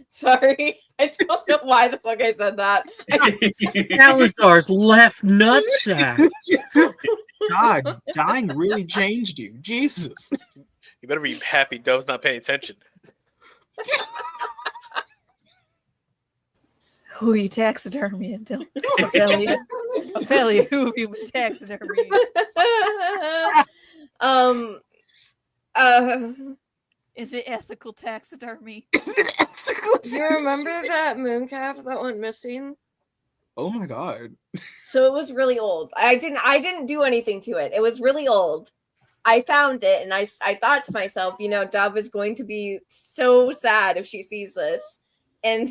Sorry. I don't know why the fuck I said that. Salazar's left nutsack. God, dying really changed you. Jesus. You better be happy Dove's not paying attention. Who are you taxidermying, Dylan? Ophelia, who have you been taxidermying? Is it ethical taxidermy? You remember that mooncalf that went missing? Oh my god. So it was really old. I didn't do anything to it. It was really old. I found it, and I thought to myself, Dove is going to be so sad if she sees this, and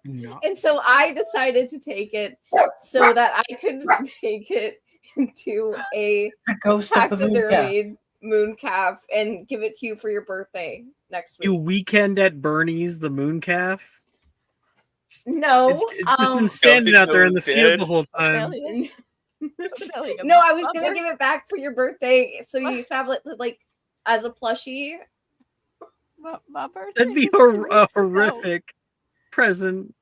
No. and so I decided to take it so that I could make it into a The ghost of the moon calf. taxidermied moon calf and give it to you for your birthday next week. You weekend at Bernie's the moon calf? No, It's just been standing out there in the field the whole time. No, I was gonna give it back for your birthday, so you have it like as a plushie. My birthday. That'd be a horrific present.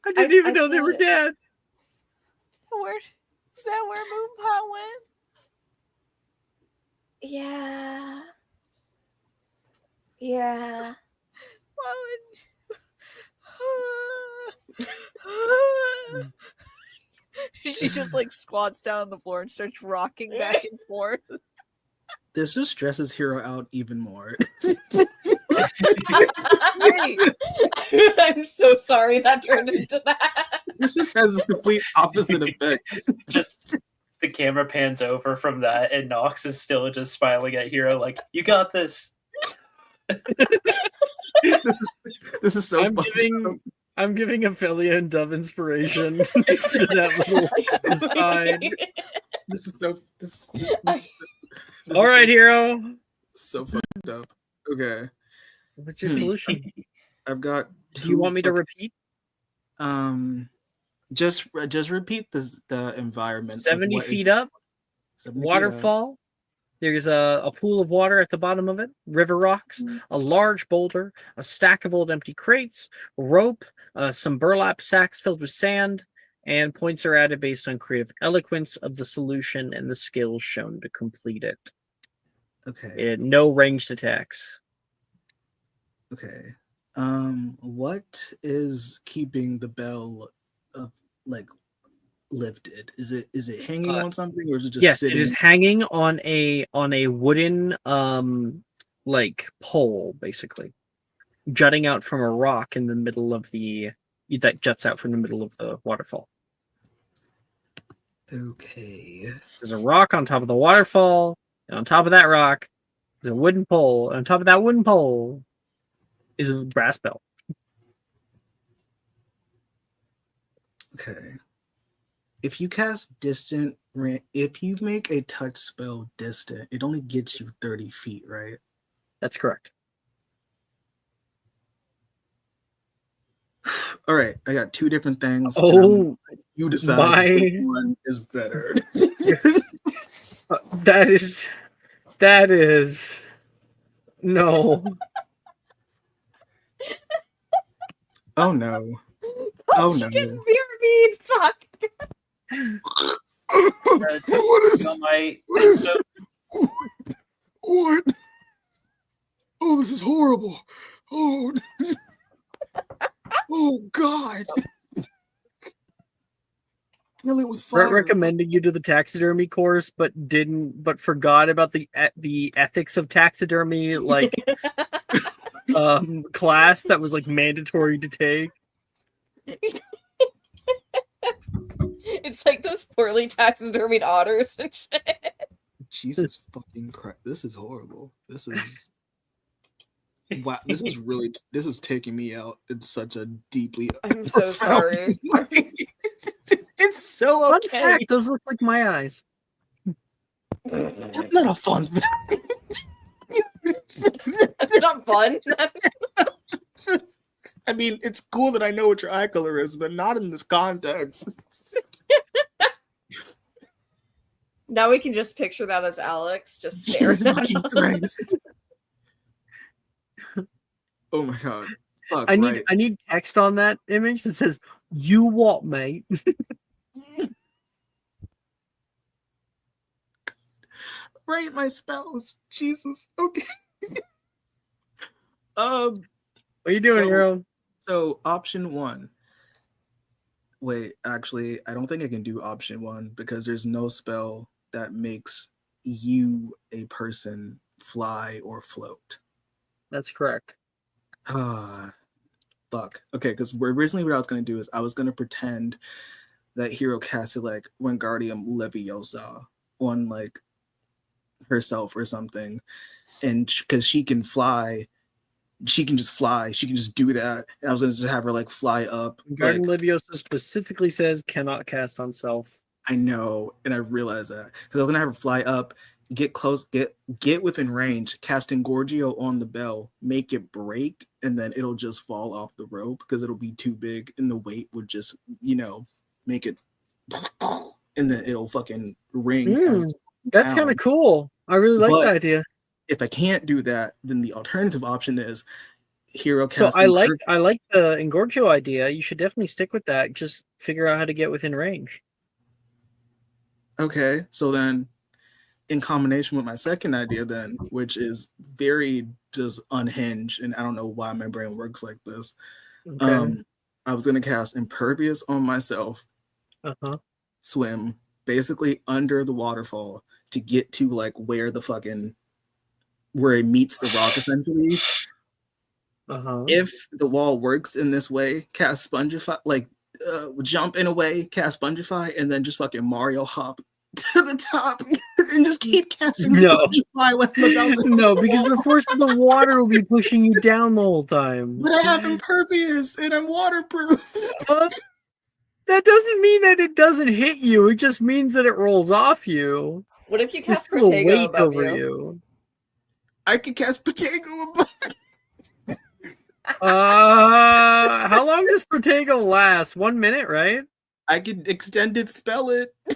I didn't even know they were dead. Where is that? Where Moonpot went? Yeah. Yeah. Why would... She just like squats down on the floor and starts rocking back and forth. This just stresses Hero out even more. I'm so sorry that turned into that. This just has a complete opposite effect. Just the camera pans over from that, and Nox is still just smiling at Hero like, "You got this." This is so. I'm giving Ophelia and Dove inspiration for that little aside. This is so. All right, Hero. So fucked up. Okay. What's your solution? I've got. Do you want me to repeat? Just repeat the environment. 70 feet up. 70 Waterfall. There's a pool of water at the bottom of it, river rocks, a large boulder, a stack of old empty crates, rope, some burlap sacks filled with sand, and points are added based on creative eloquence of the solution and the skills shown to complete it. Okay. No ranged attacks. Okay. What is keeping the bell lifted? Is it hanging on something, or is it just sitting? It is hanging on a wooden pole, basically, jutting out from a rock in the middle of that juts out from the middle of the waterfall. Okay. There's a rock on top of the waterfall, and on top of that rock is a wooden pole, and on top of that wooden pole is a brass bell. Okay. If you cast distant, if you make a touch spell distant, it only gets you 30 feet, right? That's correct. All right, I got two different things. Oh, you decide which one is better. That is no. Oh no. Oh no. Just BRB. Fuck. What is what? Oh, this is horrible. Oh, oh God. Kill it with fire. Recommended you to the taxidermy course, but forgot about the ethics of taxidermy, class that was mandatory to take. It's like those poorly taxidermied otters and shit. Jesus fucking Christ. This is horrible. This is wow. This is taking me out in such a deeply I'm so sorry. It's so okay. Fact, those look like my eyes. That's not a fun That's not fun. I mean, it's cool that I know what your eye color is, but not in this context. Now we can just picture that as Alex just staring at us. Oh my God. Fuck, I need text on that image that says, "You what, mate?" Write my spells. Jesus. Okay. What are you doing, Hero? So option 1. Wait, actually, I don't think I can do option 1 because there's no spell that makes you, a person, fly or float. That's correct. Fuck. Okay, because originally what I was going to do is I was going to pretend that Hero casted Wingardium Leviosa on like herself or something, and because she can fly, she can just fly. She can just do that. And I was gonna just have her like fly up. Garden Like Leviosa specifically says cannot cast on self. I know, and I realize that because I was gonna have her fly up, get close, get within range, casting Gorgio on the bell, make it break, and then it'll just fall off the rope because it'll be too big, and the weight would just make it, and then it'll fucking ring. That's kind of cool. I really like that idea. If I can't do that, then the alternative option is hero So casting. I like the Engorgio idea. You should definitely stick with that. Just figure out how to get within range. Okay, so then in combination with my second idea then, which is very just unhinged, and I don't know why my brain works like this. Okay. I was gonna cast Impervious on myself, swim basically under the waterfall to get to like where it meets the rock essentially. If the wall works in this way, cast Spongify, like jump in a way, cast Spongify, and then just fucking Mario hop to the top and just keep casting Spongify when I'm about to No, because the force of the water will be pushing you down the whole time. But I have Impervious and I'm waterproof. That doesn't mean that it doesn't hit you. It just means that it rolls off you. What if you cast There's still Protego weight above over you? I could cast Protego above. How long does Protego last? 1 minute, right? I could extended spell it. Oh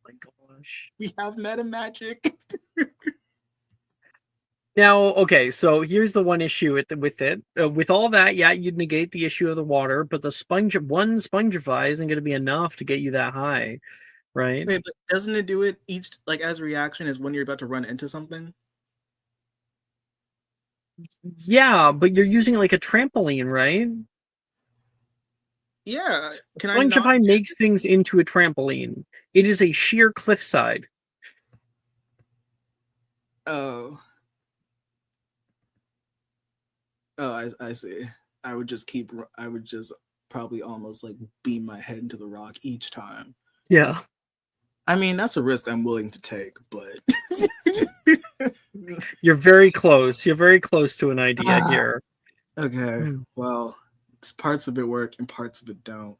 my gosh. We have meta magic. Now, okay, so here's the one issue with it. With all that, yeah, you'd negate the issue of the water, but the one Spongify isn't going to be enough to get you that high, right? Wait, but doesn't it do it each like as a reaction is when you're about to run into something? Yeah, but you're using like a trampoline, right? Yeah. Spongify makes things into a trampoline. It is a sheer cliffside. Oh, I see. I would just probably almost like beam my head into the rock each time. Yeah. I mean, that's a risk I'm willing to take, but you're very close. You're very close to an idea here. Okay. Well, parts of it work and parts of it don't.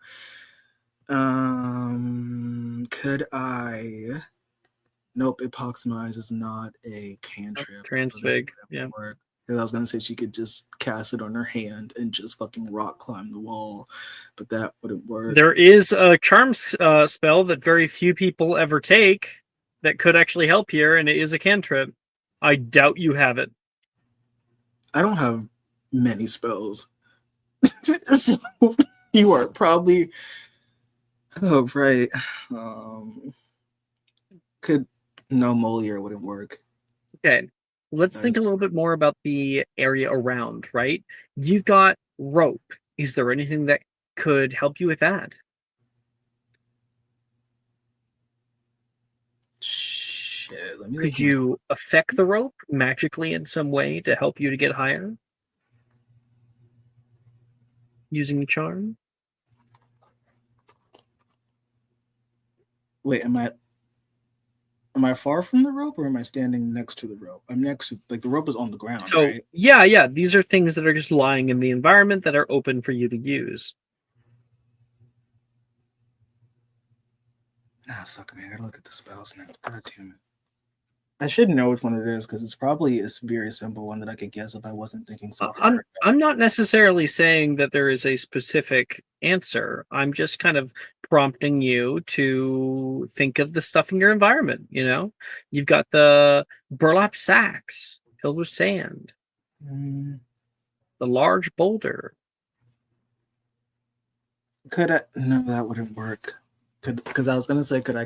Could I? Nope. Epoximize is not a cantrip. Transfig. Yeah. Because I was gonna say she could just cast it on her hand and just fucking rock climb the wall, but that wouldn't work. There is a charm spell that very few people ever take that could actually help here, and it is a cantrip. I doubt you have it. I don't have many spells. So you are probably right. No Moliere wouldn't work. Okay. Let's think a little bit more about the area around, right? You've got rope. Is there anything that could help you with that? Shit. Could you affect the rope magically in some way to help you to get higher? Using the charm? Wait, am I far from the rope or am I standing next to the rope? I'm next to, like, the rope is on the ground. So, right? yeah. These are things that are just lying in the environment that are open for you to use. Fuck, man. I gotta look at the spells now. God damn it. I should know which one it is because it's probably a very simple one that I could guess if I wasn't thinking so hard. I'm not necessarily saying that there is a specific answer. I'm just kind of prompting you to think of the stuff in your environment. You've got the burlap sacks filled with sand, the large boulder. No, that wouldn't work. Because I was gonna say, could I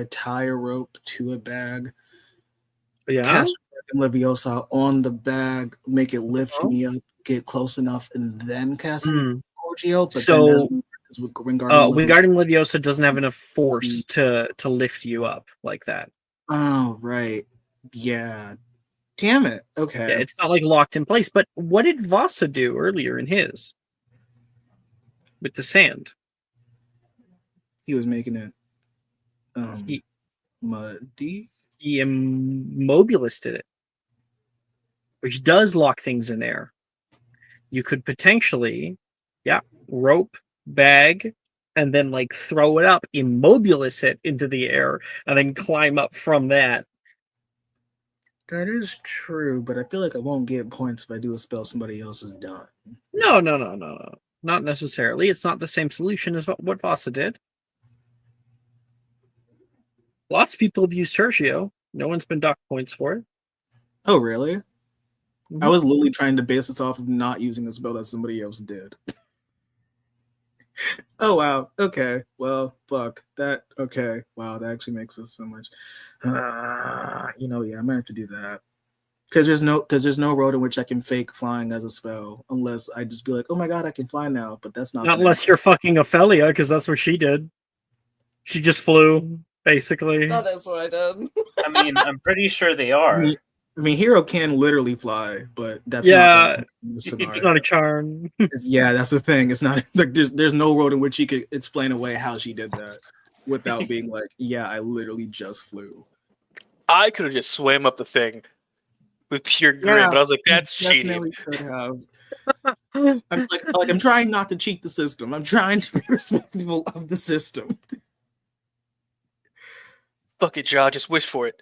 tie a rope to a bag? Yeah. Cast Leviosa on the bag, make it lift me up, get close enough, and then cast Gorgio. So Wingardium Leviosa doesn't have enough force to lift you up like that. Oh, right. Yeah. Damn it. Okay. Yeah, it's not like locked in place. But what did Vasa do earlier in his? With the sand? He was making it. Muddy. He immobilisted it, which does lock things in air. You could potentially, rope, bag, and then like throw it up, immobilize it into the air, and then climb up from that. That is true, but I feel like I won't get points if I do a spell somebody else has done. No. Not necessarily. It's not the same solution as what Vasa did. Lots of people have used Tertio. No one's been docked points for it. Oh, really? Mm-hmm. I was literally trying to base this off of not using a spell that somebody else did. Oh, wow. Okay. Well, fuck. Okay. Wow, that actually makes us so much. Yeah, I'm gonna have to do that. Because there's no road in which I can fake flying as a spell, unless I just be like, oh my god, I can fly now, but that's not unless you're fucking Ophelia, because that's what she did. She just flew, basically. That is what I did. I mean, I'm pretty sure they are. I mean, Hero can literally fly, but that's it's not a charm. Yeah, that's the thing. It's not like there's no road in which she could explain away how she did that without being like, yeah, I literally just flew. I could have just swam up the thing with pure grit, but I was like, that's cheating. Could have. I'm trying not to cheat the system. I'm trying to be respectful of the system. Fuck it, Jaw, just wish for it.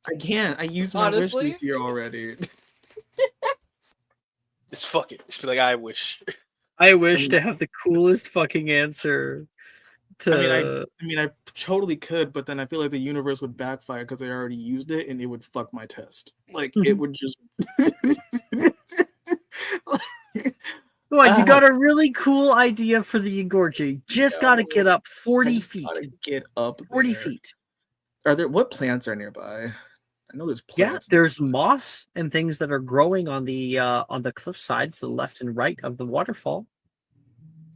I can't. I used my wish this year already. Just fuck it. Just be like, I wish. I wish to have the coolest fucking answer. I mean, I totally could, but then I feel like the universe would backfire because I already used it, and it would fuck my test. Like it would just. Like you got a really cool idea for the Engorge. Just got to get up 40 feet. Get up 40 feet. What plants are nearby? I know there's plants. Yeah, there's moss and things that are growing on the cliff sides, to the left and right of the waterfall.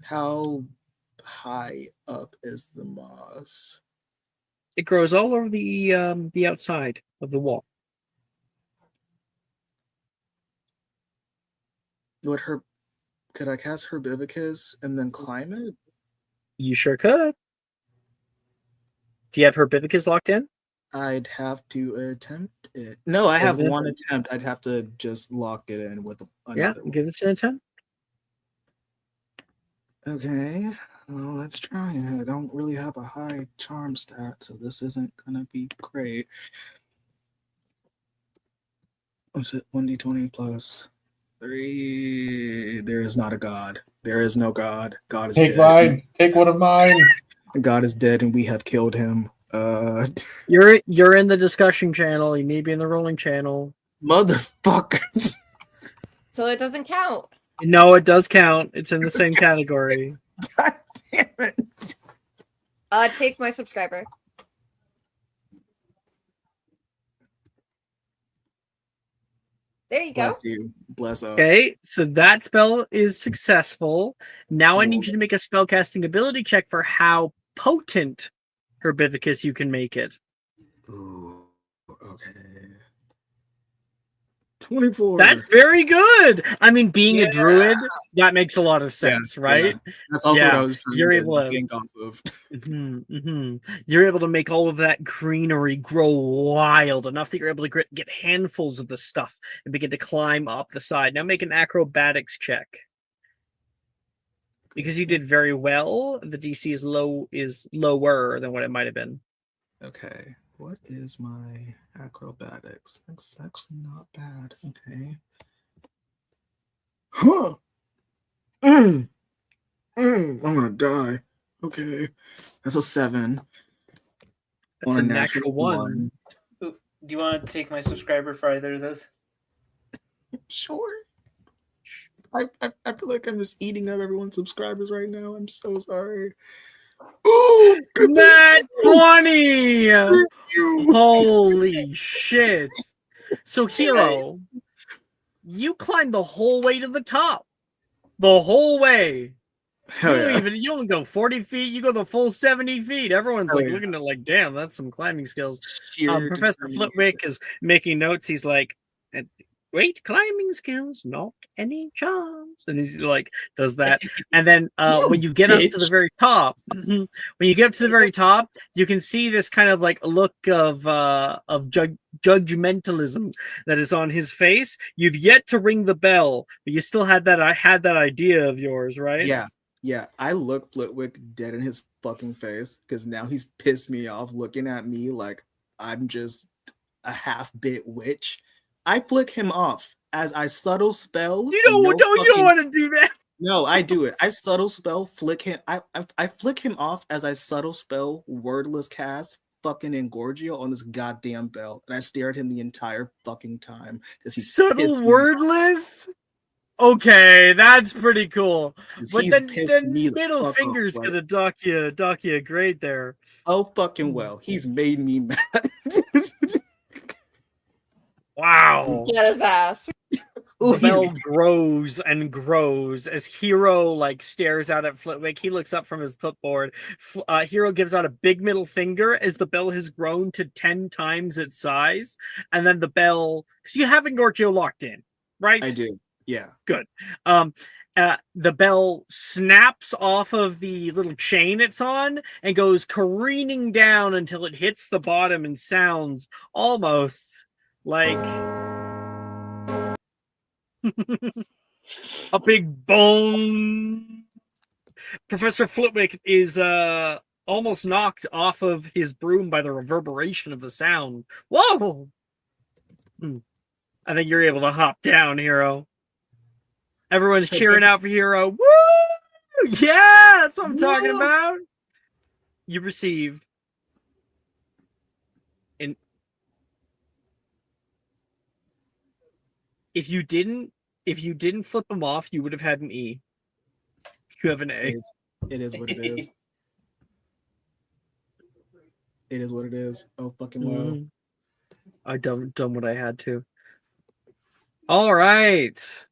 How high up is the moss? It grows all over the outside of the wall. Could I cast Herbivicus and then climb it? You sure could. Do you have Herbivicus locked in? I'd have to attempt it. No, I have one attempt. I'd have to just lock it in with another one. Give it an attempt. Okay. Well, let's try it. I don't really have a high charm stat, so this isn't gonna be great. What's it? 1d20 plus 3. There is not a god. There is no god. God is dead. Take mine. Take one of mine. God is dead, and we have killed him. You're in the discussion channel. You may be in the rolling channel. Motherfuckers. So it doesn't count. No, it does count. It's in the same category. God damn it. Take my subscriber. There you go. Bless you. Bless up. Okay, so that spell is successful. Now I need you to make a spellcasting ability check for how potent Herbivicus you can make it. Ooh, okay. 24. That's very good. I mean, being a druid, that makes a lot of sense, right? Yeah. That's also what I was trying to gain off of. You're able to make all of that greenery grow wild enough that you're able to get handfuls of the stuff and begin to climb up the side. Now make an acrobatics check. Because you did very well, the DC is lower than what it might have been. Okay. What is my acrobatics? That's actually not bad. Okay. Huh. I'm gonna die. Okay. That's a 7. That's a natural 1. Do you want to take my subscriber for either of those? Sure. I feel like I'm just eating up everyone's subscribers right now. I'm so sorry. Oh, Nat 20! Holy shit. So, Hero, you climbed the whole way to the top. The whole way. You don't go 40 feet, you go the full 70 feet. Everyone's looking at like, damn, that's some climbing skills. Professor Flitwick is making notes. He's like, great climbing skills, not any charms. And he's like, does that. And then when you get up to the very top, when you get up to the very top, you can see this kind of like look of judgmentalism that is on his face. You've yet to ring the bell, but you still had that idea of yours, right? Yeah, I look Flitwick dead in his fucking face because now he's pissed me off looking at me like I'm just a half-bit witch. I flick him off as I subtle spell. You don't want to do that. No, I do it. I subtle spell, flick him. I flick him off as I subtle spell, wordless cast, fucking Engorgio on this goddamn bell, and I stare at him the entire fucking time. Subtle wordless? Okay, that's pretty cool. But then middle finger's gonna dock you a grade there. Oh fucking well. He's made me mad. Wow. Get his ass. The bell grows and grows as Hero like stares out at Flitwick. He looks up from his clipboard. Hero gives out a big middle finger as the bell has grown to 10 times its size. And then the bell, because you have Engorgio locked in, right? I do. Yeah. Good. The bell snaps off of the little chain it's on and goes careening down until it hits the bottom and sounds almost like a big bone. Professor Flitwick is almost knocked off of his broom by the reverberation of the sound. Whoa! I think you're able to hop down, Hero. Everyone's cheering out for Hero. Woo! Yeah, that's what I'm talking about. You receive if you didn't flip him off, you would have had an E. You have an A. It is what it is. It is what it is. Oh fucking well. I done what I had to. All right.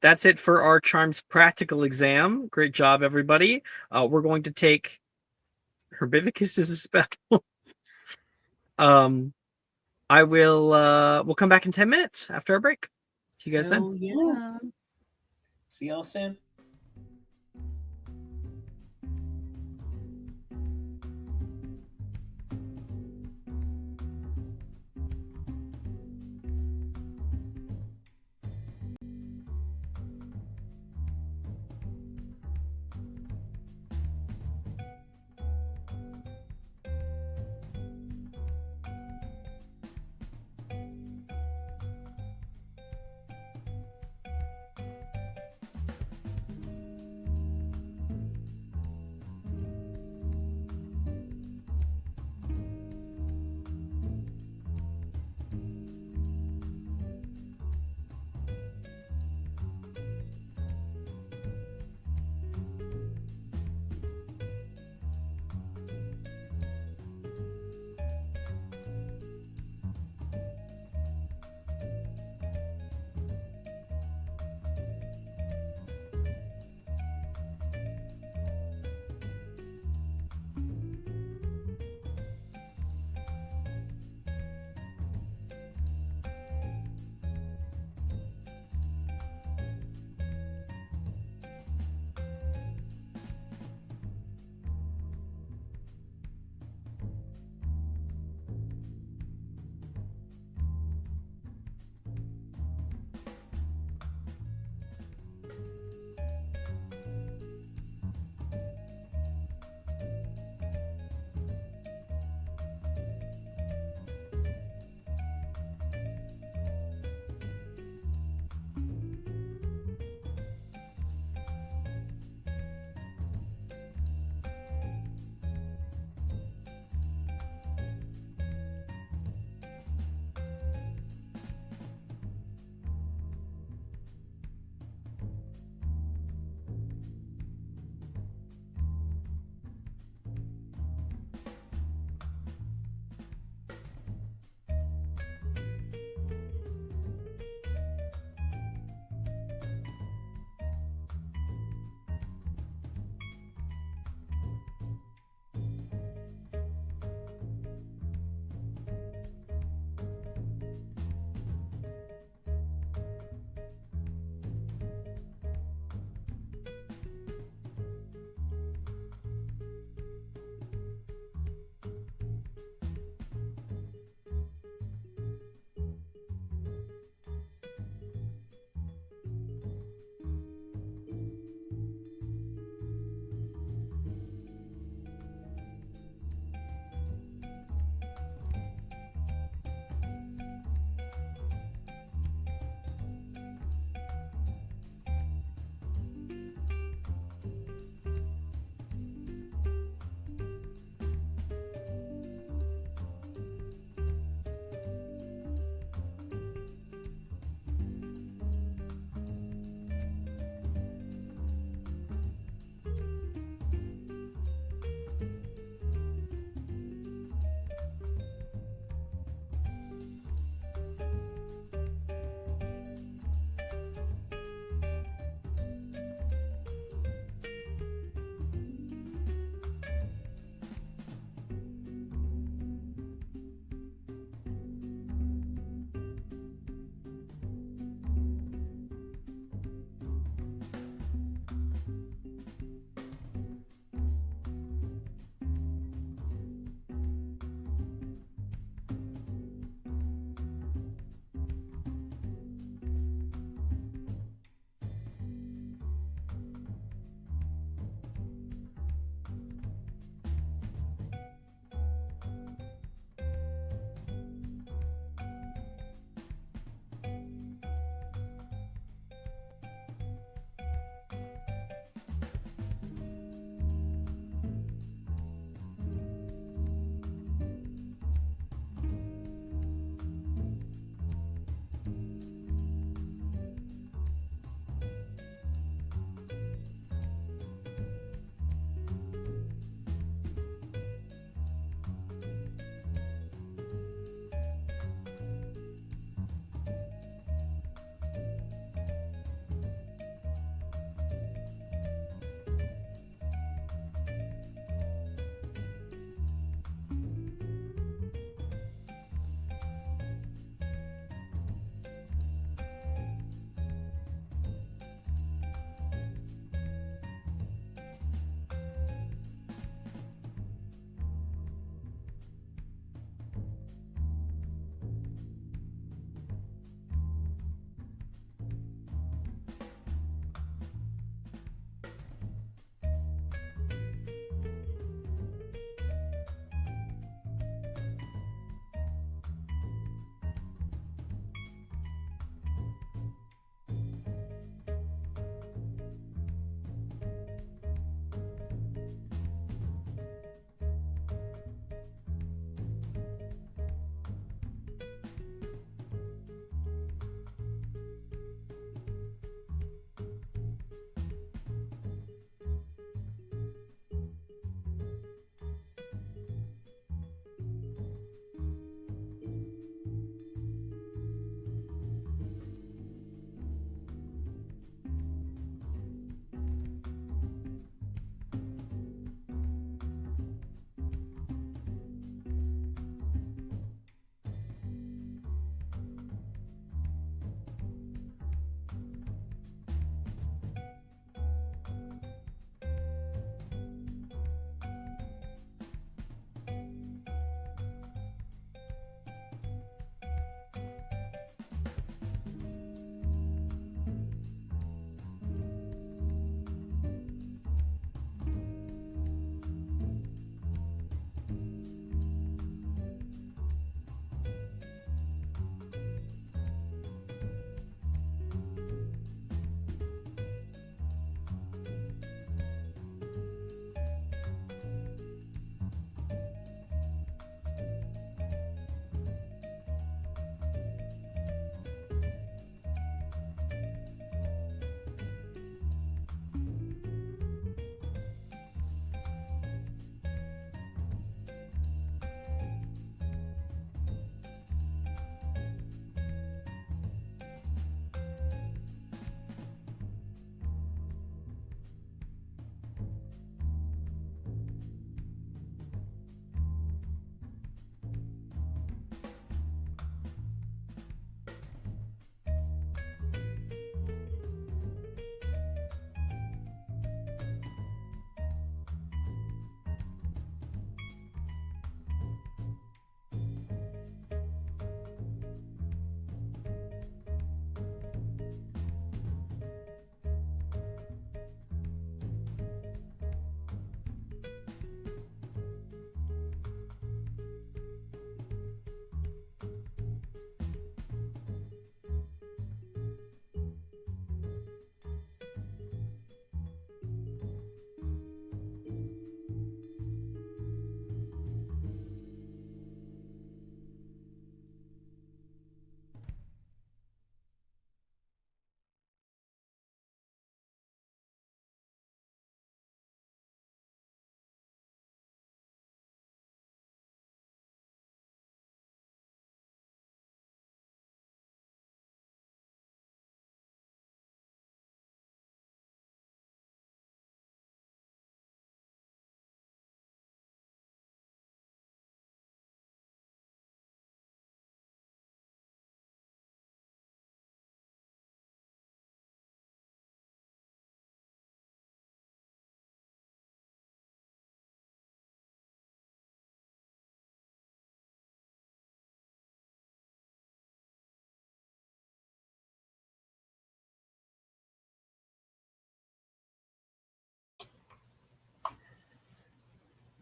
That's it for our Charms practical exam. Great job, everybody. We're going to take Herbivicus as a spell. I will we'll come back in 10 minutes after our break. See you guys then. Yeah. See y'all soon.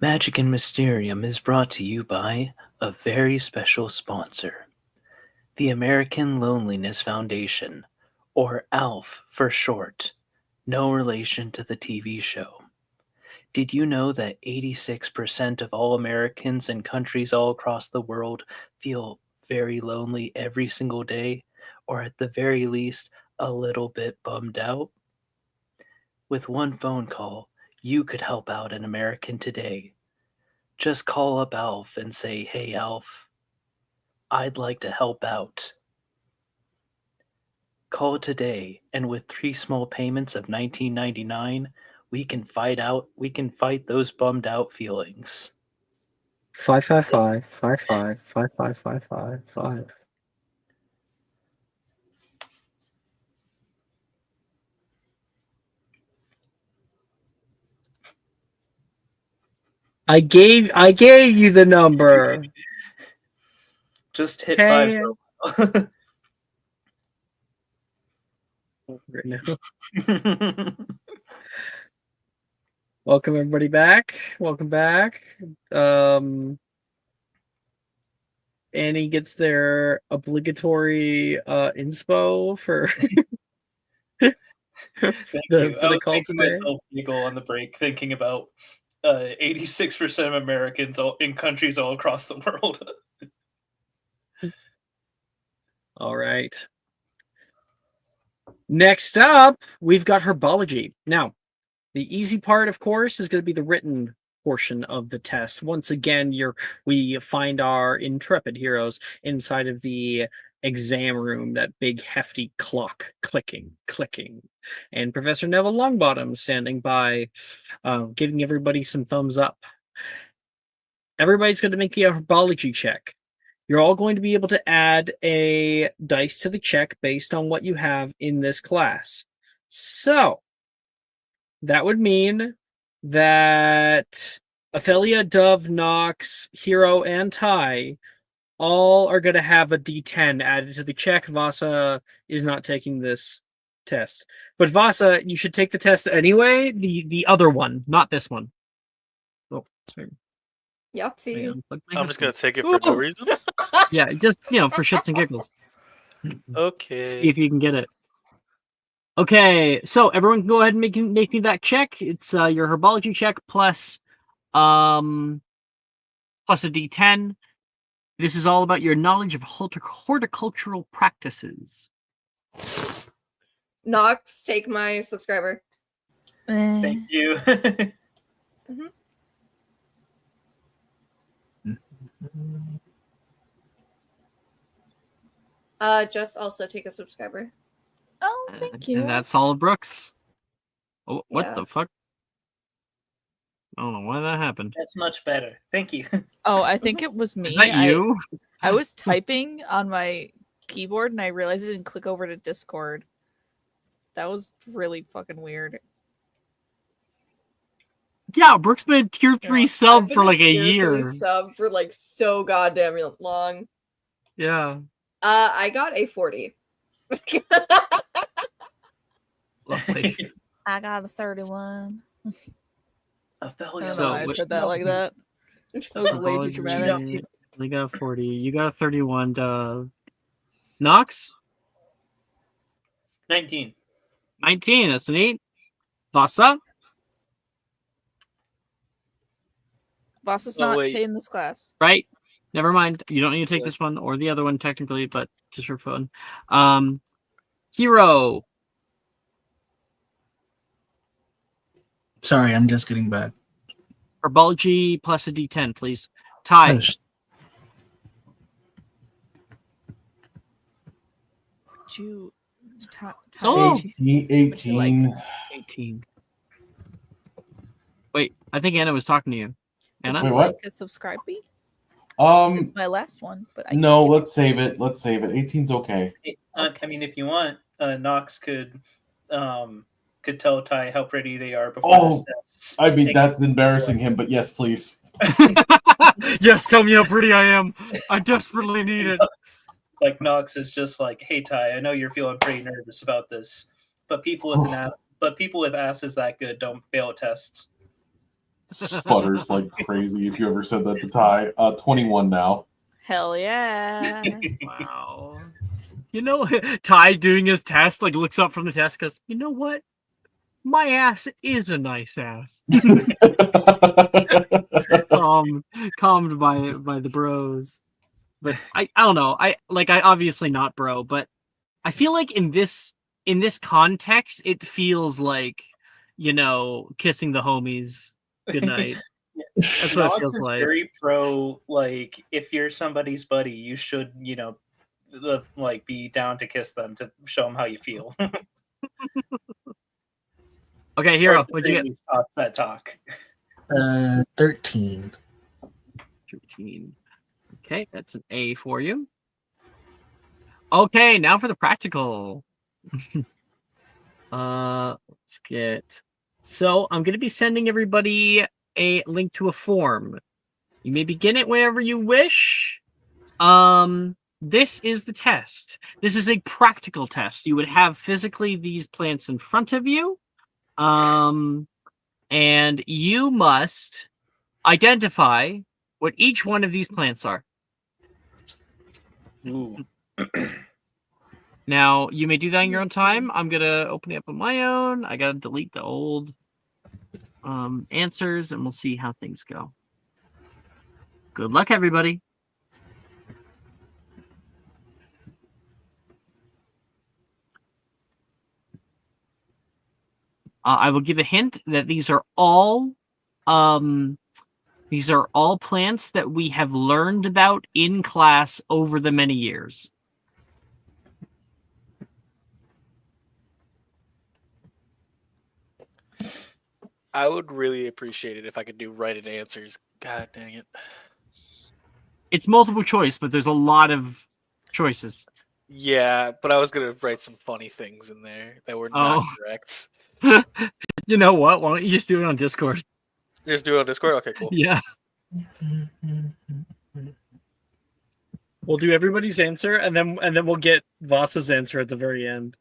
Magic and Mysterium is brought to you by a very special sponsor, the American Loneliness Foundation, or ALF for short, no relation to the TV show. Did you know that 86% of all Americans in countries all across the world feel very lonely every single day, or at the very least, a little bit bummed out? With one phone call, you could help out an American today. Just call up Alf and say, "Hey Alf, I'd like to help out." Call today, and with 3 small payments of $19.99, we can fight those bummed out feelings. 555-55-55-55-5. I gave you the number. Just hit Okay. 5. Welcome everybody back. Welcome back. Annie gets their obligatory inspo for Thank you. for I the was call making today. myself giggle on the break, thinking about 86% of Americans in countries all across the world. All right. Next up, we've got herbology. Now, the easy part, of course, is going to be the written portion of the test. Once again, we find our intrepid heroes inside of the exam room, that big hefty clock clicking, and Professor Neville Longbottom standing by, giving everybody some thumbs up. Everybody's going to make a herbology check. You're all going to be able to add a dice to the check based on what you have in this class. So that would mean that Ophelia, Dove, Nox, Hero, and Ty all are going to have a D10 added to the check. Vasa is not taking this test. But Vasa, you should take the test anyway. The other one, not this one. Oh, sorry. Yahtzee. I'm just gonna take it for no reason. Yeah, just for shits and giggles. Okay. See if you can get it. Okay, so everyone can go ahead and make me that check. It's your herbology check plus a D10. This is all about your knowledge of horticultural practices. Nox, take my subscriber. Thank you. Just also take a subscriber. Oh, thank you. And that's all of Brooks. Oh, what Yeah. the fuck? I don't know why that happened. That's much better. Thank you. Oh, I think it was me. Is that you? I was typing on my keyboard and I realized I didn't click over to Discord. That was really fucking weird. Yeah, Brooks been tier 3 sub I've been for like a tier 3 year. sub for like so goddamn long. Yeah. I got a 40. Lovely. I got a 31. I don't know why I said that like that. That was way too dramatic. You got a 40. You got a 31. Nox? 19. 19. That's an 8. Vasa? Vasa's not taking this class. Right? Never mind. You don't need to take this one or the other one technically, but just for fun. Hero. Sorry, I'm just getting back. Herbology plus a D10, please. Ty. Yes. Solo. 18. 18. Wait, I think Anna was talking to you. Anna? Wait, what? Like a subscribe me? It's my last one, but no, let's save it. 18's okay. I mean, if you want, Nox could tell Ty how pretty they are before this test. I mean, that's embarrassing him, but yes, please. Yes, tell me how pretty I am. I desperately need it. Like Nox is just like, "Hey Ty, I know you're feeling pretty nervous about this, but people with asses that good don't fail tests." sputters like crazy. If you ever said that to Ty, 21 now. Hell yeah! Wow. You know, Ty doing his test, like looks up from the test, goes, "You know what? My ass is a nice ass." Calmed by the bros. But I don't know. I obviously not bro, but I feel like in this context, it feels like, kissing the homies goodnight. That's what it Knox feels is like. very pro. Like, if you're somebody's buddy, you should, like be down to kiss them to show them how you feel. Okay, Hero, what'd you get? That talk. 13. 13. Okay, that's an A for you. Okay, now for the practical. Let's get. So I'm going to be sending everybody a link to a form. You may begin it whenever you wish. This is the test. This is a practical test. You would have physically these plants in front of you. And you must identify what each one of these plants are. Ooh. Now, you may do that in your own time. I'm going to open it up on my own. I got to delete the old answers, and we'll see how things go. Good luck, everybody. I will give a hint that these are all plants that we have learned about in class over the many years. I would really appreciate it if I could do right answers. God dang it. It's multiple choice, but there's a lot of choices. Yeah, but I was going to write some funny things in there that were not correct. You know what? Why don't you just do it on Discord? Just do it on Discord? Okay, cool. Yeah. We'll do everybody's answer, and then we'll get Voss's answer at the very end.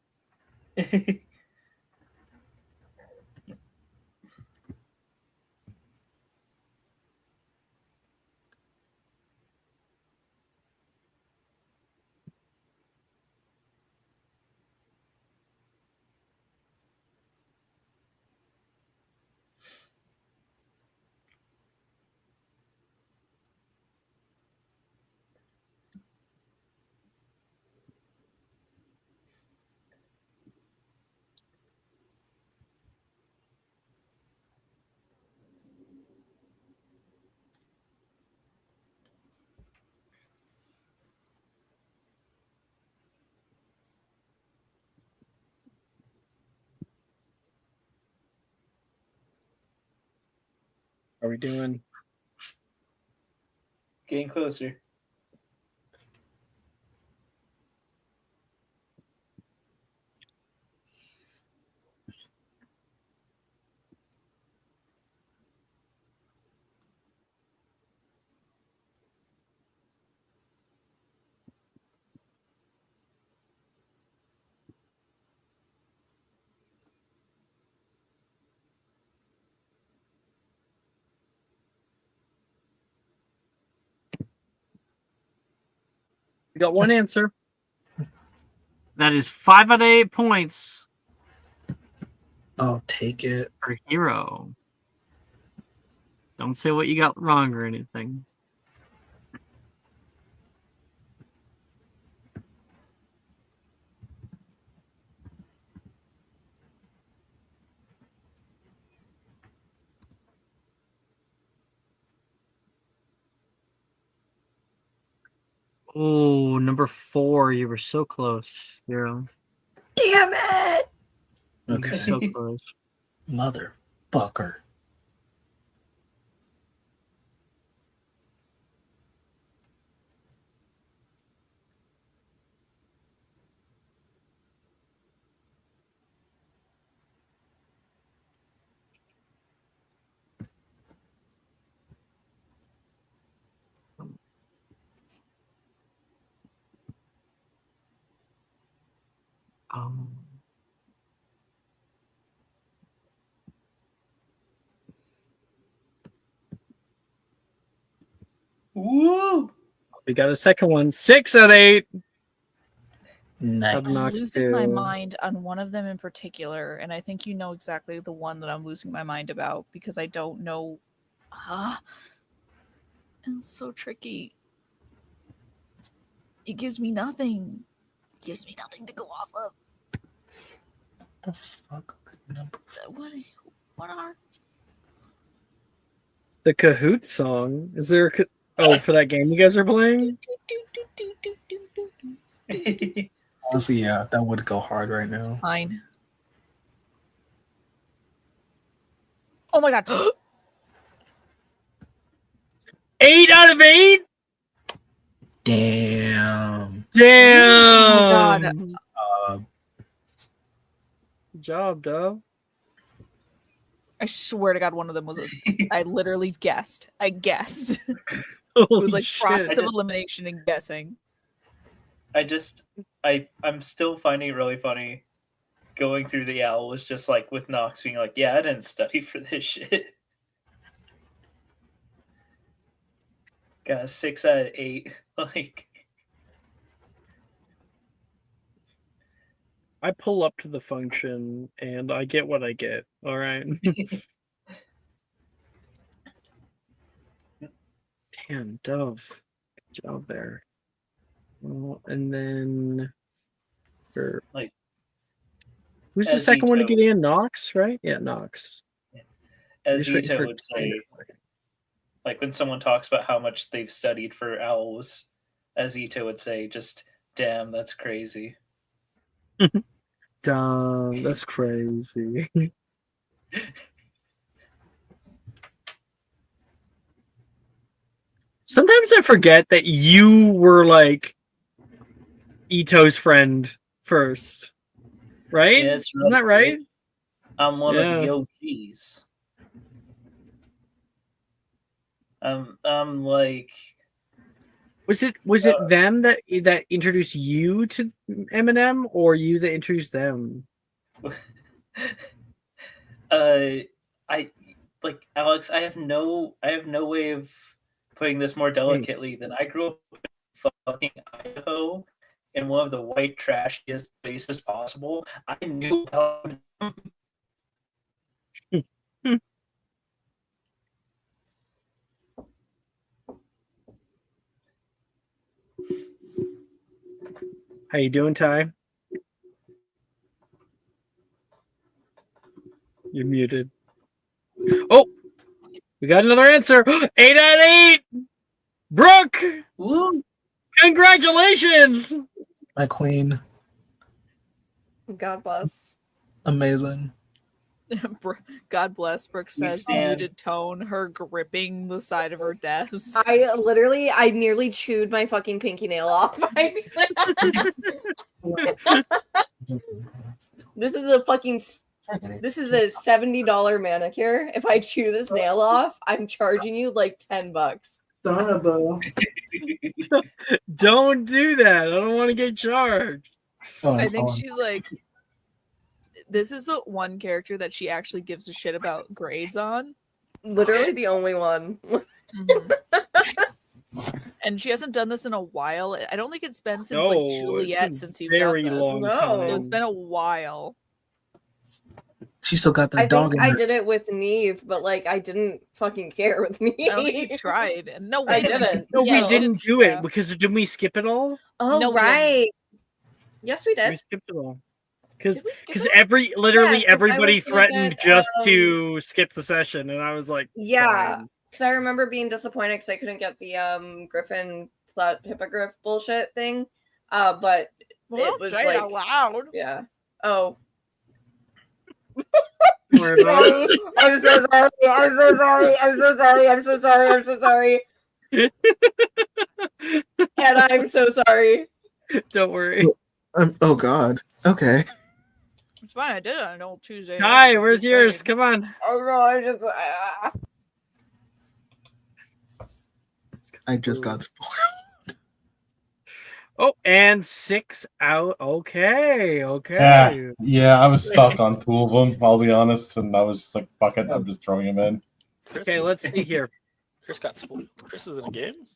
Are we doing? Getting closer. We got one answer. That is 5 out of 8 points. I'll take it. For Hero. Don't say what you got wrong or anything. Oh, number 4. You were so close, Hero. Damn it! Okay. So close. Motherfucker. Woo! We got a second one. 6 out of 8. Nice. Of I'm Knox losing my 2. mind on one of them in particular, and I think you know exactly the one that I'm losing my mind about because I don't know. It's so tricky. It gives me nothing. It gives me nothing to go off of. The fuck? What are? The Kahoot song. Is there a for that game you guys are playing? Honestly, yeah, that would go hard right now. Fine. Oh my god. 8 out of 8? Damn. Damn. Oh god. Good job, Dove. I swear to god one of them was I literally guessed. I guessed. It Holy was like shit. process of elimination and guessing. I'm still finding it really funny. Going through the owl was just like with Knox being like, yeah, I didn't study for this shit. Got a 6 out of 8. Like, I pull up to the function and I get what I get. All right. Damn, Dove. Good job there. Well, and then like, who's the as second one to Ito- get in? Knox, right? Yeah, Knox. as Just waiting Ito for would say, like when someone talks about how much they've studied for owls, as Ito would say, just damn, that's crazy. Dumb. That's crazy. Sometimes I forget that you were like Ito's friend first, right? Yeah, Isn't that right? I'm one of Yeah. the OGs. I'm like, Was it them that introduced you to Eminem, or you that introduced them? I like Alex. I have no way of putting this more delicately than I grew up in fucking Idaho in one of the white trashiest places possible. I knew about him. How you doing, Ty? You're muted. Oh, we got another answer. 8 out of 8. Brooke, Woo! Congratulations. My queen. God bless. Amazing. God bless. Brooke says stand. muted tone, her gripping the side of her desk. I nearly chewed my fucking pinky nail off. This is a $70 manicure. If I chew this nail off, I'm charging you like $10. Don't do that. I don't want to get charged. I think she's like, this is the one character that she actually gives a shit about grades on. Literally the only one. And she hasn't done this in a while. I don't think it's been since like Juliet since you've done this. Long time. So it's been a while. She still got that I dog think in I her. did it with Neve, but like I didn't fucking care with Neve. I don't think you tried. And no, I didn't. No, Yeah. we didn't do it because didn't we skip it all? Oh, No, we right. Yes, we We did. skipped it all. Because Did we skip it? literally Yeah, 'cause I everybody was gonna threatened get, just to skip the session, and I was like, Yeah. fine. Because I remember being disappointed because I couldn't get the Griffin hippogriff bullshit thing. But Well, it was say it like, out loud. yeah. Oh. Don't worry about it. I'm so sorry. I'm so sorry. I'm so sorry. I'm so sorry. I'm so sorry. And I'm so sorry. Don't worry. Oh God. Okay. It's fine. I did it on an old Tuesday. Hi, where's yours? Come on. Oh no, I just I just got spoiled. Oh, and 6 out. Okay. Yeah, I was stuck on 2 of them, I'll be honest, and I was just like, fuck it, I'm just throwing them in. Chris, Okay, let's see here. Chris got spoiled. Chris is in a game.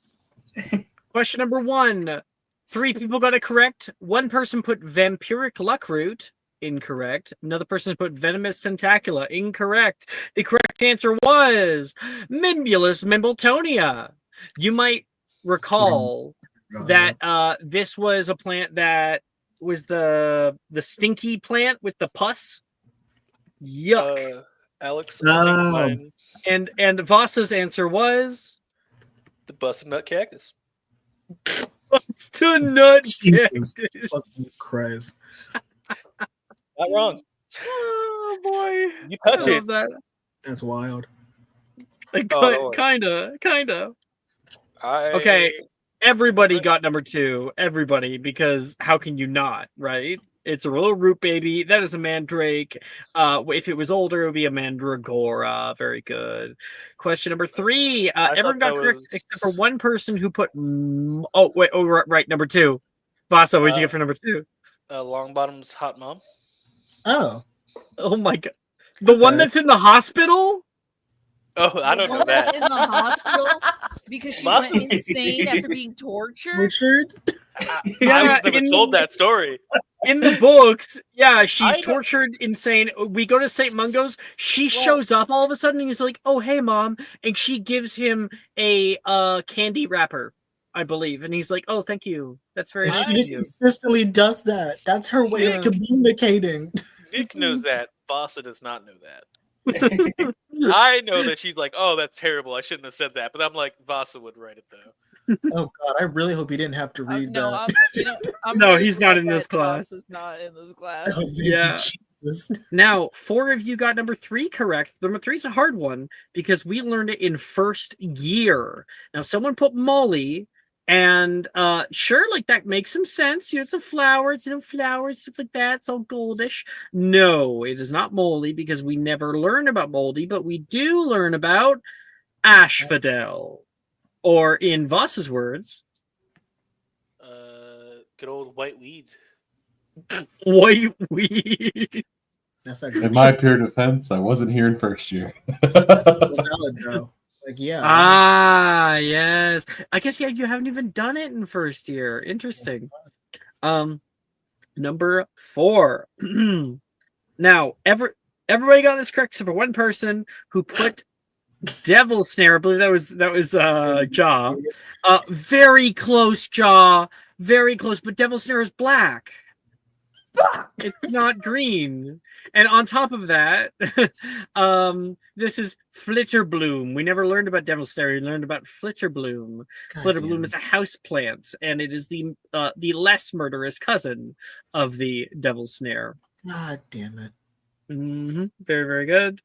Question number 1. 3 people got it correct. 1 person put vampiric luckroot. Incorrect. Another person put venomous tentacula. Incorrect. The correct answer was Mimbulus mimbletonia. You might recall that this was a plant that was the stinky plant with the pus. Yuck. Alex, I think mine... And Vasa's answer was the busted nut cactus. Busted nut Jesus cactus. fucking Christ. Not wrong. Oh boy. You touch it. That. That's wild. Kinda. Okay. Everybody got number 2. Everybody, because how can you not, right? It's a little root baby. That is a mandrake. If it was older, it would be a mandragora. Very good. Question number 3. Everyone got correct except for 1 person who put. Right. Number 2. Vasa, what did you get for number 2? Longbottom's hot mom. Oh my god! The one that's in the hospital. Oh, I don't know that. In the hospital because she went insane after being tortured. I was never told that story. In the books, yeah, she's tortured insane. We go to St. Mungo's. She shows up all of a sudden and he's like, "Oh, hey, Mom." And she gives him a candy wrapper, I believe. And he's like, "Oh, thank you. That's very nice of you." She just consistently does that. That's her way of communicating. Nick knows that. Vasa does not know that. I know that she's like, "Oh, that's terrible. I shouldn't have said that." But I'm like, Vasa would write it though. Oh God, I really hope he didn't have to read that. No, he's not in this class. Vasa's not in this class. Oh, yeah. Now, 4 of you got number 3 correct. Number 3 is a hard one because we learned it in first year. Now, someone put Molly. And sure, like that makes some sense. It's a flower, it's flowers, stuff like that. It's all goldish. No, it is not moldy because we never learn about moldy, but we do learn about asphodel, or in Voss's words, good old white weed. White weed. That's like in my pure defense, I wasn't here in first year. Valid, though. Like, yeah. Ah, yes. I guess you haven't even done it in first year. Interesting. Number 4. Now, everybody got this correct except for 1 person who put devil snare. I believe that was Jaw. Very close, Jaw. Very close, but devil snare is black. It's not green. And on top of that, this is Flitterbloom. We never learned about Devil's Snare. We learned about Flitterbloom. Flitterbloom is a house plant, and it is the less murderous cousin of the Devil's Snare. God damn it. Mm-hmm. Very, very good.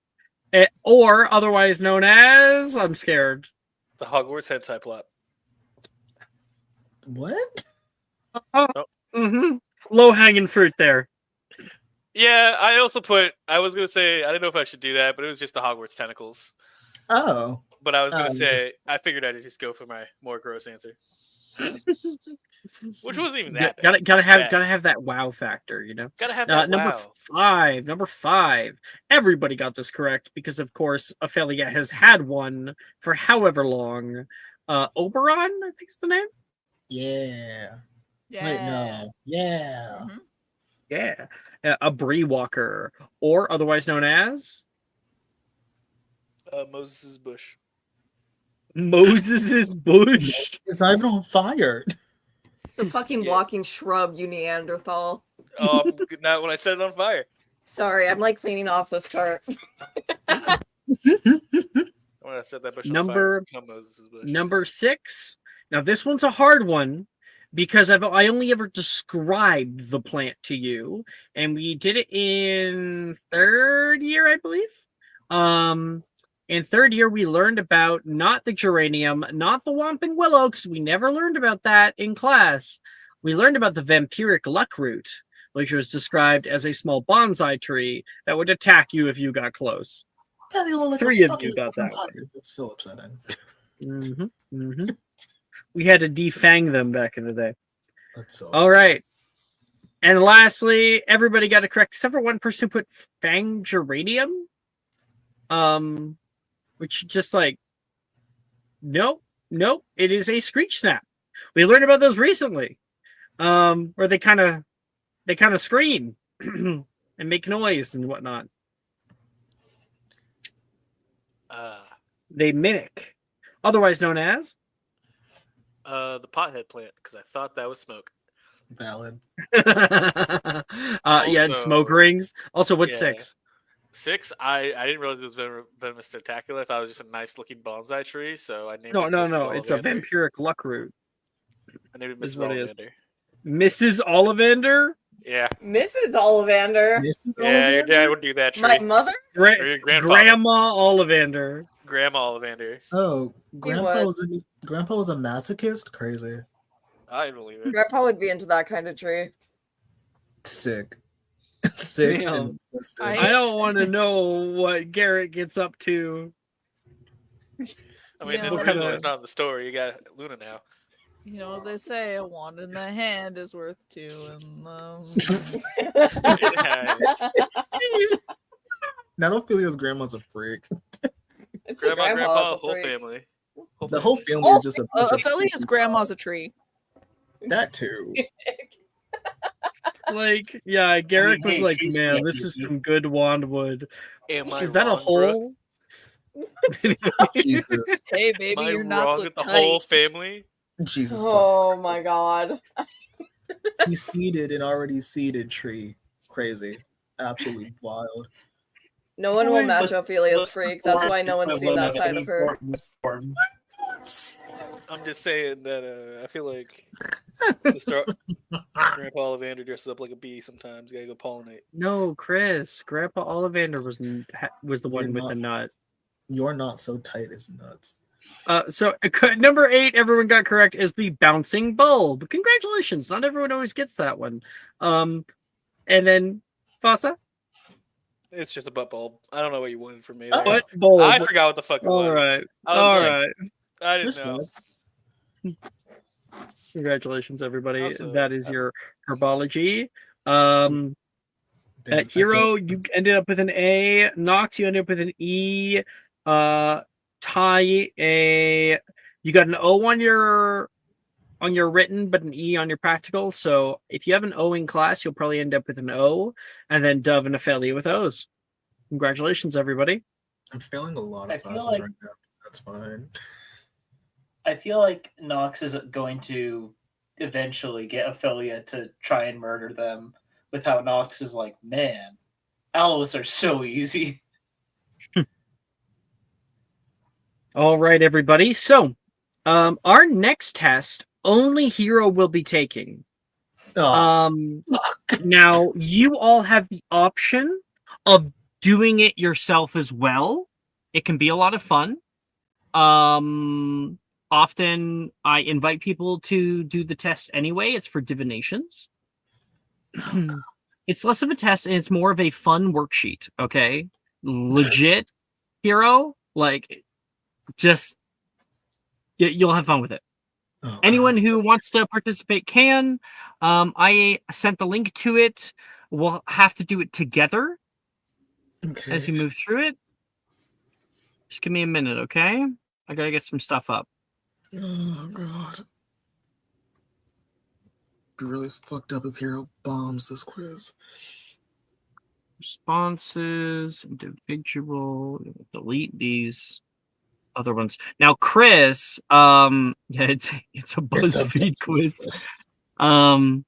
Or otherwise known as, I'm scared, the Hogwarts hentai plot. What? Mm-hmm. Low-hanging fruit there. Yeah, I also I was going to say, I didn't know if I should do that, but it was just the Hogwarts tentacles. Oh. But I was going to say, I figured I'd just go for my more gross answer. Which wasn't even that bad. Gotta have that wow factor, you know? Gotta have that number wow. Number 5. Everybody got this correct because, of course, Ophelia has had one for however long. Oberon, I think is the name? Yeah. Yeah. Wait, no. Yeah. Mm-hmm. Yeah. A Bree Walker, or otherwise known as Moses's bush. Moses's bush. It's not even on fire. The fucking walking shrub, you Neanderthal. Oh, not when I set it on fire. Sorry, I'm like cleaning off this cart. When I set that bush on fire, Moses's bush. Number 6. Now this one's a hard one, because I only ever described the plant to you, and we did it in 3rd year, I believe. In 3rd year, we learned about not the geranium, not the whomping willow, because we never learned about that in class. We learned about the vampiric luckroot, which was described as a small bonsai tree that would attack you if you got close. Yeah, they look like 3 of you got that. It's so upsetting. Mm-hmm. Mm-hmm. We had to defang them back in the day. That's so all right. And lastly, everybody got it correct except for 1 person who put fang geranium. Which just like, nope. Nope, it is a screech snap. We learned about those recently. Where they kind of scream and make noise and whatnot. They mimic, otherwise known as the pothead plant, because I thought that was smoke. Valid. yeah, and smoke rings. Also, what's 6? 6, I didn't realize it was venomous tentacula. I thought it was just a nice looking bonsai tree, so I named it No. It's a Ollivander. vampiric luck root. I named it Is Mrs. what it is. Ollivander. Mrs. Ollivander? Yeah. Mrs. Ollivander. Yeah, your dad would do that tree. My mother? Or your grandfather. Grandma Ollivander. Grandma Ollivander. Oh, Grandpa was. was a masochist? Crazy. I believe it. Grandpa would be into that kind of tree. Sick. Sick. Damn. And twisted. I- I don't want to know what Garrett gets up to. I mean, Yeah. the original is not in the story. You got Luna now. You know what they say, a wand in the hand is worth 2 in Now Ophelia's grandma's a freak. It's Grandpa, a whole freak. family. The whole family is just a bunch of Ophelia's freaky grandma's a tree. That too. Like, yeah, Garrett was hey, like, she's man, freaky. this is some good wandwood. Am I Is that a wrong, Brooke? hole? Jesus. Hey, Am baby, I you're not wrong so with the tight. whole family? Jesus. Oh my god. He seeded an already seeded tree. Crazy. Absolutely wild. No one will match What's Ophelia's the freak. That's why worst no one's seen equivalent that side any of her. form? I'm just saying that I feel like Grandpa Ollivander dresses up like a bee sometimes. You gotta go pollinate. No, Chris. Grandpa Ollivander was the one You're with not- the nut. You're not so tight as nuts. So number 8, everyone got correct, is the bouncing bulb. Congratulations! Not everyone always gets that one. And then Fossa, It's just a butt bulb. I don't know what you wanted from me. Oh. There. butt bulb. I forgot what the fuck it was. All right, I was all like, right. I didn't Respect. know. Congratulations, everybody. Also, that is your herbology. Damn, At Hero, you ended up with an A. Nox, you ended up with an E. Ty, you got an O on your written, but an E on your practical. So if you have an O in class, you'll probably end up with an O, and then Dove and Ophelia with O's. Congratulations, everybody. I'm failing a lot I of feel classes like- right now. That's fine. I feel like Nox is going to eventually get Ophelia to try and murder them with how Nox is like, man, owls are so easy. All right, everybody. So, our next test, only Hero will be taking. Oh, Now you all have the option of doing it yourself as well. It can be a lot of fun. Often I invite people to do the test anyway. It's for divinations. It's less of a test and it's more of a fun worksheet. Okay, legit Hero, like just you'll have fun with it. oh, Anyone who wants to participate can. I sent the link to it. We'll have to do it together okay. as you move through it. Just give me a minute, okay? I gotta get some stuff up. Oh god. Be really fucked up if Hero bombs this quiz. Responses, individual. Delete these other ones. Now, Chris, yeah, it's a BuzzFeed quiz. And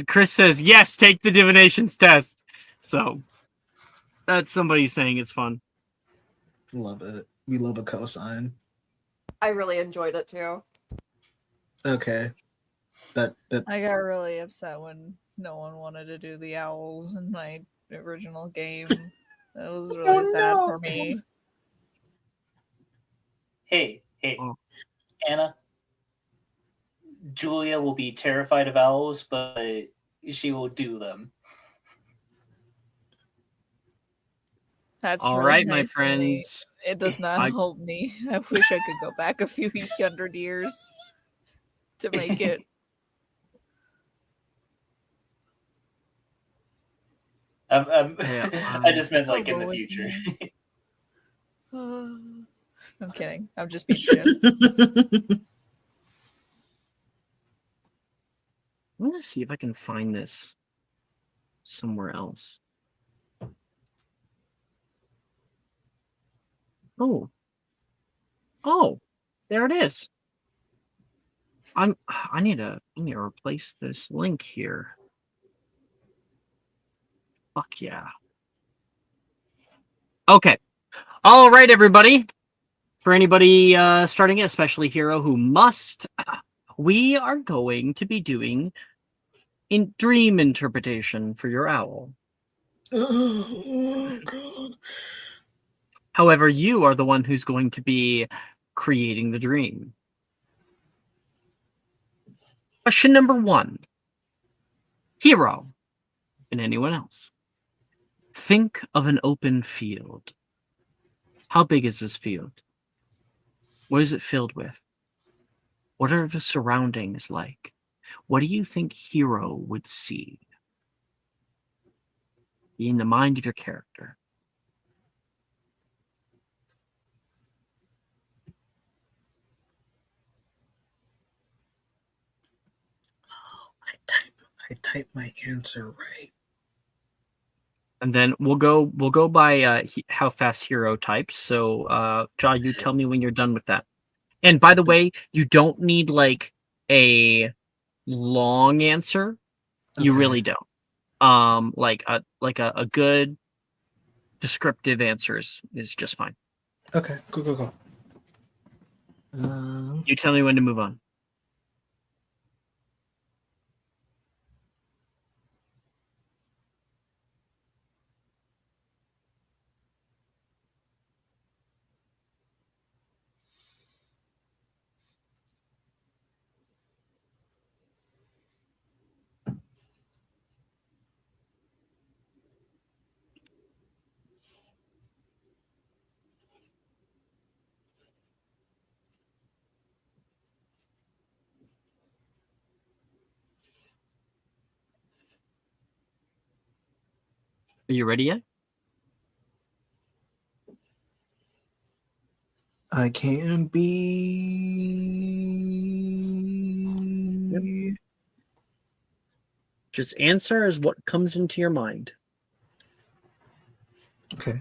Chris says, yes, take the divinations test. So that's somebody saying it's fun. Love it. We love a cosine. I really enjoyed it too. Okay. That I got really upset when no one wanted to do the owls in my original game. That was really sad for me. Hey, Oh. Anna. Julia will be terrified of owls, but she will do them. That's All really right, my nice, Lily. friends. It does not I- help me. I wish I could go back a few hundred years to make it. I just meant like I'll in go the with future. me. I'm kidding. I'm just being serious. I'm gonna see if I can find this somewhere else. Oh, there it is. I need to replace this link here. Fuck yeah. Okay. All right, everybody. For anybody starting it, especially Hero who must, we are going to be doing dream interpretation for your owl. Oh, God. However, you are the one who's going to be creating the dream. Question number 1. Hero and anyone else. Think of an open field. How big is this field? What is it filled with? What are the surroundings like? What do you think Hero would see? Be in the mind of your character. I type my answer right. And then we'll go by how fast Hero types. So, Jaw, you tell me when you're done with that. And by the way, you don't need like a long answer. You Okay. really don't. Like a good descriptive answer is just fine. Okay, go. You tell me when to move on. Are you ready yet? I can be. Yep. Just answer as what comes into your mind. Okay.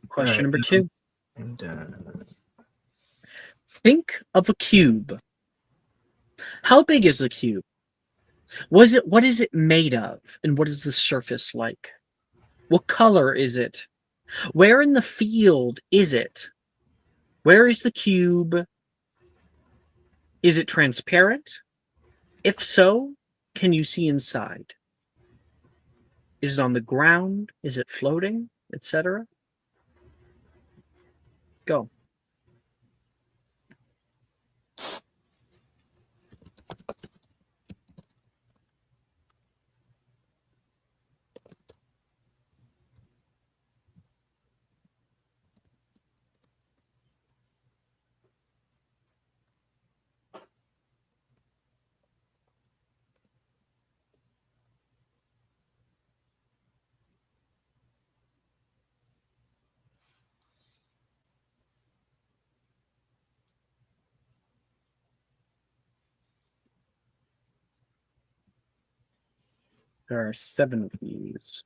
Question Right, number 2. and Think of a cube. How big is the cube? What is it made of? And what is the surface like? What color is it? Where in the field is it? Where is the cube? Is it transparent? If so, can you see inside? Is it on the ground? Is it floating? Etc. Go. There are 7 of these.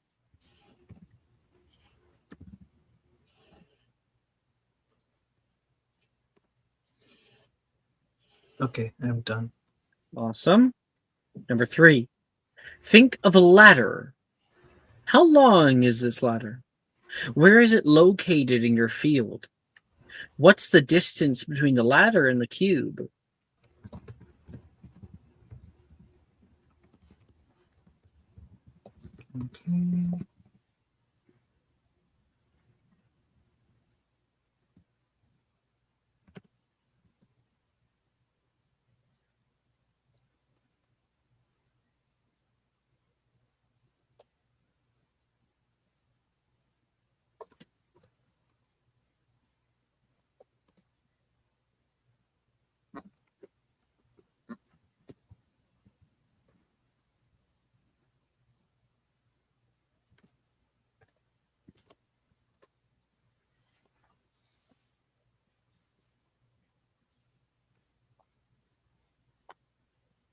okay, I'm done. Awesome. Number 3. Think of a ladder. How long is this ladder? Where is it located in your field? What's the distance between the ladder and the cube? Okay.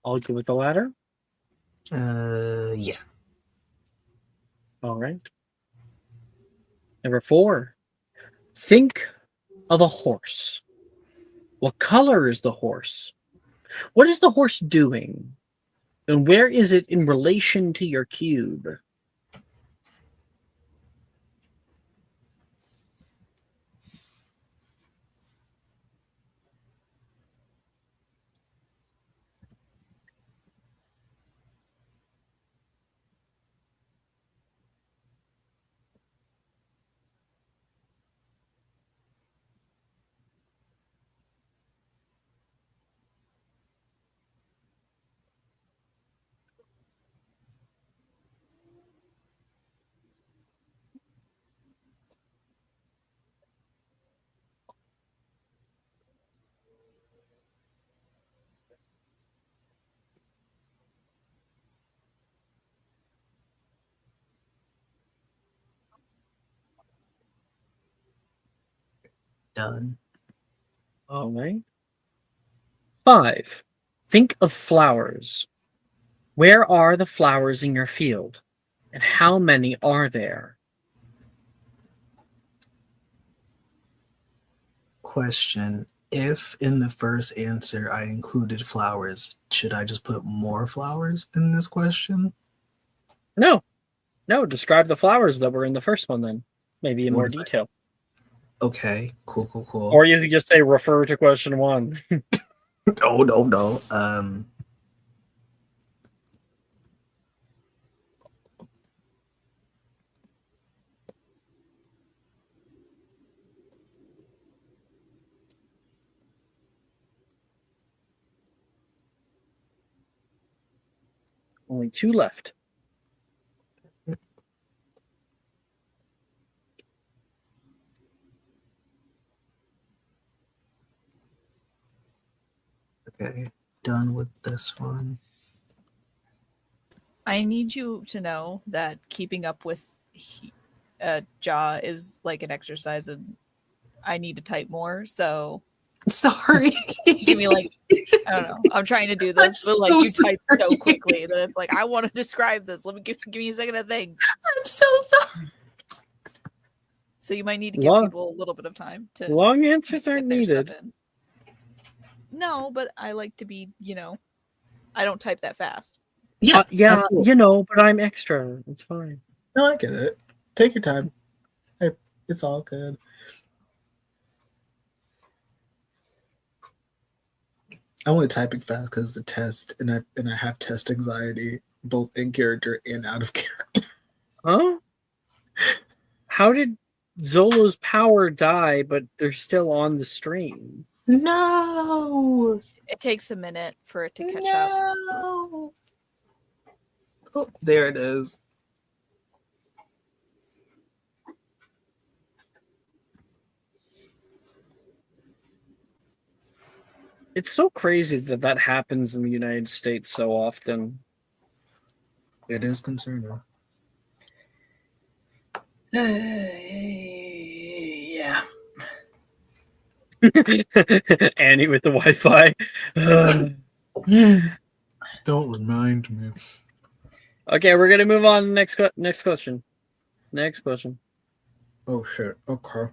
I'll go with the latter. Yeah. All right. Number 4. Think of a horse. What color is the horse? What is the horse doing? And where is it in relation to your cube? Done. All right. 5. Think of flowers. Where are the flowers in your field? And how many are there? Question. If in the first answer I included flowers, should I just put more flowers in this question? No. No, describe the flowers that were in the first one then. Maybe in What more if I- detail. Okay, cool. Or you could just say refer to question 1. No. Only 2 left. Okay, done with this one. I need you to know that keeping up with Jaw is like an exercise, and I need to type more. So Sorry. give me like, I don't know. I'm trying to do this, but like so you type so sorry. quickly that it's like I want to describe this. Let me give me a second to think. I'm so sorry. So you might need to give people a little bit of time to Long answers get aren't their stuff needed. in. No, but I like to be, I don't type that fast. Yeah, absolutely. But I'm extra. It's fine. No, I get it. Take your time. It's all good. I'm only typing fast because the test, and I have test anxiety both in character and out of character. Huh? How did Zolo's power die, but they're still on the stream? No. It takes a minute for it to catch up. Oh, there it is. It's so crazy that happens in the United States so often. It is concerning. Yeah. Annie with the Wi-Fi. Don't remind me. Okay, we're gonna move on. Next question. Next question. Oh shit. Okay.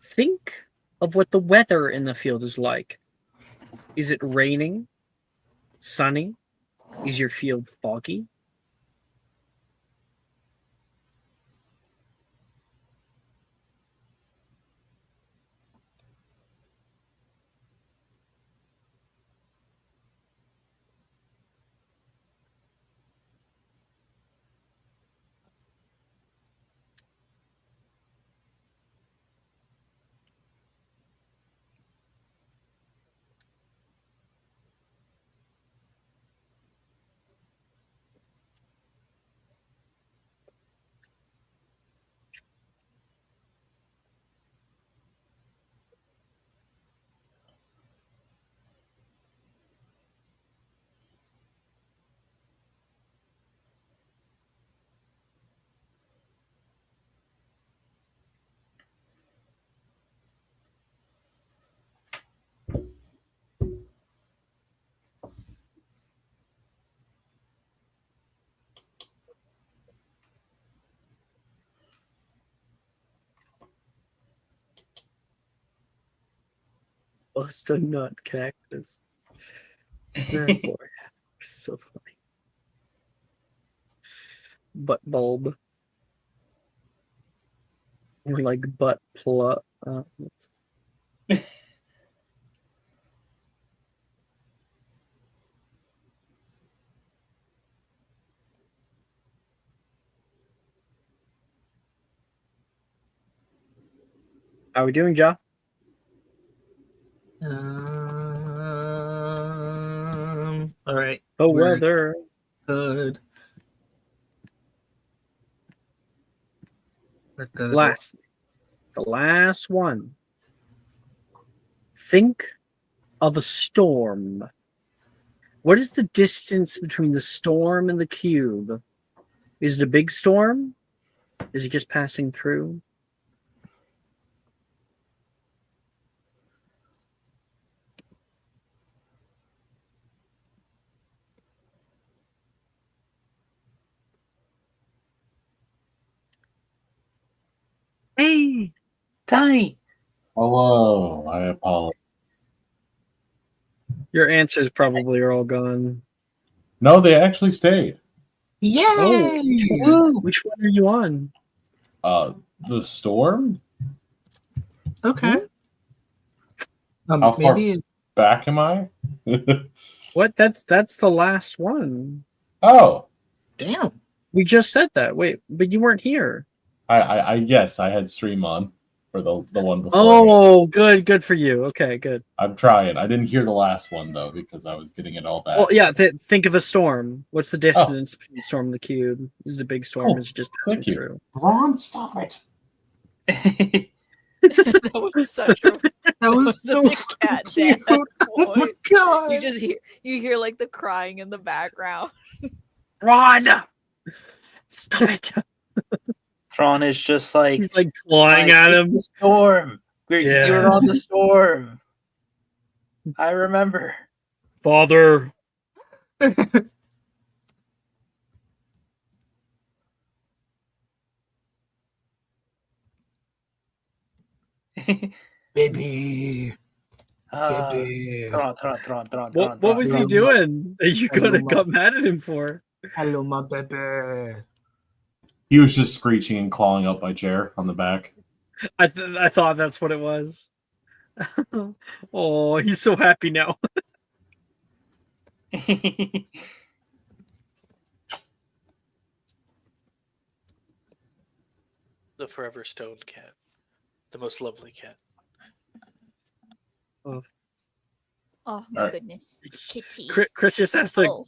Think of what the weather in the field is like. Is it raining? Sunny? Is your field foggy? Bust a nut cactus. That boy. So funny. Butt bulb. Or like butt plug. How are we doing, Ja? All right. The We're weather. good. We're good. The last one. Think of a storm. What is the distance between the storm and the cube? Is it a big storm? Is it just passing through? Hey, Ty. Hello, I apologize. Your answers probably are all gone. No, they actually stayed. Yay! Oh, which one are you on? The storm? Okay. How far Maybe back am I? What? That's the last one. Oh, damn. We just said that. Wait, but you weren't here. I yes, I had stream on for the one before. Oh, good for you. Okay, good. I'm trying. I didn't hear the last one though because I was getting it all back. Well, yeah. Think of a storm. What's the distance between the storm and the cube? Is it a big storm? Is it just passing through? Ron, stop it. That was such a That was so such a cat dad cute. Oh my voice. god. You just hear like the crying in the background. Ron, stop it! Thrawn is just like He's like clawing at him. The storm. Yeah. You were on the storm. I remember. Father. Baby. Thrawn. What was he doing that you could have got mad at him for? Hello, my baby. He was just screeching and clawing up my chair on the back. I thought that's what it was. Oh, he's so happy now. The forever stoned cat. The most lovely cat. Oh my Alright. goodness, kitty. Chris just has to Oh.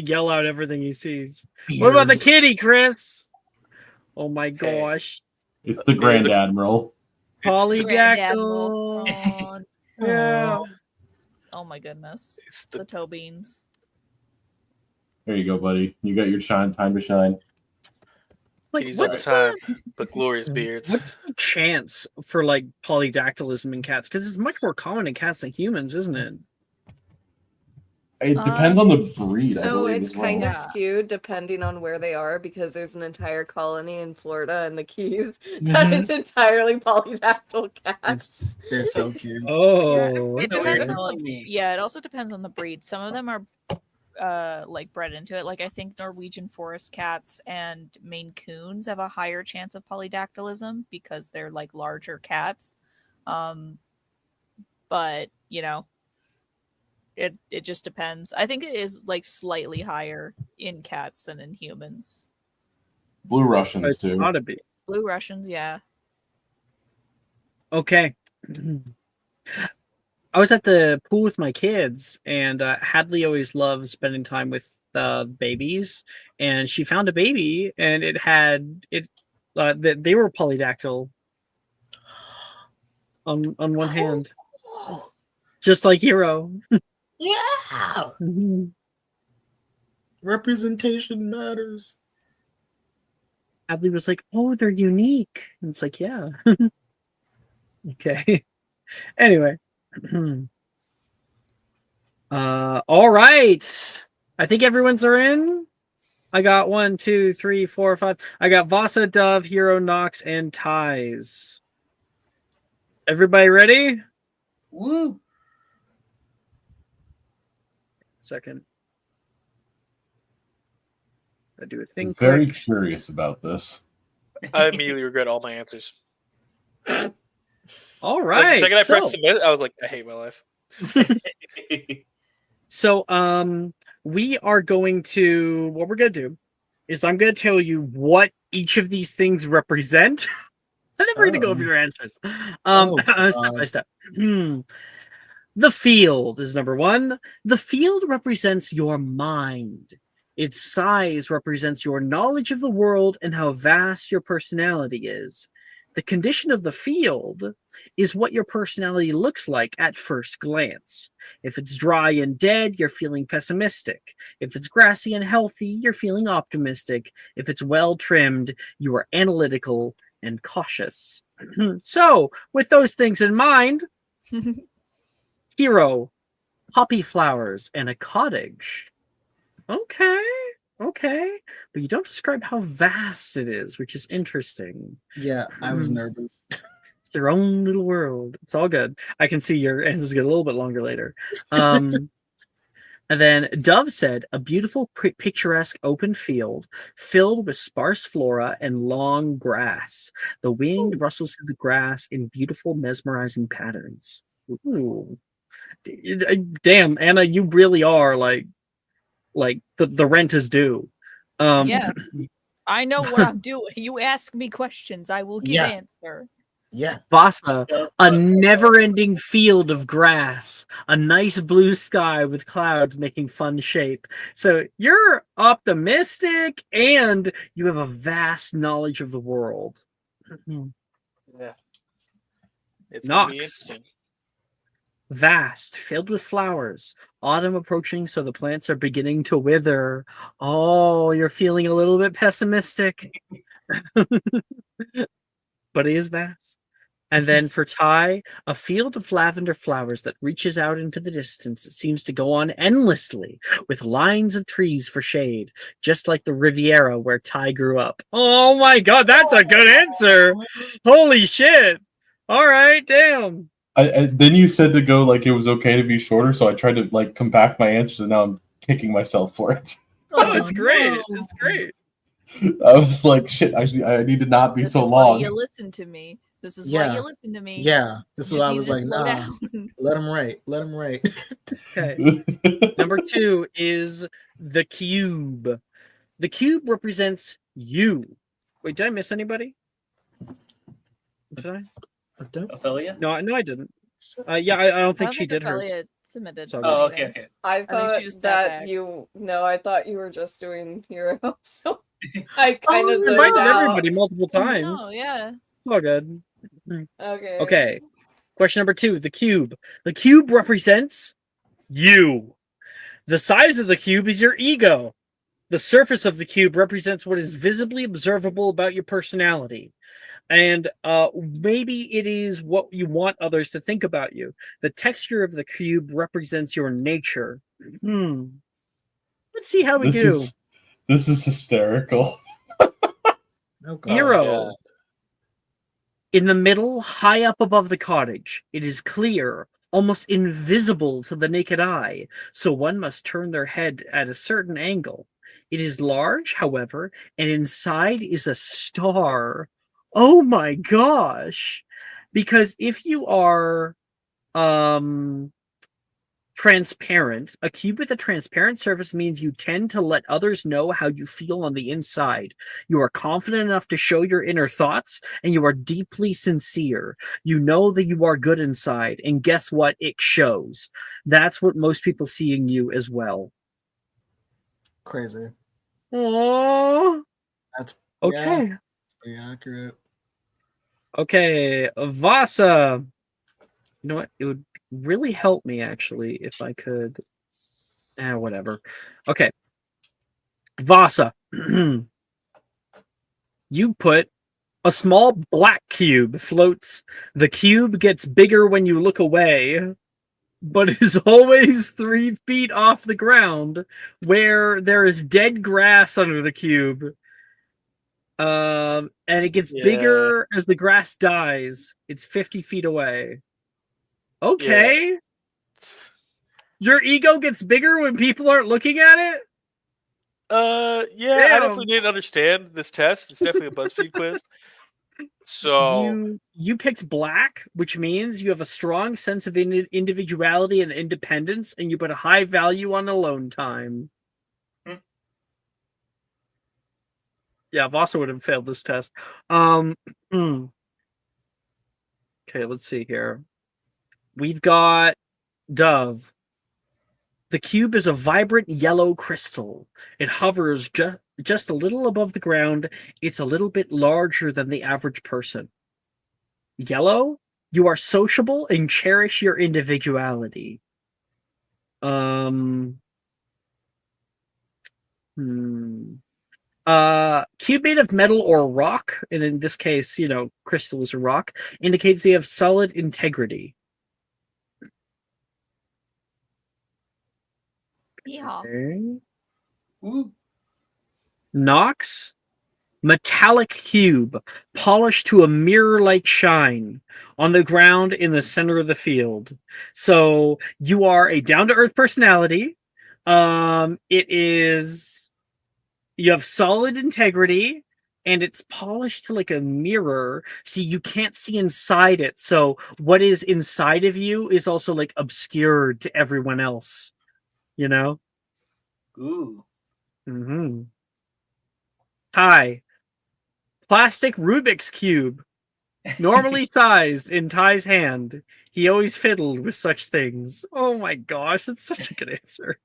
yell out everything he sees. What about the kitty, Chris? Oh my Hey. gosh. It's the Grand Admiral. Polydactyl. Grandadmiral. Yeah. Oh my goodness. It's The the toe beans. There you go, buddy. You got your time to shine. Like, kitties all the what's time, but glorious beards. What's the chance for like polydactylism in cats? Because it's much more common in cats than humans, isn't it? It depends on the breed, I So believe. it's as well. kind of Yeah. skewed depending on where they are because there's an entire colony in Florida and the Keys that is entirely polydactyl cats. They're so cute. Oh, It that's depends weird. on it also depends on the breed. Some of them are like bred into it. Like I think Norwegian forest cats and Maine Coons have a higher chance of polydactylism because they're like larger cats. But you know, it just depends. I think it is like slightly higher in cats than in humans. Blue Russians It's too. gotta be. Blue Russians, yeah. Okay. I was at the pool with my kids, and Hadley always loves spending time with babies. And she found a baby, and it had it. They were polydactyl on one hand, just like Hero. Yeah. Representation matters. Hadley was like, "Oh, they're unique." And it's like, yeah. Okay. Anyway. All right. I think everyone's are in. I got 1, 2, 3, 4, 5. I got Vasa, Dove, Hero, Nox, and Ties. Everybody ready? Woo! Second. I do a thing I'm very quick. curious about this. I immediately regret all my answers. All Like, right. the second I pressed submit, I was like, I hate my life. So, we are going to, what we're going to do is I'm going to tell you what each of these things represent. And then we're going to go over your answers. Step by step. The field is number one. The field represents your mind. Its size represents your knowledge of the world and how vast your personality is. The condition of the field is what your personality looks like at first glance. If it's dry and dead, you're feeling pessimistic. If it's grassy and healthy, you're feeling optimistic. If it's well trimmed, you are analytical and cautious. So, with those things in mind, hero, poppy flowers, and a cottage. Okay. But you don't describe how vast it is, which is interesting. Yeah, I was nervous. It's their own little world. It's all good. I can see your answers get a little bit longer later. And then Dove said, a beautiful, picturesque open field filled with sparse flora and long grass. The wind rustles through the grass in beautiful, mesmerizing patterns. Ooh. Damn, Anna, you really are like the rent is due. Yeah. I know what I'm doing. You ask me questions, I will give answer. Yeah. Vasa, a never-ending field of grass, a nice blue sky with clouds making fun shape. So you're optimistic and you have a vast knowledge of the world. Yeah. It's gonna be Nox. interesting. Vast, filled with flowers. Autumn approaching, so the plants are beginning to wither. Oh, you're feeling a little bit pessimistic. But it is vast. And then for Ty, a field of lavender flowers that reaches out into the distance. It seems to go on endlessly, with lines of trees for shade, just like the Riviera where Ty grew up. Oh my god, that's a good answer! Holy shit! All right, damn. Then you said to go like it was okay to be shorter, so I tried to like compact my answers, and now I'm kicking myself for it. Oh, it's great! No. It's great. I was like, shit. Actually, I need to not be this so is long. Why you listen to me. This is why you listen to me. Yeah, this is why I was like, nah, let him write. Let him write. Okay. Number 2 is the cube. The cube represents you. Wait, did I miss anybody? Did I? Ophelia? No, I didn't. Yeah, I don't think she did hers. Ophelia submitted. So oh, okay. I thought that you. No, I thought you were just doing hero. So I kind of invited everybody multiple times. Oh yeah, it's all good. Okay. Okay. Question number 2: the cube. The cube represents you. The size of the cube is your ego. The surface of the cube represents what is visibly observable about your personality. And maybe it is what you want others to think about you. The texture of the cube represents your nature. Let's see how we do. This is hysterical. Hero. God. In the middle, high up above the cottage, it is clear, almost invisible to the naked eye, so one must turn their head at a certain angle. It is large, however, and inside is a star. Oh my gosh! Because if you are transparent, a cube with a transparent surface means you tend to let others know how you feel on the inside. You are confident enough to show your inner thoughts, and you are deeply sincere. You know that you are good inside, and guess what? It shows. That's what most people see in you as well. Crazy. Aww. That's okay. Yeah, pretty accurate. Okay, Vasa. You know what? It would really help me actually if I could. Whatever. Okay. Vasa. You put a small black cube floats. The cube gets bigger when you look away, but is always 3 feet off the ground where there is dead grass under the cube. And it gets bigger as the grass dies. It's 50 feet away. Okay. Your ego gets bigger when people aren't looking at it? Yeah, I definitely didn't understand this test. It's definitely a BuzzFeed quiz. So you picked black, which means you have a strong sense of individuality and independence, and you put a high value on alone time. Yeah, Vasa would have failed this test. Okay, let's see here. We've got Dove. The cube is a vibrant yellow crystal. It hovers just a little above the ground. It's a little bit larger than the average person. Yellow, you are sociable and cherish your individuality. Hmm. Cube made of metal or rock, and in this case, crystal is a rock, indicates they have solid integrity. Yeah. Okay. Nox, metallic cube, polished to a mirror-like shine on the ground in the center of the field. So you are a down-to-earth personality. You have solid integrity, and it's polished to like a mirror, so you can't see inside it. So what is inside of you is also like obscured to everyone else. Ooh. Mm-hmm. Ty, plastic Rubik's Cube, normally sized in Ty's hand. He always fiddled with such things. Oh my gosh, that's such a good answer.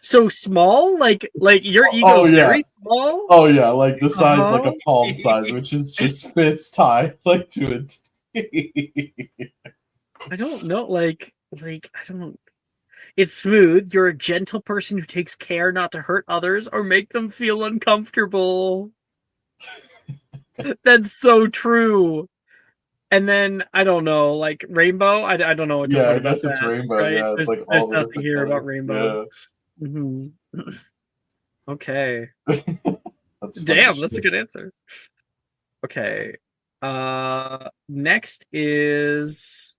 So small, like your ego's very small. Oh yeah, like the size, like a palm size, which is just fits Ty like to it. I don't know, like I don't. It's smooth. You're a gentle person who takes care not to hurt others or make them feel uncomfortable. That's so true. And then I don't know, like rainbow. I don't know what to put I about guess it's that. rainbow. Right? Yeah, it's There's like all the nothing different here about colors. rainbow. Yeah. Mm-hmm. Okay. That's Damn, that's a good answer. Okay. Next is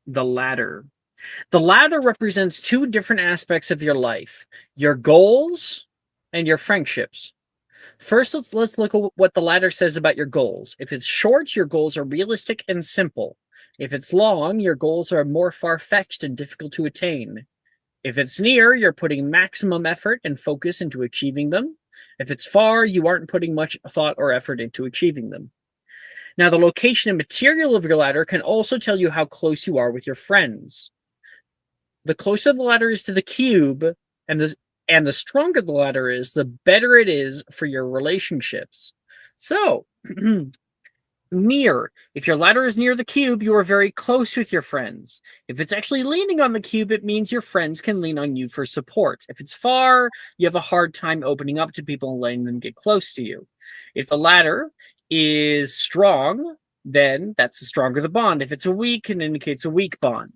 the ladder. The ladder represents two different aspects of your life: your goals and your friendships. First, let's look at what the ladder says about your goals. If it's short, your goals are realistic and simple. If it's long, your goals are more far-fetched and difficult to attain. If it's near, you're putting maximum effort and focus into achieving them. If it's far, you aren't putting much thought or effort into achieving them. Now, the location and material of your ladder can also tell you how close you are with your friends. The closer the ladder is to the cube, and the stronger the ladder is, the better it is for your relationships. So, near. If your ladder is near the cube, you are very close with your friends. If it's actually leaning on the cube, it means your friends can lean on you for support. If it's far, you have a hard time opening up to people and letting them get close to you. If the ladder is strong, then that's the stronger the bond. If it's weak, it indicates a weak bond.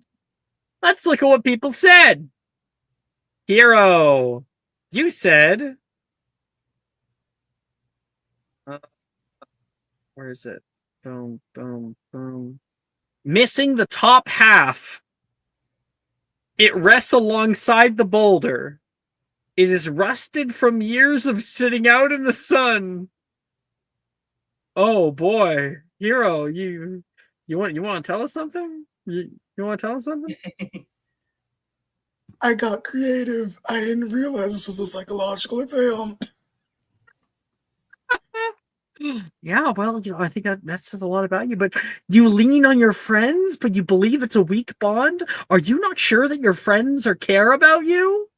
Let's look at what people said. Hero, you said... where is it? Boom, boom, boom. Missing the top half. It rests alongside the boulder. It is rusted from years of sitting out in the sun. Oh boy, Hero, you want to tell us something? You want to tell us something? I got creative. I didn't realize this was a psychological exam. Yeah, well, I think that says a lot about you. But you lean on your friends, but you believe it's a weak bond? Are you not sure that your friends care about you?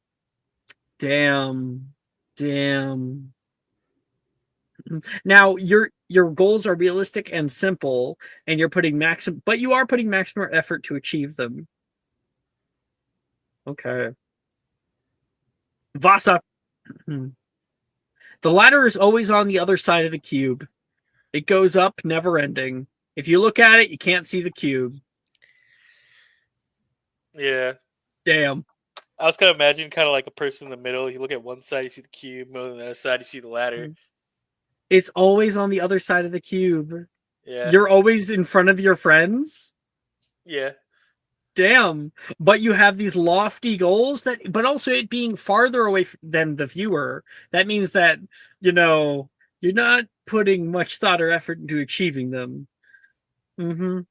Damn. Now, your goals are realistic and simple, and you are putting maximum effort to achieve them. Okay. Vasa. The ladder is always on the other side of the cube. It goes up, never ending. If you look at it, you can't see the cube. Yeah. Damn. I was kind of imagining kind of like a person in the middle. You look at one side, you see the cube. On the other side, you see the ladder. It's always on the other side of the cube. Yeah. You're always in front of your friends? Yeah. Damn. But you have these lofty goals but also it being farther away than the viewer. That means that, you're not putting much thought or effort into achieving them.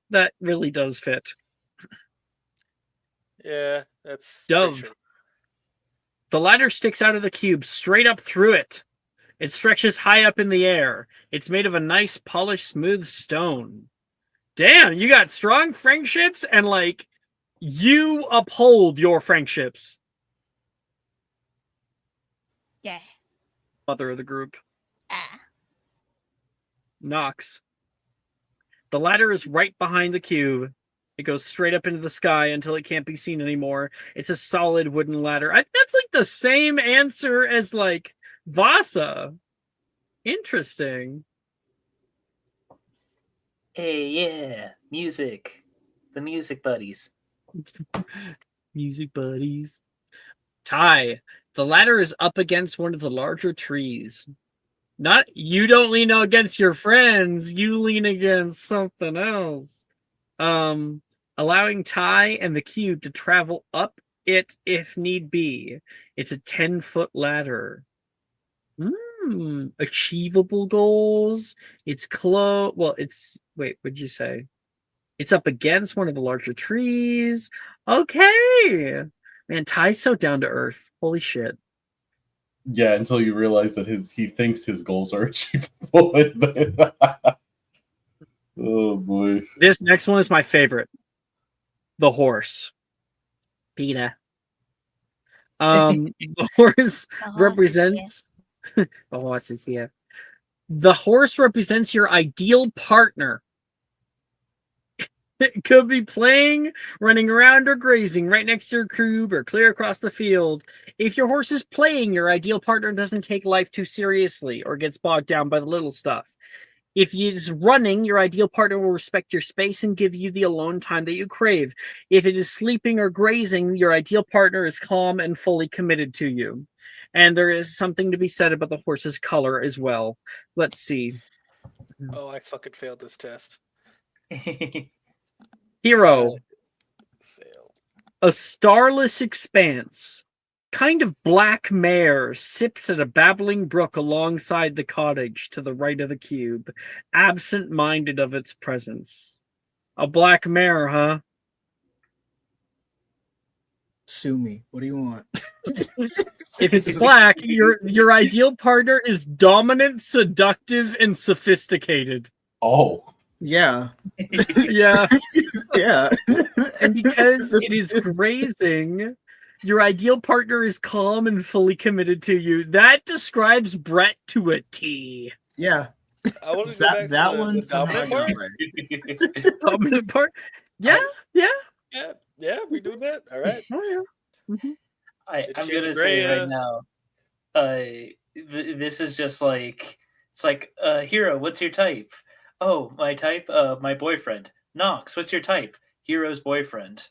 That really does fit. Yeah, that's pretty Dove. sure. The ladder sticks out of the cube straight up through it. It stretches high up in the air. It's made of a nice, polished, smooth stone. Damn, you got strong friendships and, you uphold your friendships. Yeah. Mother of the group. Ah. Knox. The ladder is right behind the cube. It goes straight up into the sky until it can't be seen anymore. It's a solid wooden ladder. That's the same answer as Vasa. Interesting. Hey, yeah, music. The music buddies. Music buddies. Ty. The ladder is up against one of the larger trees. Not you don't lean against your friends, you lean against something else. Allowing Ty and the cube to travel up it if need be. It's a 10-foot ladder. Achievable goals. It's close. Well, wait, what'd you say? It's up against one of the larger trees. Okay. Man, Ty's so down to earth. Holy shit. Yeah, until you realize that he thinks his goals are achievable. Oh boy. This next one is my favorite. The horse. Peter. The horse represents the horse is here. The horse represents your ideal partner. It could be playing, running around, or grazing right next to your cube or clear across the field. If your horse is playing, your ideal partner doesn't take life too seriously or gets bogged down by the little stuff. If he is running, your ideal partner will respect your space and give you the alone time that you crave. If it is sleeping or grazing, your ideal partner is calm and fully committed to you. And there is something to be said about the horse's color as well. Let's see. Oh, I fucking failed this test. Hero. Failed. A starless expanse. Kind of black mare sips at a babbling brook alongside the cottage to the right of the cube, absent-minded of its presence. A black mare, huh? Sue me. What do you want? If it's black, your ideal partner is dominant, seductive, and sophisticated. Oh. Yeah. Yeah. Yeah. And because it is grazing, your ideal partner is calm and fully committed to you. That describes Brett to a T. Yeah. I want to go back That to one the dominant part. right. Dominant part? Yeah, yeah. Yeah, we doing that? All right. Oh, yeah. I'm gonna say right now, this is just it's like, Hero, what's your type? Oh, my type, my boyfriend. Knox, what's your type? Hero's boyfriend.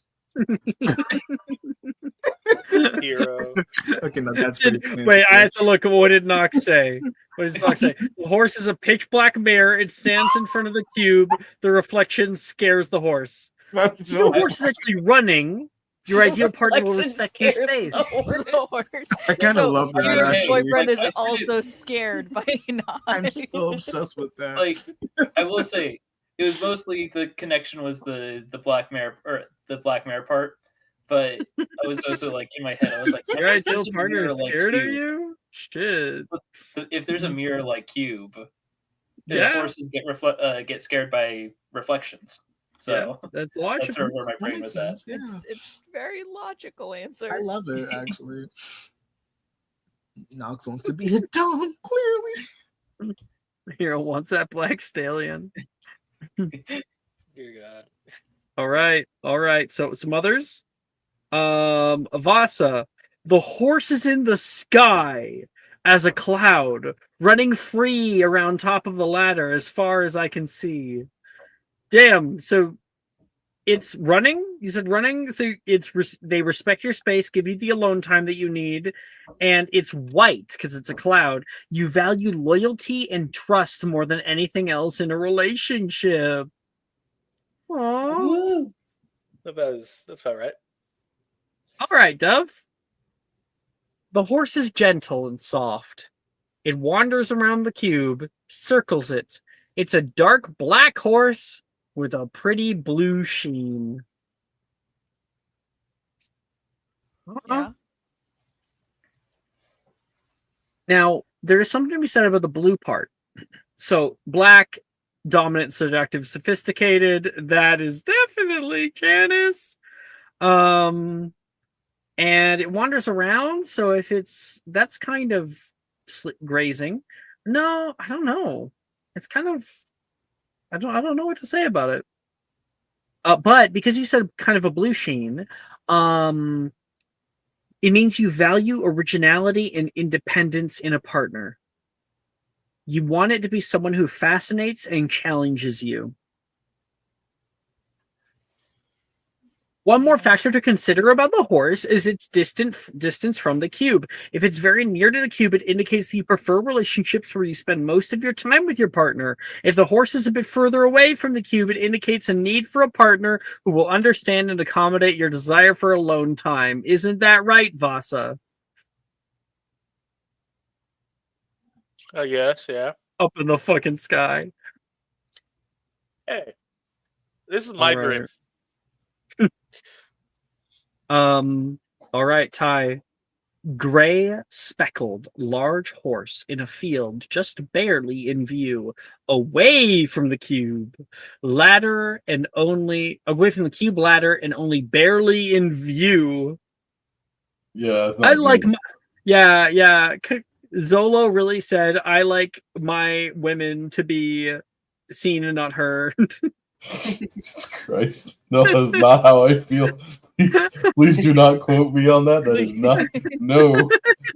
Hero. Okay, no, that's pretty funny. Wait, I have to look. What did Knox say? What does Knox say? The horse is a pitch black mare. It stands in front of the cube. The reflection scares the horse. If your horse is actually running, your ideal partner will respect your space. I kind of love that. Your Actually. boyfriend is also scared by Knox. I'm so obsessed with that. I will say, it was mostly the connection was the black mare or the black mare part, but I was also in my head, I was like, your ideal partner is scared of you? Shit. If there's a mirror like cube, yeah, horses get scared by reflections. So yeah, that's logical. That's sort of where my brain was at. Yeah. It's very logical answer. I love it actually. Knox wants to be a dom, clearly. Hero wants that black stallion. Dear God. All right. So some others. Avasa. The horse is in the sky as a cloud, running free around top of the ladder as far as I can see. Damn, so It's running. You said running, so they respect your space, give you the alone time that you need, and it's white because it's a cloud. You value loyalty and trust more than anything else in a relationship. Aww. That's about right. All right, Dove. The horse is gentle and soft. It wanders around the cube, circles it. It's a dark black horse with a pretty blue sheen. Yeah. Now, there is something to be said about the blue part. So, black, dominant, seductive, sophisticated, that is definitely Janice. And it wanders around, so if that's kind of grazing. No, I don't know. It's kind of I don't know what to say about it. But because you said kind of a blue sheen, it means you value originality and independence in a partner. You want it to be someone who fascinates and challenges you. One more factor to consider about the horse is its distance from the cube. If it's very near to the cube, it indicates that you prefer relationships where you spend most of your time with your partner. If the horse is a bit further away from the cube, it indicates a need for a partner who will understand and accommodate your desire for alone time. Isn't that right, Vasa? I guess, yeah. Up in the fucking sky. Hey, this is my dream. All right, Ty. Gray speckled large horse in a field just barely in view, away from the cube ladder and only barely in view. Yeah, I like yeah. Zolo really said I like my women to be seen and not heard. Jesus Christ. No, that's not how I feel. Please do not quote me on that. That is not. No.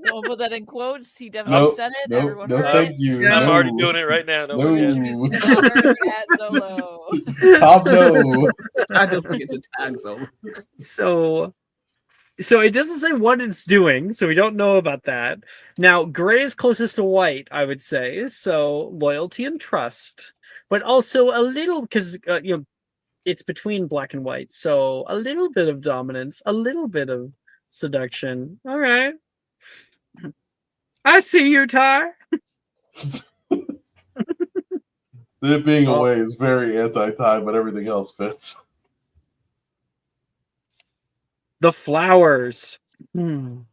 Don't put that in quotes. He definitely said it. Nope, Everyone no, heard thank it. you. I'm no. already doing it right now. No. At Zolo. Tom, no. I don't get to tag Zolo. So it doesn't say what it's doing, so we don't know about that. Now, gray is closest to white, I would say. So loyalty and trust, but also a little because it's between black and white, so a little bit of dominance, a little bit of seduction. All right, I see you, Ty. It being away is very anti-Ty, but everything else fits. The flowers. The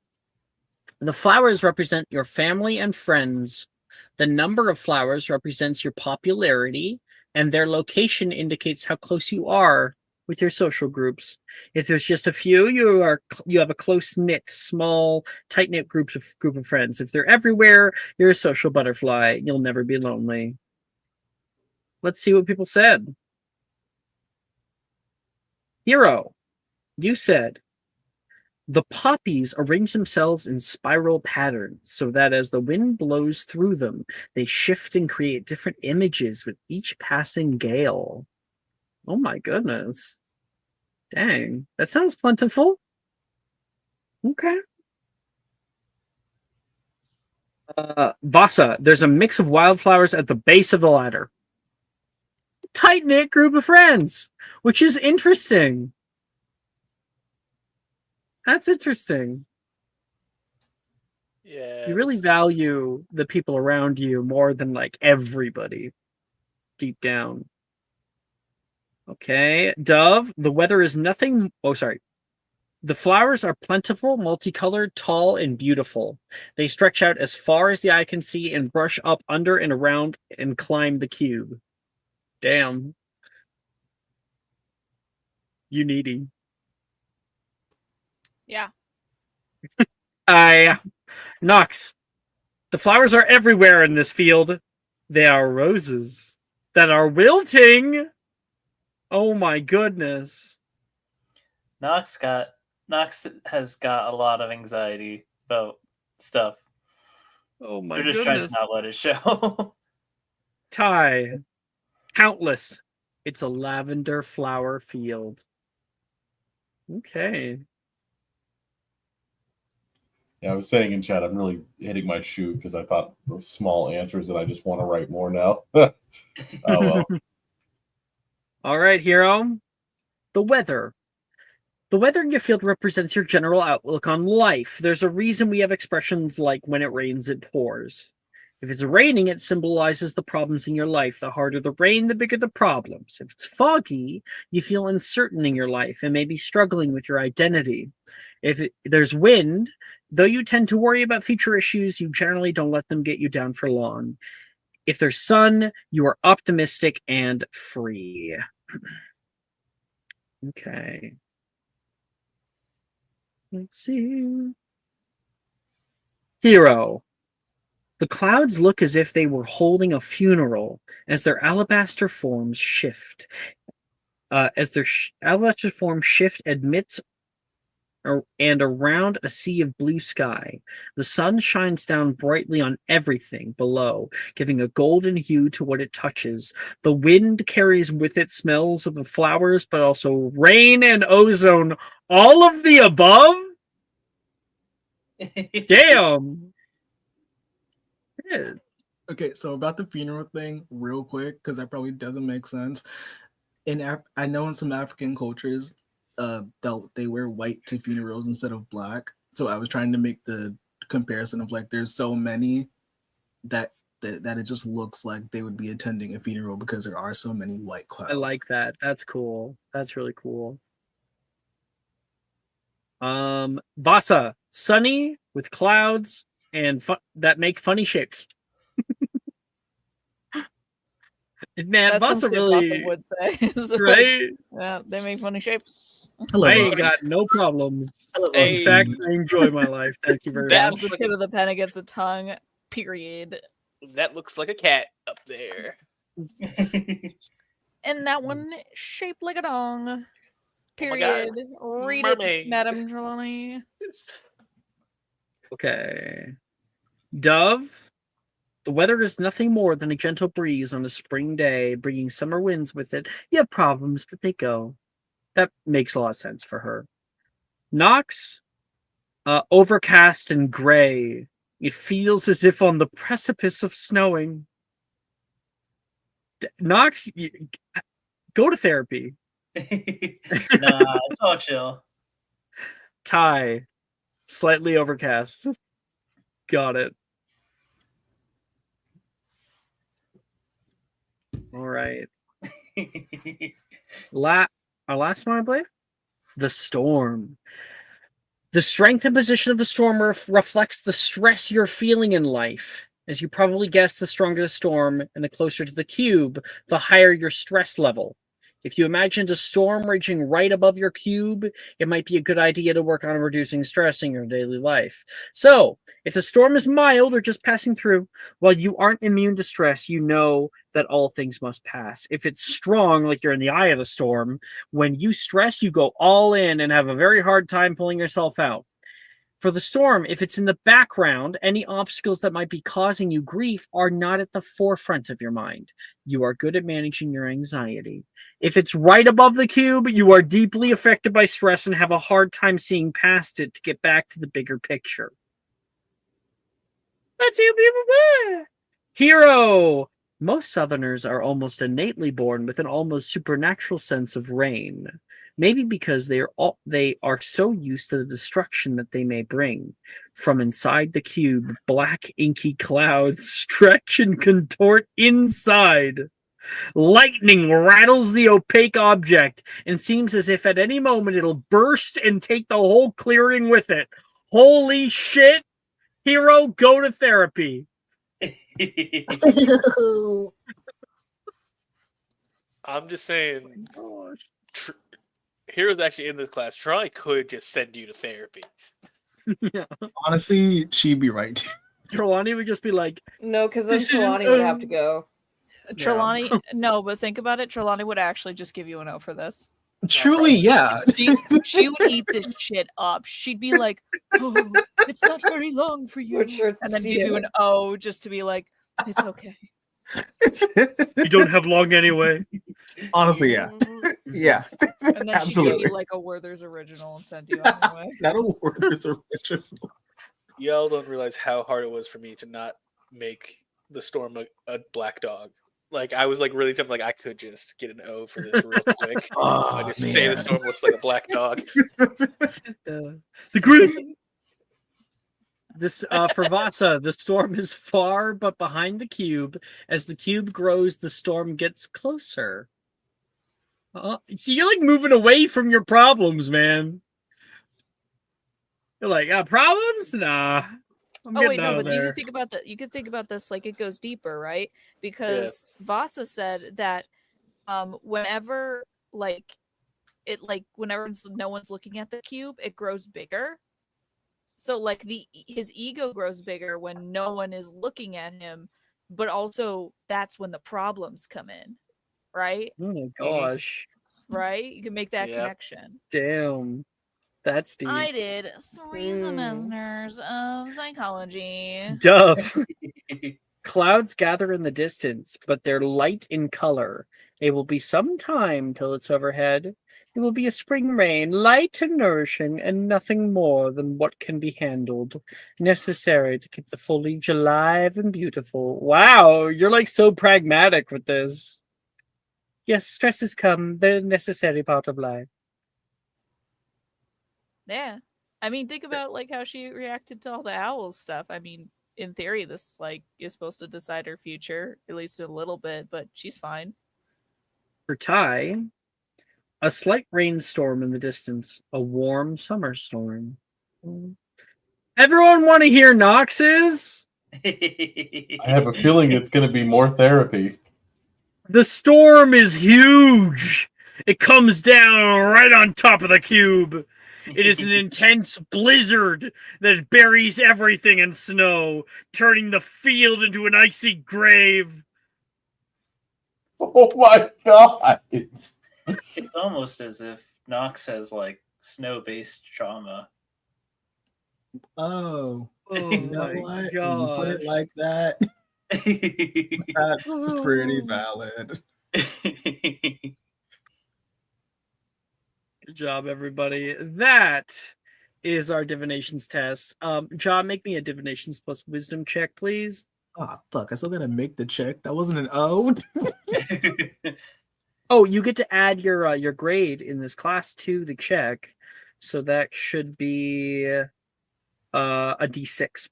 flowers represent your family and friends. The number of flowers represents your popularity, and their location indicates how close you are with your social groups. If there's just a few, you have a close-knit, small, tight-knit group of friends. If they're everywhere, you're a social butterfly. You'll never be lonely. Let's see what people said. Hero, you said, the poppies arrange themselves in spiral patterns so that as the wind blows through them, they shift and create different images with each passing gale. Oh my goodness. Dang, that sounds plentiful. Okay. Vasa, there's a mix of wildflowers at the base of the ladder. Tight-knit group of friends, which is interesting. That's interesting. Yeah. You really value the people around you more than like everybody deep down. Okay. Dove, the weather is nothing. Oh, sorry. The flowers are plentiful, multicolored, tall, and beautiful. They stretch out as far as the eye can see and brush up under and around and climb the cube. Damn. You needy. Yeah. Nox, the flowers are everywhere in this field. They are roses that are wilting. Oh my goodness. Nox has got a lot of anxiety about stuff. Oh my They're just goodness. trying to not let it show. Ty, countless. It's a lavender flower field. Okay. Yeah, I was saying in chat, I'm really hitting my shoe because I thought of small answers and I just want to write more now. Oh, well. All right, Hero. The weather. The weather in your field represents your general outlook on life. There's a reason we have expressions like when it rains, it pours. If it's raining, it symbolizes the problems in your life. The harder the rain, the bigger the problems. If it's foggy, you feel uncertain in your life and may be struggling with your identity. If there's wind, though you tend to worry about future issues, you generally don't let them get you down for long. If there's sun, you are optimistic and free. Okay. Let's see. Hero. The clouds look as if they were holding a funeral as their alabaster forms shift. Alabaster forms shift amidst and around a sea of blue sky. The sun shines down brightly on everything below, giving a golden hue to what it touches. The wind carries with it smells of the flowers, but also rain and ozone. All of the above? Damn. Yeah. Okay, so about the funeral thing, real quick, because that probably doesn't make sense. I know in some African cultures, they wear white to funerals instead of black. So I was trying to make the comparison of like there's so many that it just looks like they would be attending a funeral because there are so many white clouds. I like that. That's cool. That's really cool. Vasa, sunny with clouds and that make funny shapes. Man, That's Vasa really would say. right? Yeah, they make funny shapes. I ain't got no problems. In fact, I enjoy my life. Thank you very much. That's the tip of the pen against the tongue. Period. That looks like a cat up there. And that one shaped like a dong. Period. Read Mermaid. it, Madam Trelawney. Okay. Dove. The weather is nothing more than a gentle breeze on a spring day, bringing summer winds with it. You have problems, but they go. That makes a lot of sense for her. Nox, overcast and gray. It feels as if on the precipice of snowing. Nox, go to therapy. Nah, it's all chill. Ty, slightly overcast. Got it. All right. Our last one, I believe. The storm. The strength and position of the storm reflects the stress you're feeling in life. As you probably guessed, the stronger the storm and the closer to the cube, the higher your stress level. If you imagined a storm raging right above your cube, it might be a good idea to work on reducing stress in your daily life. So, if the storm is mild or just passing through, while you aren't immune to stress, you know that all things must pass. If it's strong, like you're in the eye of the storm, when you stress, you go all in and have a very hard time pulling yourself out. For the storm, if it's in the background, any obstacles that might be causing you grief are not at the forefront of your mind. You are good at managing your anxiety. If it's right above the cube, you are deeply affected by stress and have a hard time seeing past it to get back to the bigger picture. Let's see what people do. Hero. Most Southerners are almost innately born with an almost supernatural sense of rain. Maybe because they are so used to the destruction that they may bring. From inside the cube, black inky clouds stretch and contort inside. Lightning rattles the opaque object and seems as if at any moment it'll burst and take the whole clearing with it. Holy shit! Hero, go to therapy. I'm just saying. Hero's actually in this class. Troy could just send you to therapy. Yeah. Honestly, she'd be right. Trelawney would just be like, no, because then Trelawney would have to go. Trelawney, no, but think about it. Trelawney would actually just give you an O for this. Truly, yeah. She would eat this shit up. She'd be like, "Oh, it's not very long for you," and then give you an O just to be like, "It's okay. You don't have long anyway. Honestly, yeah. Yeah. And then she give Absolutely. you like a Werther's original and send you on your way. Not a Werther's original. Y'all don't realize how hard it was for me to not make the storm a black dog. Like I was like really tempted, like I could just get an O for this real quick. I Oh, just say the man. storm looks like a black dog. The group. This for Vasa, the storm is far but behind the cube. As the cube grows, the storm gets closer. So you're like moving away from your problems, man. You're like, problems? Nah. I'm Oh wait, getting no, out of but you there. could think about that. You could think about this like it goes deeper, right? Because Vasa said that whenever like it like whenever no one's looking at the cube, it grows bigger. So like his ego grows bigger when no one is looking at him, but also that's when the problems come in, right? Oh my gosh. Right? You can make that connection. Damn. That's deep. I did 3 semesters of psychology. Duh. Clouds gather in the distance, but they're light in color. It will be some time till it's overhead. It will be a spring rain, light and nourishing, and nothing more than what can be handled, necessary to keep the foliage alive and beautiful. Wow, you're like so pragmatic with this. Yes, stresses come, they're a necessary part of life. Yeah. I mean, think about like how she reacted to all the owls stuff. I mean, in theory, this like is supposed to decide her future, at least a little bit, but she's fine. For Ty, a slight rainstorm in the distance, a warm summer storm. Everyone want to hear Nox's? I have a feeling it's going to be more therapy. The storm is huge. It comes down right on top of the cube. It is an intense blizzard that buries everything in snow, turning the field into an icy grave. Oh my god! It's almost as if Nox has like snow-based trauma. Oh, Oh you know my what? god! When you put it like that, that's pretty valid. Good job, everybody. That is our divinations test. John, make me a divinations plus wisdom check, please. Ah, fuck! I still gotta make the check. That wasn't an O. Oh, you get to add your grade in this class to the check, so that should be a D6.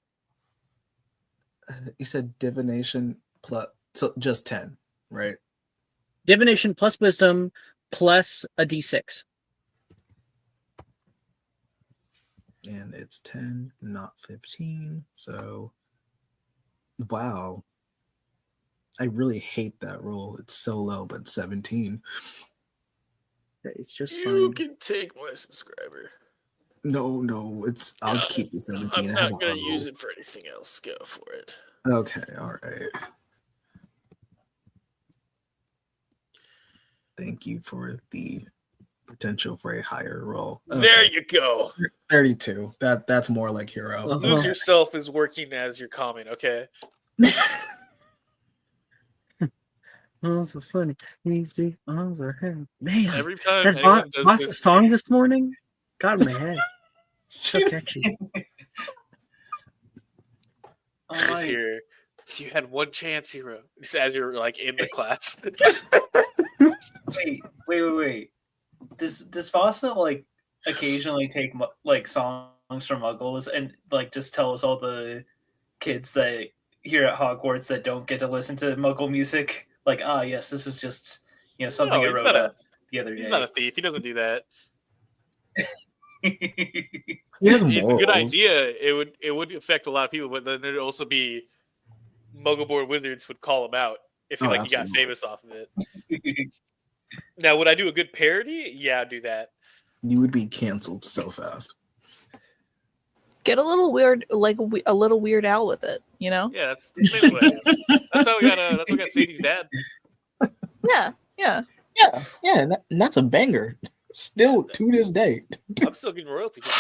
You said divination plus, so just 10, right? Divination plus wisdom plus a D6. And it's 10, not 15. So, wow. I really hate that roll. It's so low, but 17. It's just You fine. can take my subscriber. No, it's. I'll keep the 17. I'm not gonna use it for anything else. Go for it. Okay, all right. Thank you for the potential for a higher roll. Okay. There you go. 32. That's more like hero. Lose yourself is working as your comment, okay? Oh, so funny. These big arms are him. Man, every time that anyone does Vasa this song this morning got in my head. So catchy. is here. If you had one chance, hero, just as you're like in the class. Wait. Does Vasa like occasionally take like songs from Muggles and like just tell us all the kids that here at Hogwarts that don't get to listen to Muggle music? Like, yes, this is just something I wrote up the other day. He's not a thief. He doesn't do that. He has It's a morals. good idea. It would affect a lot of people, but then there'd also be Muggle-born wizards would call him out if he he got famous off of it. Now, would I do a good parody? Yeah, I'd do that. You would be canceled so fast. Get a little weird, like a little Weird Al with it, you know? Yeah, that's basically what I do. That's how we got. That's how we got Sadie's dad. Yeah. And that's a banger. Still to this day. I'm still getting royalty from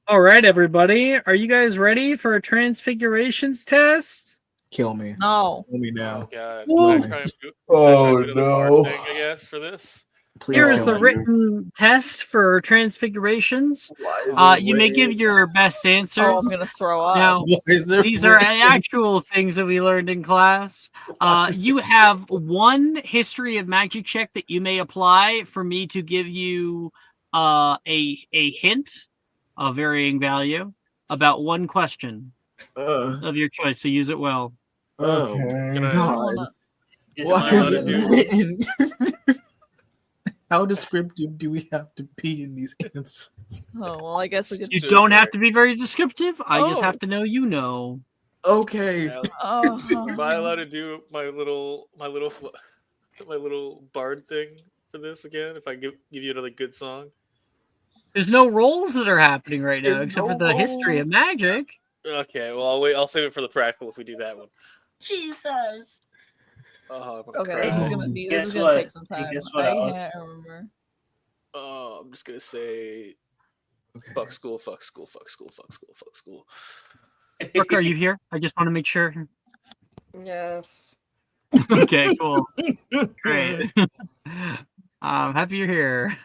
All right, everybody. Are you guys ready for a transfigurations test? Kill me. No. Kill me Oh now. god. Whoa. Can I try and do Oh another bard no! thing, I guess, for this? Please Here kill is the me. written test for transfigurations. Why is it You may give red? your best answers. Oh, I'm gonna throw up. Now, Why is it these are red? actual things that we learned in class. Why is You have one history of magic check that you may apply for me to give you a hint of varying value about one question of your choice. So use it well. Oh Can I- God! Is Why my is allowed it to do- written? How descriptive do we have to be in these answers? Oh well, I guess we could. You So don't have fair. to be very descriptive. I just Oh. have to know you know. Okay. Am Oh. I allowed to do my little bard thing for this again? If I give you another good song. There's no roles that are happening right now There's except no for the history of roles. magic. Okay, well I'll wait. I'll save it for the practical if we do that one. Jesus. Oh, I'm gonna Okay, cry. this is Oh. gonna be. Guess This is gonna what? take some Hey, time. guess what, I Alex? can't remember. I'm just gonna say Okay. fuck school, fuck school, fuck school, fuck school, fuck school. Brooke, are you here? I just want to make sure. Yes. Okay, cool. Great. Happy you're here.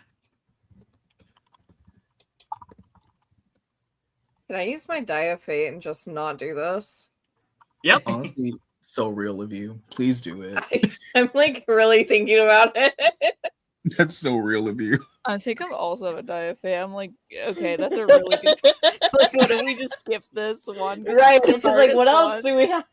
Can I use my die of fate and just not do this? Yep. Honestly, so real of you. Please do it. I'm like really thinking about it. That's so real of you. I think I'm also have a die of fate. I'm like, okay, that's a really good. Like, what if we just skip this one? Right, it's the because like, what hardest else do we have?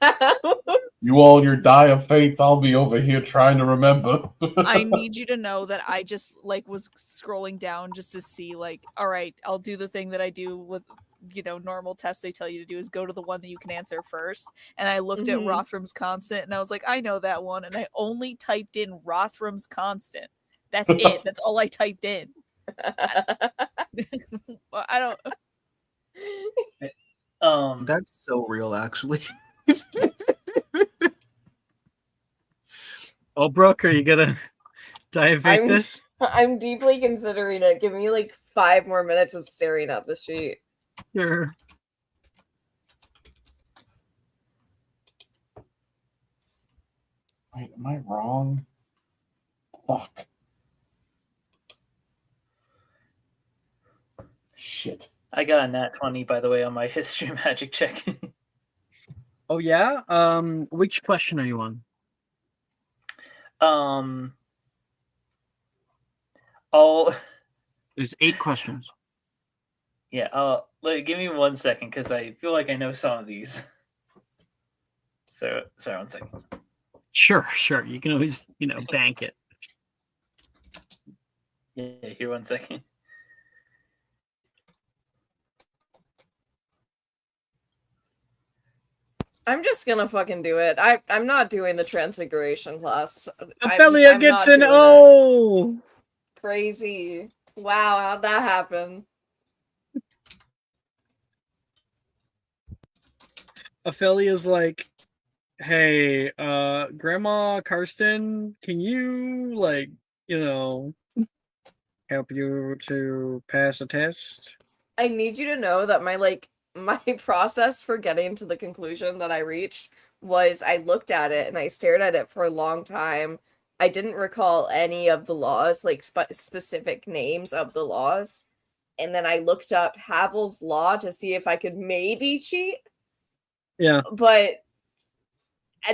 You all your die of fates. I'll be over here trying to remember. I need you to know that I just like was scrolling down just to see like, all right, I'll do the thing that I do with normal tests they tell you to do is go to the one that you can answer first. And I looked at Mhm. Rothrum's constant and I was like, I know that one, and I only typed in Rothrum's constant. That's it. That's all I typed in. Well, I don't. That's so real, actually. Oh, Brooke, are you gonna dive this? I'm deeply considering it. Give me like 5 more minutes of staring at the sheet. Sure. Wait, am I wrong? Fuck. Shit. I got a nat 20, by the way, on my history magic check. Oh yeah. Which question are you on? I'll There's 8 questions. yeah. Give me 1 second because I feel like I know some of these. So sorry, 1 second. Sure. You can always, bank it. Yeah, here 1 second. I'm just gonna fucking do it. I'm not doing the transfiguration class. Ophelia I'm gets not an doing O. it. Crazy. Wow, how'd that happen? Ophelia's like, hey, Grandma Karsten, can you help you to pass a test? I need you to know that my process for getting to the conclusion that I reached was I looked at it and I stared at it for a long time. I didn't recall any of the laws, like specific names of the laws. And then I looked up Havel's law to see if I could maybe cheat. Yeah. But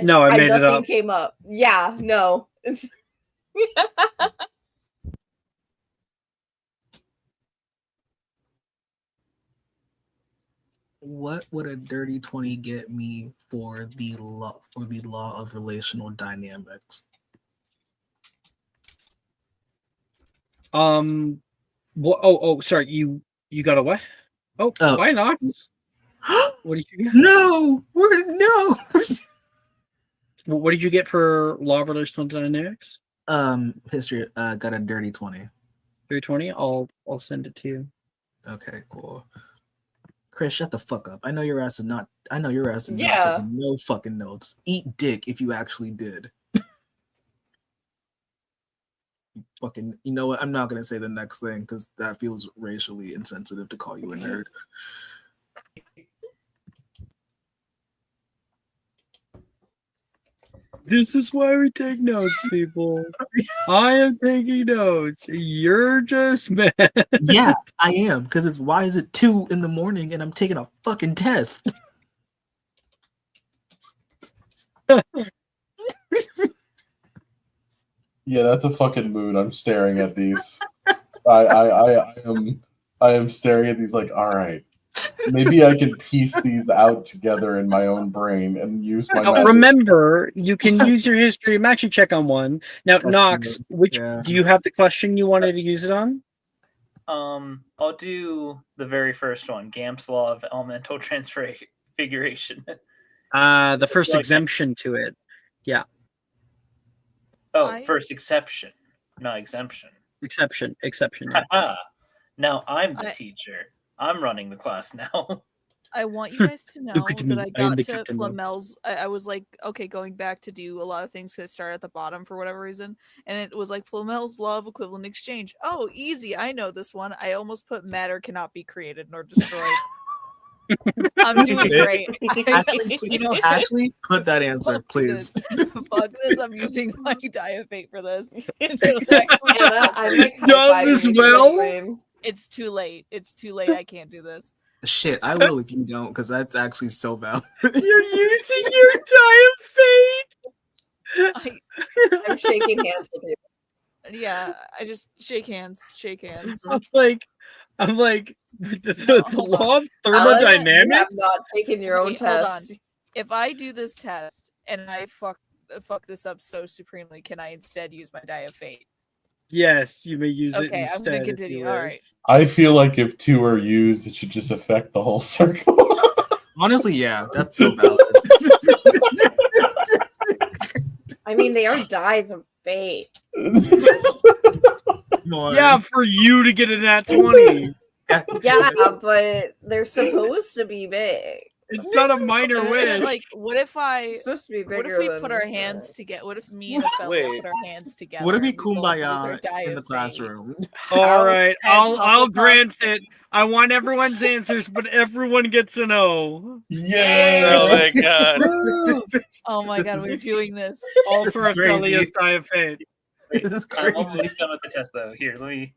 No, I made it nothing up. came up. Yeah, no. It's What would a dirty 20 get me for the law of relational dynamics? Sorry, you got a what? Oh, why not? What did you get? No. What did you get for law of relational dynamics? History got a dirty 20. 320. I'll send it to you. Okay, cool. Chris, shut the fuck up. I know your ass is not not Yeah. taking no fucking notes. Eat dick if you actually did. Fucking, you know what? I'm not gonna say the next thing because that feels racially insensitive to call you a nerd. This is why we take notes, people. I am taking notes. You're just mad. Yeah, I am. Because it's why is it 2 in the morning and I'm taking a fucking test? Yeah, that's a fucking mood. I'm staring at these. I am staring at these like, all right. Maybe I can piece these out together in my own brain and use my magic. Remember, you can use your history matching check on one. Now, That's Knox, true. which Yeah. do you have the question you wanted to use it on? I'll do the very first one, Gamp's law of elemental transfiguration. The first exemption to it. Yeah. Oh, first exception, not exemption. Exception. Yeah. Now I'm the teacher. I'm running the class now. I want you guys to know that I got to Flamel's. I was like, okay, going back to do a lot of things because I started at the bottom for whatever reason. And it was like Flamel's law of equivalent exchange. Oh, easy. I know this one. I almost put matter cannot be created nor destroyed. I'm doing great. Actually, put that answer, please. Fuck this. I'm using my die of fate for this. I'm like done this well. It's too late. I can't do this. Shit, I will if you don't, because that's actually so valid. You're using your die of fate. I'm shaking hands with you. Yeah, I just shake hands. I'm like, the law of thermodynamics. You have not taken your own test. Hold on. If I do this test and I fuck this up so supremely, can I instead use my die of fate? Yes, you may use it instead. Okay, I'm gonna continue. All right. I feel like if 2 are used, it should just affect the whole circle. Honestly, yeah, that's so valid. I mean, they are dies of fate. Yeah, for you to get a nat 20. Yeah, but they're supposed to be big. It's not a minor win. Like, what if It's supposed to be bigger? What if we put our hands together? What if me and a fellow put our hands together? What if we kumbaya in the classroom? All right, I'll grant it. I want everyone's answers, but everyone gets a no. Yeah. Oh my god. Oh my god, we're doing this. All for Aphelia's die of fate. This is crazy. I'm almost done with the test, though. Here, let me.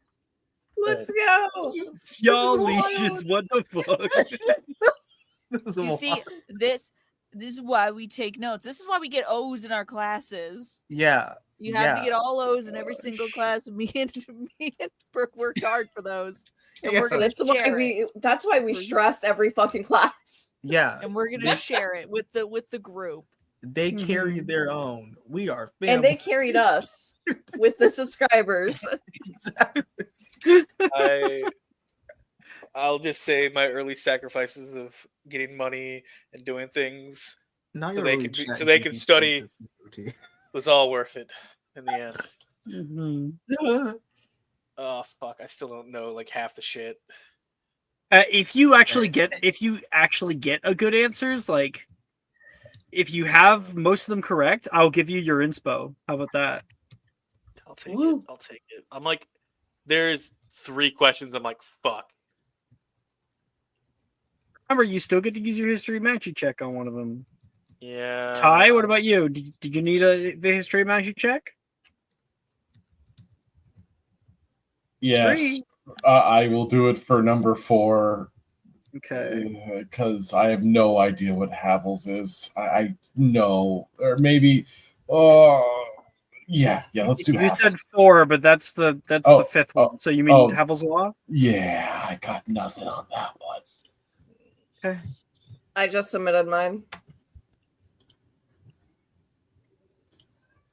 Let's go. Y'all leeches, what the fuck? You see, this is why we take notes. This is why we get O's in our classes. Yeah. You have to get all O's in every single class. Me and Brooke worked hard for those. And we're gonna that's why we stress every fucking class. Yeah. And we're gonna share it with the group. They carry their own. We are family. And they carried us with the subscribers. I'll just say my early sacrifices of getting money and doing things so they can study was all worth it in the end. Mm-hmm. Oh fuck! I still don't know like half the shit. If you actually get a good answers, like if you have most of them correct, I'll give you your inspo. How about that? I'll take it. I'm like, there's 3 questions. I'm like, fuck. Remember, you still get to use your history magic check on one of them. Yeah. Ty, what about you? Did you need the history magic check? Yes. I will do it for number 4. Okay. Because I have no idea what Havels is. I know. Or maybe... Yeah, let's do You Havels. said 4, but that's the 5th one. So you mean Havel's Law? Yeah, I got nothing on that one. Okay. I just submitted mine.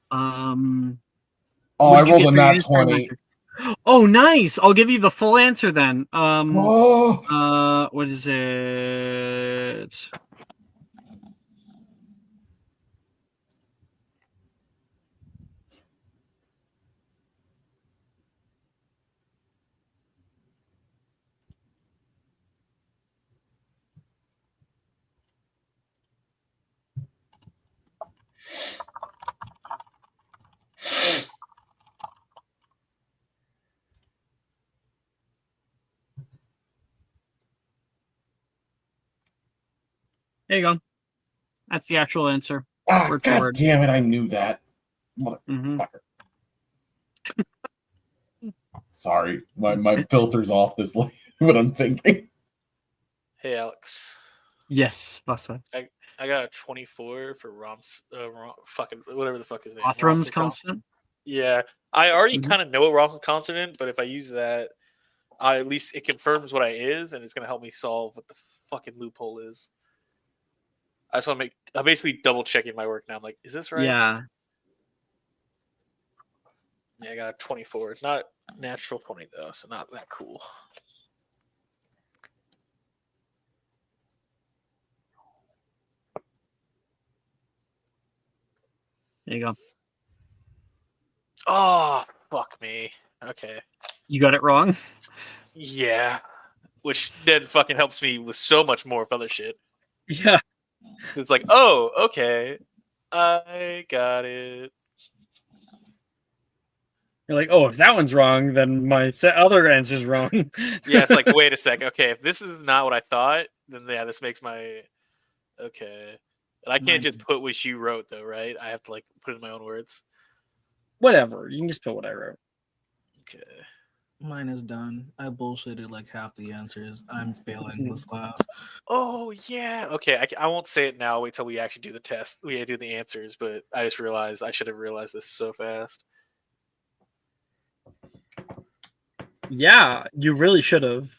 I rolled a nat 20. Oh, nice! I'll give you the full answer then. What is it? There you go. That's the actual answer. Ah, Word for God word. damn it! I knew that. Motherfucker. Sorry, my filter's off this late. What I'm thinking. Hey, Alex. Yes, Vasa. I got a 24 for fucking whatever the fuck his name. Othrum's consonant. Yeah, I already kind of know what Rom's consonant, but if I use that, at least it confirms what I is, and it's gonna help me solve what the fucking loophole is. I just want to make. I'm basically double checking my work now. I'm like, is this right? Yeah. Yeah, I got a 24. It's not natural 20 though, so not that cool. There you go. Oh, fuck me. Okay. You got it wrong? Yeah. Which then fucking helps me with so much more of other shit. Yeah. It's like, oh, okay. I got it. You're like, oh, if that one's wrong, then my other answer's wrong. Yeah, it's like, wait a sec. Okay, if this is not what I thought, then yeah, this makes my okay. And I can't just put what you wrote though, right? I have to like put it in my own words. Whatever. You can just put what I wrote. Okay. Mine is done. I bullshitted like half the answers. I'm failing this class. Oh yeah. Okay, I won't say it now. Wait till we actually do the test. We do the answers, but I just realized I should have realized this so fast. Yeah, you really should have.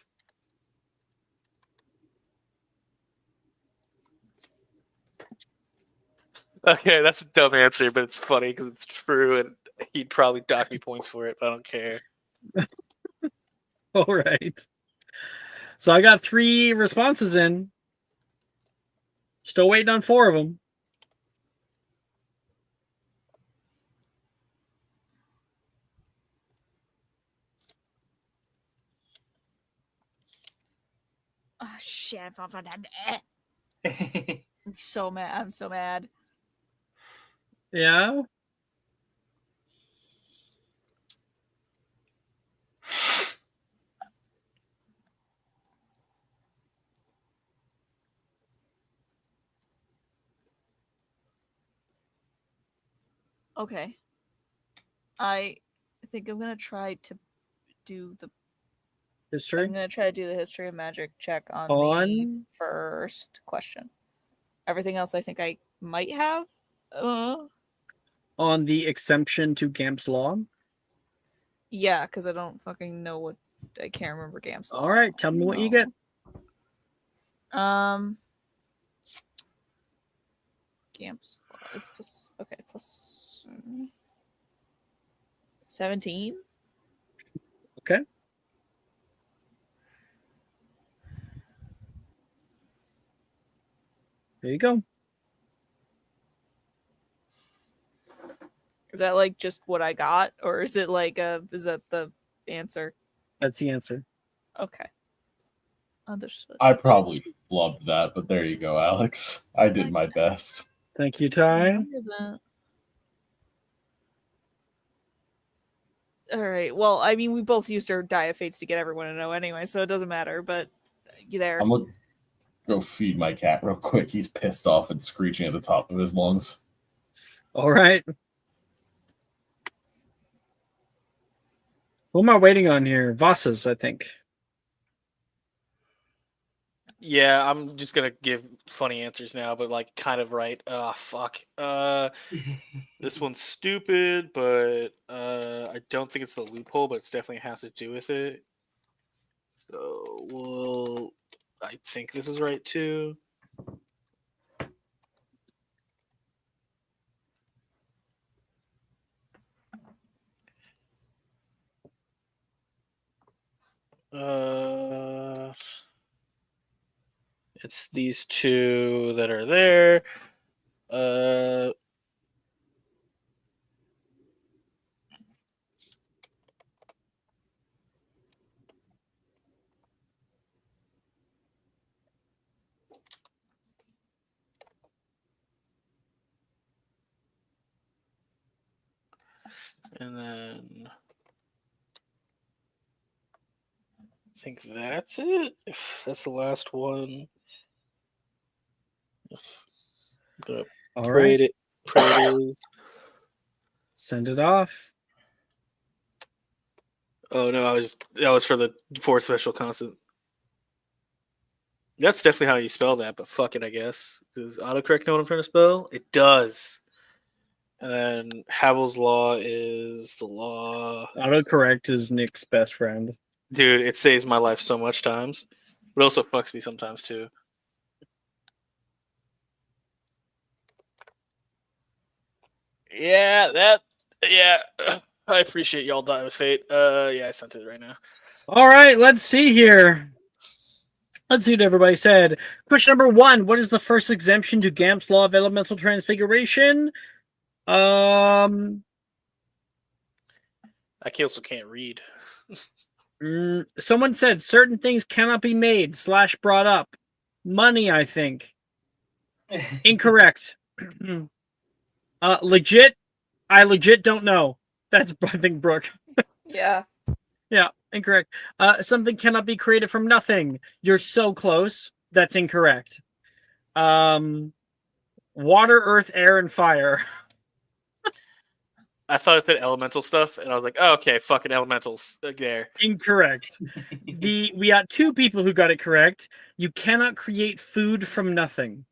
Okay, that's a dumb answer, but it's funny because it's true, and he'd probably dock me points for it, but I don't care. All right. So I got 3 responses in. Still waiting on 4 of them. Oh shit! I'm so mad. I'm so mad. Yeah. Okay. I think I'm gonna try to do the history. I'm gonna try to do the history of magic check on the first question. Everything else, I think I might have. On the exemption to Gamp's law. Yeah, because I don't fucking know what I can't remember Gamp's law. All right, tell me what you get. Gamp's law. It's plus okay, plus 17. Okay. There you go. Is that like just what I got, or is it like is that the answer? That's the answer. Okay. Understood. I probably flubbed that, but there you go, Alex. I did my best. Thank you, Ty. All right. Well, I mean, we both used our die of fates to get everyone to know anyway, so it doesn't matter. But there. I'm gonna go feed my cat real quick. He's pissed off and screeching at the top of his lungs. All right. Who am I waiting on here? Vasa's, I think. Yeah, I'm just gonna give funny answers now, but like kind of right. Fuck. This one's stupid, but I don't think it's the loophole, but it definitely has to do with it. So, I think this is right too. It's these two that are there. And then I think that's it. If that's the last one. I'm gonna All right. Pray it is. Send it off. Oh no, that was for the fourth special constant. That's definitely how you spell that, but fuck it, I guess. Does autocorrect know what I'm trying to spell? It does. And then Havel's law is the law. Autocorrect is Nick's best friend. Dude, it saves my life so much times. But also fucks me sometimes too. Yeah, I appreciate y'all dying with fate. Yeah, I sent it right now. All right, let's see here. Let's see what everybody said. Question number 1. What is the first exemption to Gamp's law of elemental transfiguration? I also can't read. Someone said certain things cannot be made / brought up. Money, I think. Incorrect. Legit. I legit don't know. That's, I think, Brooke. Yeah. Yeah, incorrect. Something cannot be created from nothing. You're so close. That's incorrect. Water, earth, air, and fire. I thought it said elemental stuff, and I was like, oh, okay, fucking elementals there. Incorrect. We got 2 people who got it correct. You cannot create food from nothing.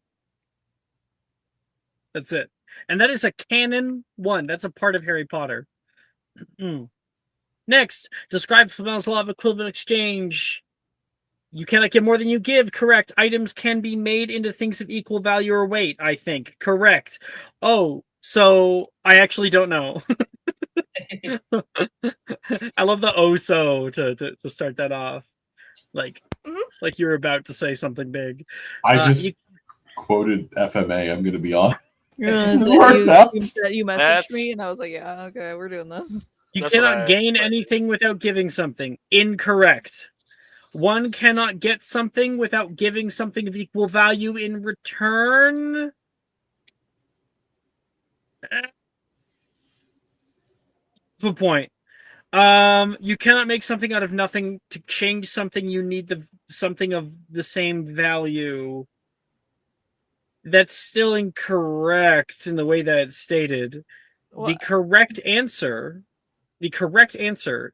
That's it. And that is a canon 1. That's a part of Harry Potter. Next, describe Flamel's law of equivalent exchange. You cannot get more than you give. Correct. Items can be made into things of equal value or weight, I think. Correct. Oh, so I actually don't know. I love the oh-so to start that off. Like you're about to say something big. I just quoted FMA, I'm going to be honest. You messaged me, and I was like, yeah, okay, we're doing this. You cannot gain anything without giving something. Incorrect. One cannot get something without giving something of equal value in return. The point. You cannot make something out of nothing. To change something, you need something of the same value. That's still incorrect in the way that it's stated. What? The correct answer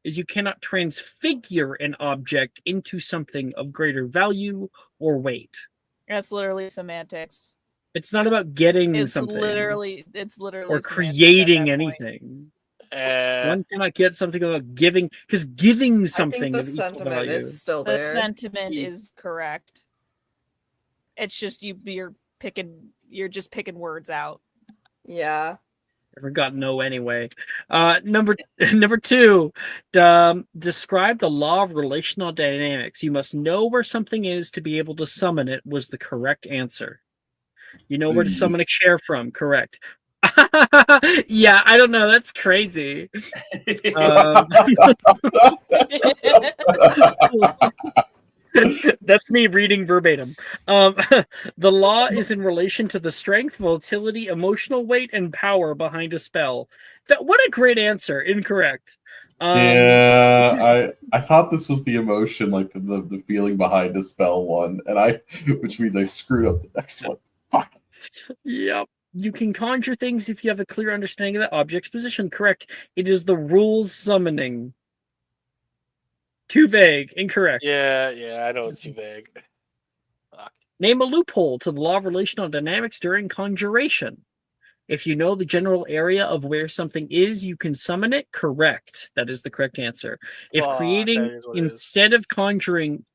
is you cannot transfigure an object into something of greater value or weight. That's literally semantics. It's not about getting something. It's literally or creating anything. One cannot get something without giving, because giving something of equal value. Is still there. The sentiment is correct. It's just you're just picking words out. Yeah. Never got no anyway. Number 2, describe the law of relational dynamics. You must know where something is to be able to summon it was the correct answer. You know where to summon a chair from, correct. Yeah, I don't know. That's crazy. That's me reading verbatim. The law is in relation to the strength, volatility, emotional weight, and power behind a spell. What a great answer. Incorrect. Yeah, I thought this was the emotion, like the feeling behind the spell one, and which means I screwed up the next one. Fuck. Yep. You can conjure things if you have a clear understanding of the object's position. Correct. It is the rules summoning. Too vague. Incorrect. Yeah, I know it's too vague. Fuck. Name a loophole to the law of relational dynamics during conjuration. If you know the general area of where something is, you can summon it. Correct. That is the correct answer. If creating instead of conjuring,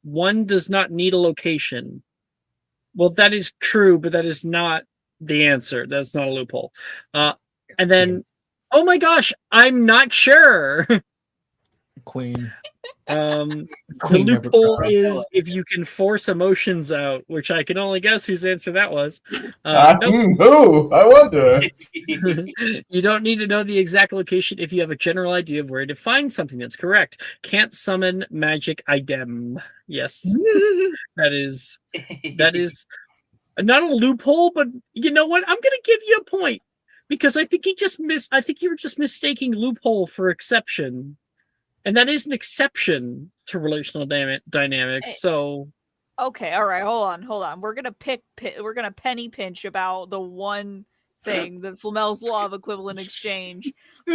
one does not need a location. Well, that is true, but that is not the answer. That's not a loophole. And then, oh my gosh, I'm not sure. Queen. The loophole is if you can force emotions out, which I can only guess whose answer that was. Who? I wonder. You don't need to know the exact location if you have a general idea of where to find something. That's correct. Can't summon magic item. Yes, that is not a loophole, but you know what? I'm gonna give you a point because I think I think you were just mistaking loophole for exception. And that is an exception to relational dynamics. So Okay, all right, hold on. We're gonna penny pinch about the one thing, the Flamel's law of equivalent exchange,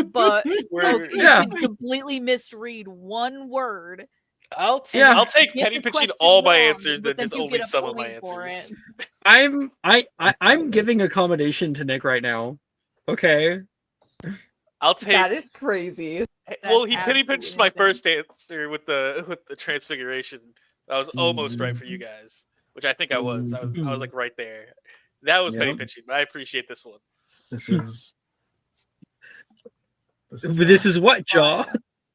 but you can completely misread one word. I'll take penny pinching all my answers than just only some of my answers. I'm giving accommodation to Nick right now. Okay. I'll take. That is crazy. Well, he penny pinched my first answer with the transfiguration. I was almost right for you guys, which I think I was. I was like right there. That was penny pinching. I appreciate this one. This is what, Jaw?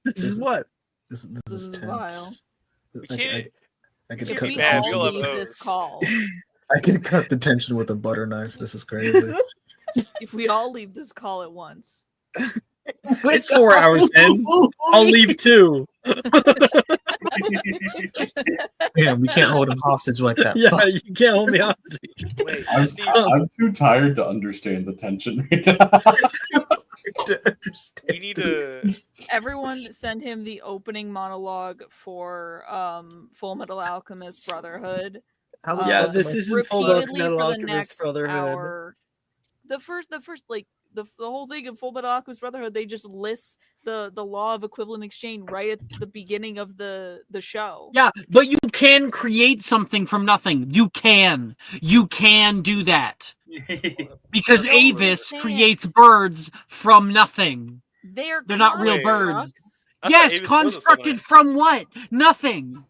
This is what? This is tense. I can cut this call. I can cut the tension with a butter knife. This is crazy. If we all leave this call at once. It's 4 hours in. I'll leave too. Damn, we can't hold him hostage like that. Yeah, you can't hold me hostage. Wait, I'm too tired to understand the tension. We need to. Everyone send him the opening monologue for Full Metal Alchemist Brotherhood. This isn't Full Metal Alchemist Brotherhood. Hour. The first like the whole thing of Full Metal Alchemist Brotherhood, they just list the law of equivalent exchange right at the beginning of the show. Yeah, but you can create something from nothing. You can do that. Because Avis creates birds from nothing. They're not real birds. Yes, constructed from what? Nothing.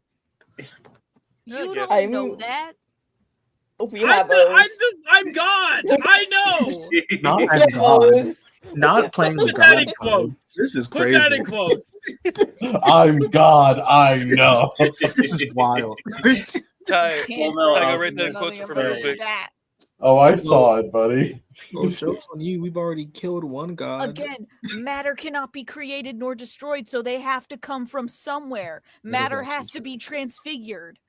You don't know that. I'm God. I know. Not God. Not playing the God card. This is crazy. Put that in quotes. I'm God. I know. This is wild. Ty, I go right there and quotes for real quick. Oh, I saw it, buddy. Oh, joke's on you. We've already killed one god. Again, matter cannot be created nor destroyed, so they have to come from somewhere. Matter has to be transfigured.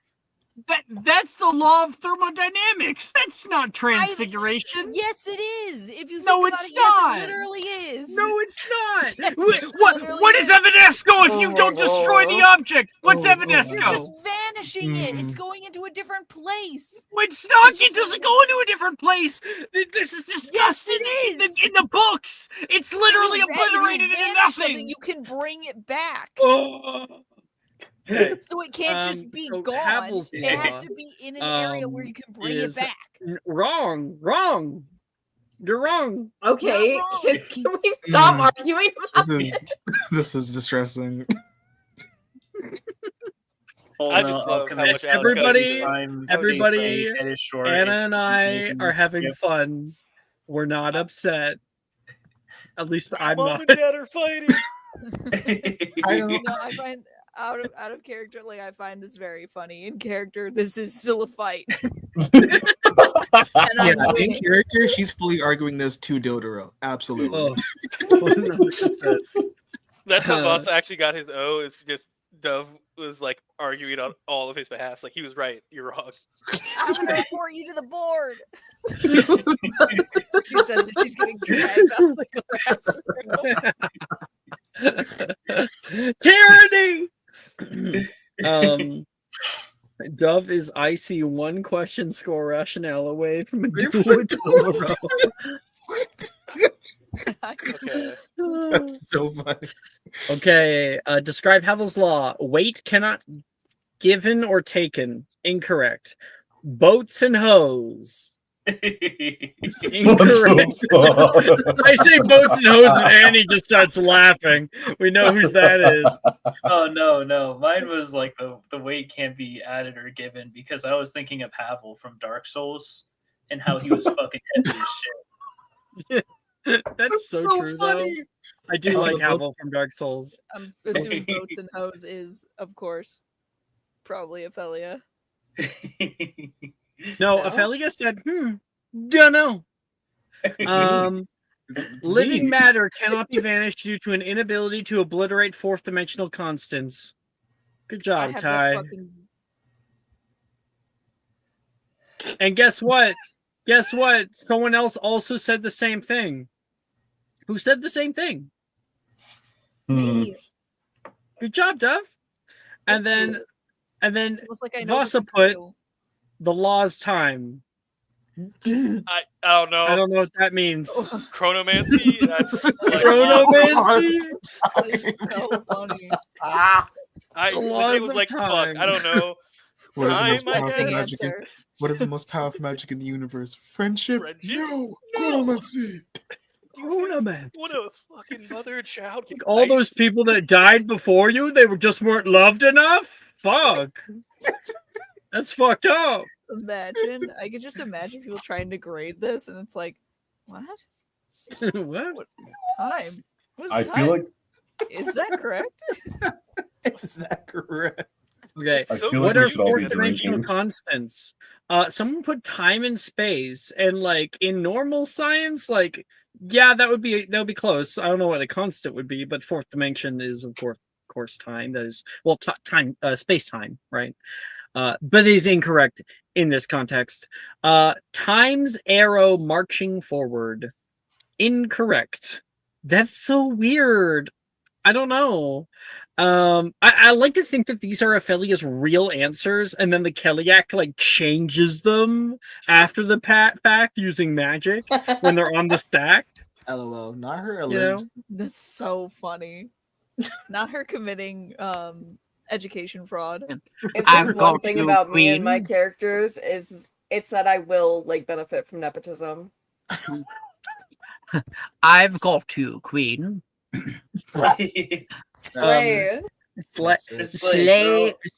That's the law of thermodynamics. That's not transfiguration. Yes, it is. If you think no, about it's it, not. Yes, it literally is. No, it's not. What is Evanesco if you don't destroy the object? What's Evanesco? You're just vanishing it. It's going into a different place. It's not. It doesn't go into a different place. This is discussed in the books. It's literally obliterated into nothing. You can bring it back. Oh. So it can't just be gone. It has to be in an area where you can bring it back. Wrong. You're wrong. Okay, can we stop arguing about this is distressing. I just love how much everybody, Anna and I are having fun. We're not upset. At least I'm Mom not. and Dad are fighting. I find out of character, like I find this very funny. In character, this is still a fight. In character, she's fully arguing this to Dodoro. Absolutely. That's how Boss actually got his O. It's just Dove was like arguing on all of his behalf. Like he was right, you're wrong. I'm gonna report you to the board. She says that she's getting dragged out the classroom. Tyranny. Dove is IC 1 question score rationale away from a duel with Dodoro. Okay. That's so funny. Okay, describe Havel's law. Weight cannot given or taken. Incorrect. Boats and hose. Incorrect. I say boats and hose and Annie just starts laughing. We know whose that is. Oh no. Mine was like the weight can't be added or given because I was thinking of Havel from Dark Souls and how he was fucking heavy as shit. That's so true, funny. Though. I do like Havel from Dark Souls. I'm assuming boats and hose is, of course, probably Ophelia. No, Ophelia said, don't know. Living matter cannot be vanished due to an inability to obliterate fourth dimensional constants. Good job, Ty. And guess what? Someone else also said the same thing. Who said the same thing? Me. Good job, Dove. And then And then like I know Vasa this put too. the law's time. I don't know. I don't know what that means. Chronomancy? That's like Chronomancy? That is so funny. The laws kid was of like, time. fuck, I don't know. What is the most Time, I powerful guess? magic? What is the most powerful magic in the universe? Friendship? No. Chronomancy. Chronomancy. What a fucking mother and child. Get All those iced. people that died before you, they just weren't loved enough? Fuck. That's fucked up. Imagine. I could just imagine people trying to grade this, and it's like, what? What? Time? What is I time? feel like Is that correct? Is that correct? Okay, I feel what like we are should all be fourth dimensional drinking. constants? Someone put time and space, and like in normal science, like yeah, that would be close. I don't know what a constant would be, but fourth dimension is of course time. That is time, space time, right? But it is incorrect in this context. Time's arrow marching forward, incorrect. That's so weird. I don't know. I like to think that these are Ophelia's real answers, and then the Kellyak like changes them after the fact using magic when they're on the stack. LOL, not her You know? That's so funny. Not her committing education fraud. If there's one thing about me and my characters is it's that I will like benefit from nepotism. I've got you, Queen. Slay. Slay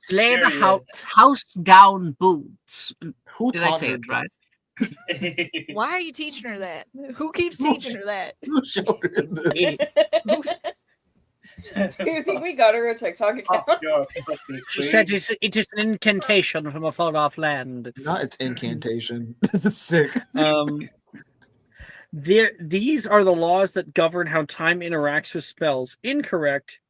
the house down boots. Who Did I taught say her it right? Why are you teaching her that? Who keeps teaching her that? Who showed her this? Do you think we got her a TikTok account? She said it is an incantation from a far-off land. Not its incantation. This is sick. These are the laws that govern how time interacts with spells. Incorrect.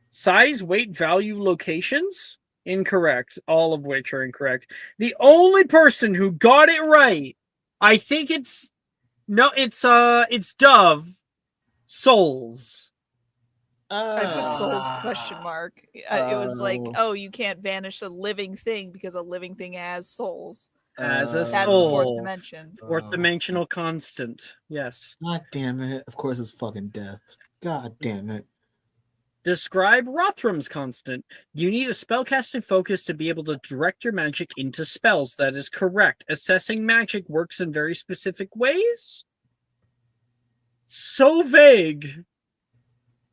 Size, weight, value, locations? Incorrect. All of which are incorrect. The only person who got it right, I think it's Dove. Souls. I put souls question mark. It was like, oh, you can't vanish a living thing because a living thing has souls. As a That's soul. the fourth dimension. Fourth dimensional constant. Yes. God damn it. Of course it's fucking death. God damn it. Describe Rothrum's constant. You need a spellcasting focus to be able to direct your magic into spells. That is correct. Assessing magic works in very specific ways. So vague.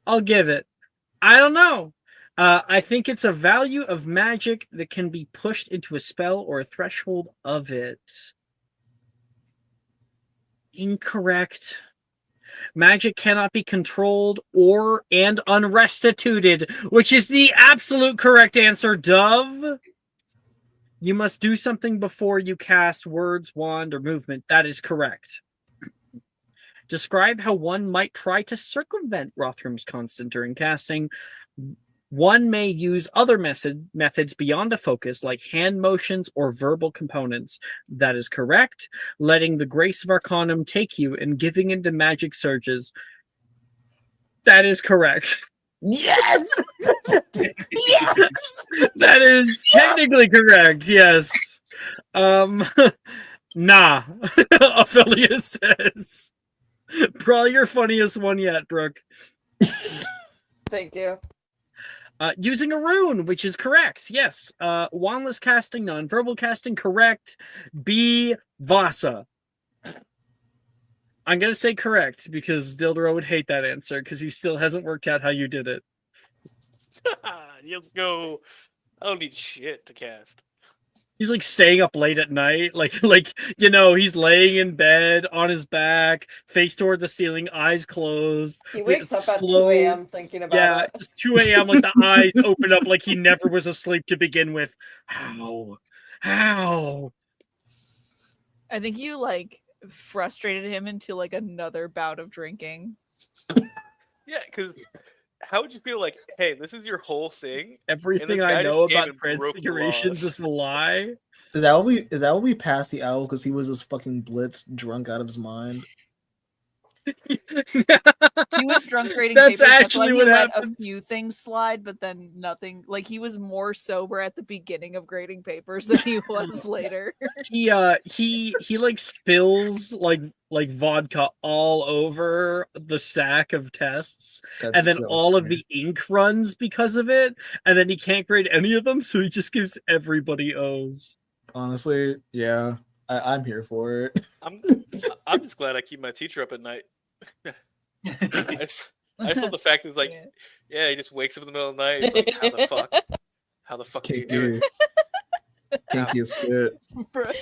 I'll give it. I don't know. I think it's a value of magic that can be pushed into a spell or a threshold of it. Incorrect. Magic cannot be controlled and unrestituted, which is the absolute correct answer, Dove. You must do something before you cast words, wand, or movement. That is correct. Describe how one might try to circumvent Rothrum's constant during casting. One may use other methods beyond a focus, like hand motions or verbal components. That is correct. Letting the grace of Arcanum take you and giving into magic surges. That is correct. Yes! Yes! That is technically correct, yes. Nah, Ophelia says. Probably your funniest one yet, Brooke. Thank you. Using a rune, which is correct. Yes. Wandless casting, non-verbal casting, correct. B. Vasa. I'm going to say correct because Dildero would hate that answer because he still hasn't worked out how you did it. Let's go. I don't need shit to cast. He's like staying up late at night, like he's laying in bed on his back, face toward the ceiling, eyes closed. He wakes up at 2 a.m. thinking about it. Just 2 a.m. like the eyes open up like he never was asleep to begin with. How? I think you like frustrated him into like another bout of drinking. Yeah, because how would you feel like, hey, this is your whole thing? Everything I know about transfigurations is a lie. Is that what we passed the owl because he was just fucking blitzed, drunk out of his mind? He was drunk grading That's papers. actually that's why what he let happens. a few things slide, but then nothing. Like he was more sober at the beginning of grading papers than he was later. He like spills like vodka all over the stack of tests, That's and then so all of funny. the ink runs because of it, and then he can't grade any of them, so he just gives everybody O's. Honestly, yeah, I'm here for it. I'm just glad I keep my teacher up at night. I just love the fact that like yeah, he just wakes up in the middle of the night. It's like how the fuck do you do it? Kinky as shit. Brooke,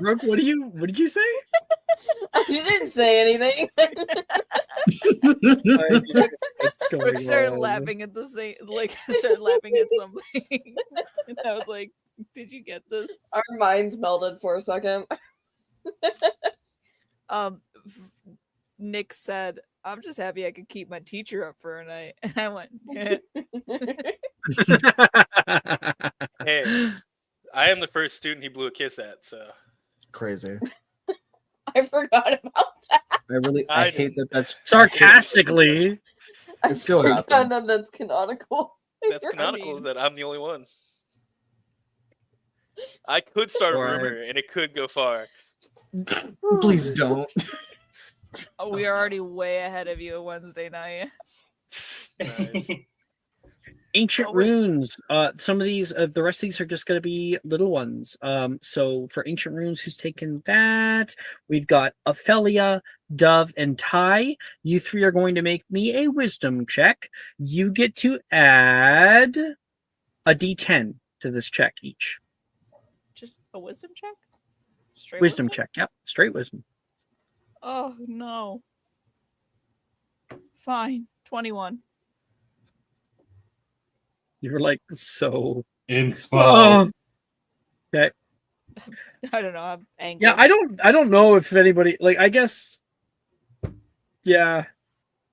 Brooke, what did you say? You didn't say anything. Brooke started laughing at the same, like started laughing at something, and I was like, "Did you get this?" Our minds melded for a second. Nick said, "I'm just happy I could keep my teacher up for a night," and I went, "Yeah." Hey, I am the first student he blew a kiss at, so Crazy. I forgot about that. I hate that. That's sarcastically. It still happened. That's canonical. That's canonical is that I'm the only one. I could start a rumor, and it could go far. Please don't. Oh, we are already way ahead of you Wednesday night. Nice. Ancient runes. Some of these, the rest of these are just going to be little ones. So for ancient runes, who's taken that? We've got Ophelia, Dove, and Ty. You three are going to make me a wisdom check. You get to add a D10 to this check each. Just a wisdom check? Straight Wisdom check. Yep, straight wisdom. Oh no. Fine. 21. You were like so inspo. Okay. I don't know. I'm angry. Yeah, I don't know if anybody like. I guess. Yeah,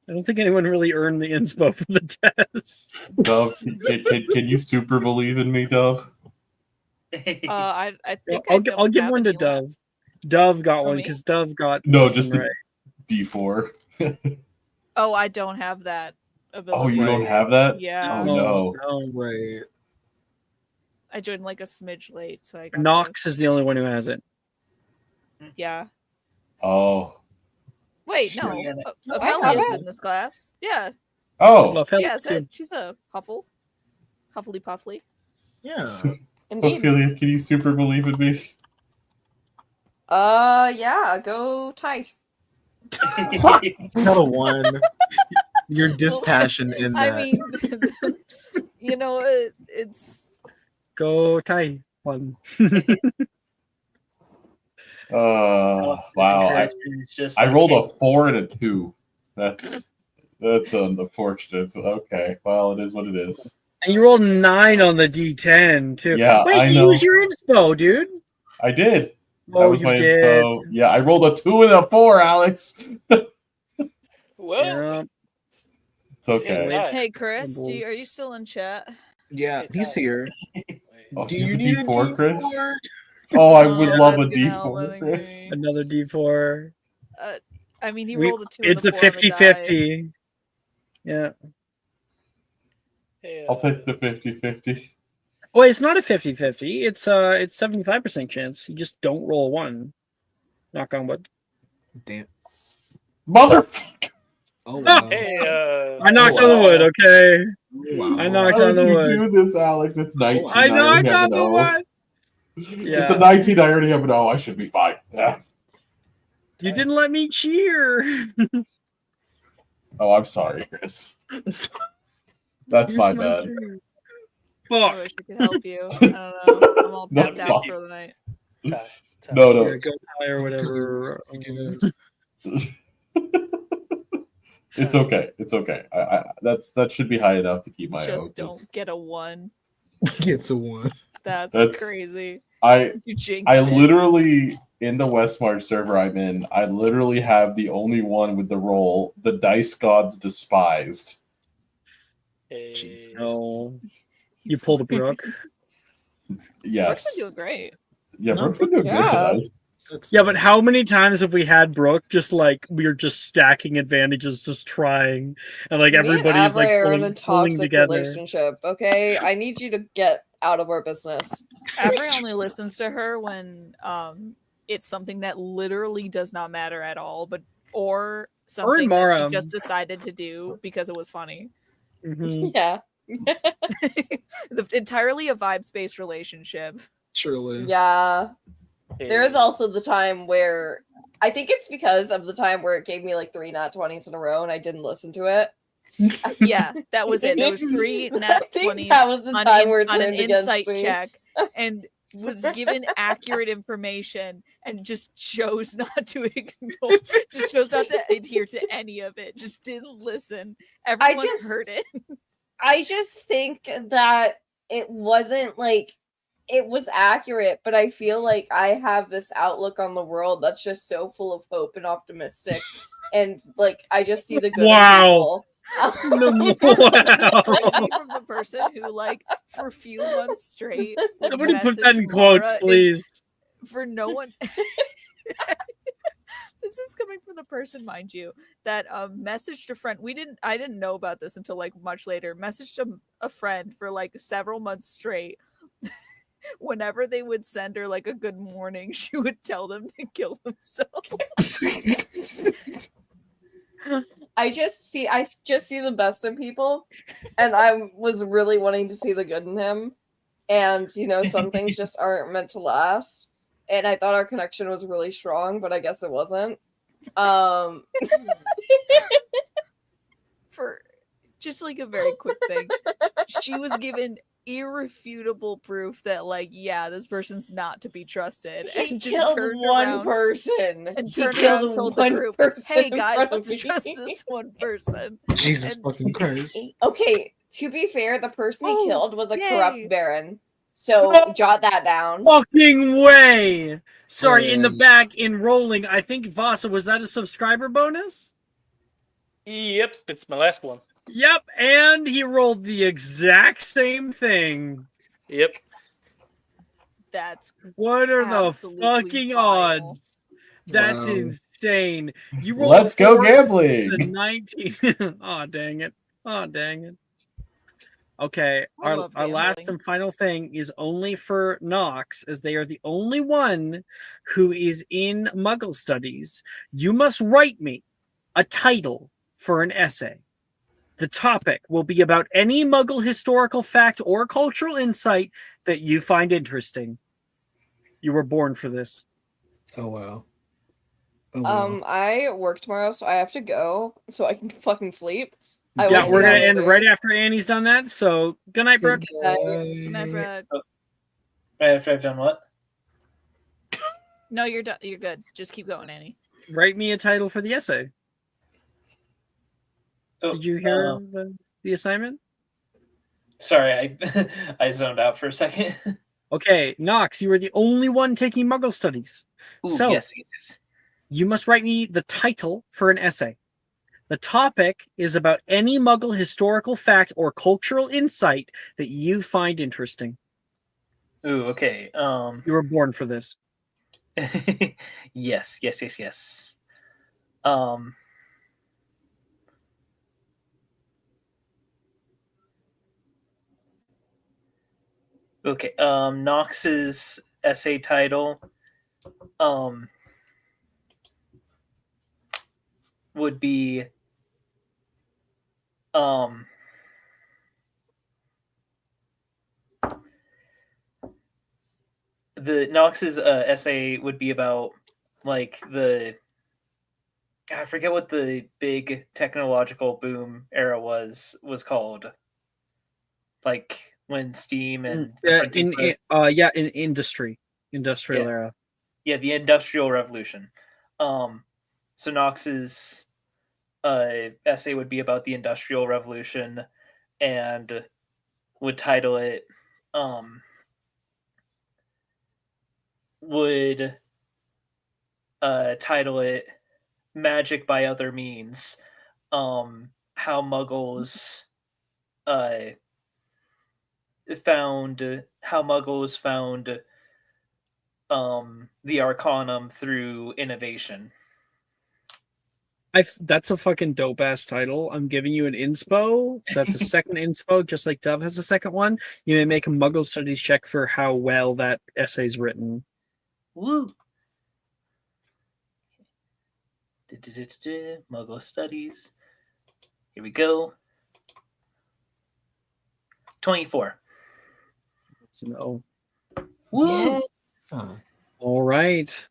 I don't think anyone really earned the inspo for the test. Dove, can you super believe in me, Dove? I think I'll give one to Dove. Dove got one me? because Dove got No, just right. D4. Oh, I don't have that ability. Oh, you don't have that? Yeah. Oh no. Right. I joined like a smidge late, so I got Knox is the only one who has it. Yeah. Oh. Wait, no. I have Ophelia's it. in this class. Yeah. Oh. She has it. She's a Huffle. Huffly Puffly. Yeah. Indeed. Ophelia, can you super believe in me? Yeah, go Ty. Not a one. Your dispassion in that. I mean, you know, it's Go Ty one. Wow. I rolled a 4 and a 2. That's unfortunate. Okay. Well, it is what it is. And you rolled 9 on the D10 too. Yeah, wait, I you know. used your inspo, dude. I did. Oh, that was you my did. inspo. Yeah, I rolled a 2 and a 4, Alex. Well, it's okay. Hey, Chris, are you still in chat? Yeah, he's here. Oh, Do you you have a need a D4, Chris? D4? Oh, I would love a that's gonna help, I D4, think, Chris. maybe. Another D4. I mean, he rolled a 2 and It's a a 4 on the die. 50-50. Yeah. I'll take the 50-50. Well, it's not a 50-50. It's 75% chance. You just don't roll a 1. Knock on wood. Damn. Motherfucker! Oh wow. Hey, I knocked on the wood, okay? Wow. I knocked How on did the you wood. do this, Alex? It's 19. I knocked already have on an the O. wood. It's Yeah. a 19. I already have an O. I should be fine. Yeah. You didn't let me cheer. Oh, I'm sorry, Chris. That's my bad. I wish I could help you. I don't know. I'm all No, bumped out for the night. No. Yeah, go Ty or whatever. It's okay. It's okay. That should be high enough to keep my Just O, don't get a 1. Gets a 1. That's crazy. You jinxed I it. literally, in the Westmarch server I'm in, I literally have the only one with the roll, the Dice Gods Despised. No. You pulled a Brooke. Brooke's Yes. been doing great. Yeah, No, Brooke been doing good Yeah. tonight. Yeah, but how many times have we had Brooke just like we're just stacking advantages, just trying, and like Me and everybody's like Avery are in a pulling toxic together. relationship. Okay, I need you to get out of our business. Avery only listens to her when it's something that literally does not matter at all, but or something that Mara. she just decided to do because it was funny. Mhm. Yeah. Entirely a vibes-based relationship. Truly. Yeah. There is Hey. also the time where I think it's because of the time where it gave me like 3 nat 20s in a row and I didn't listen to it. Yeah, that was it. There was 3 nat I think 20s that was the on, time where it on an turned against insight me. check and was given accurate information and just chose not to ignore, just chose not to adhere to any of it. Just didn't listen. Everyone heard it. I just think that it wasn't like it was accurate, but I feel like I have this outlook on the world that's just so full of hope and optimistic, and like I just see the good in people. This is crazy from the person who, like, for a few months straight, like, Somebody put that in quotes, please. For no one. This is coming from the person, mind you, that messaged a friend. I didn't know about this until like much later. Messaged a friend for like several months straight. Whenever they would send her like a good morning, she would tell them to kill themselves. I just see the best in people, and I was really wanting to see the good in him. And some things just aren't meant to last. And I thought our connection was really strong, but I guess it wasn't. For just like a very quick thing, she was given irrefutable proof that, like, yeah, this person's not to be trusted, and just turned one person and turned around and told the group, "Hey guys, let's trust this one person." Jesus fucking Christ! Okay, to be fair, the person he killed was a yay. corrupt baron. So jot that down. Fucking way! Sorry, in the back, in rolling, I think Vasa, was that a subscriber bonus? Yep, it's my last one. Yep, and he rolled the exact same thing. Yep. That's what are the fucking odds? That's insane. You rolled Let's go gambling. 19. Oh dang it. Oh dang it. Okay, our last and final thing is only for Nox, as they are the only one who is in Muggle studies. You must write me a title for an essay. The topic will be about any Muggle historical fact or cultural insight that you find interesting. You were born for this. Oh wow. I work tomorrow, so I have to go so I can fucking sleep. Yeah, we're gonna end right after Annie's done that. So good night, Brooke. Good night, Brooke. Right after I've done what? No, you're done. You're good. Just keep going, Annie. Write me a title for the essay. Oh, did you hear the assignment? Sorry, I zoned out for a second. Okay, Nox, you are the only one taking Muggle studies. Ooh, so yes. you must write me the title for an essay. The topic is about any Muggle historical fact or cultural insight that you find interesting. Ooh, okay. You were born for this. Yes. Okay. Nox's essay title would be the Nox's essay would be about like I forget what the big technological boom era was called. Like when steam and in industrial era. Yeah, the Industrial Revolution. So Nox's essay would be about the Industrial Revolution, and would title it Magic by Other Means. How Muggles found the Arcanum through innovation. That's a fucking dope ass title. I'm giving you an inspo. So that's a second inspo, just like Dove has a second one. You may make a Muggle Studies check for how well that essay's written. Woo! Muggle Studies. Here we go. 24. That's an O. Woo! Yeah. Huh. All right.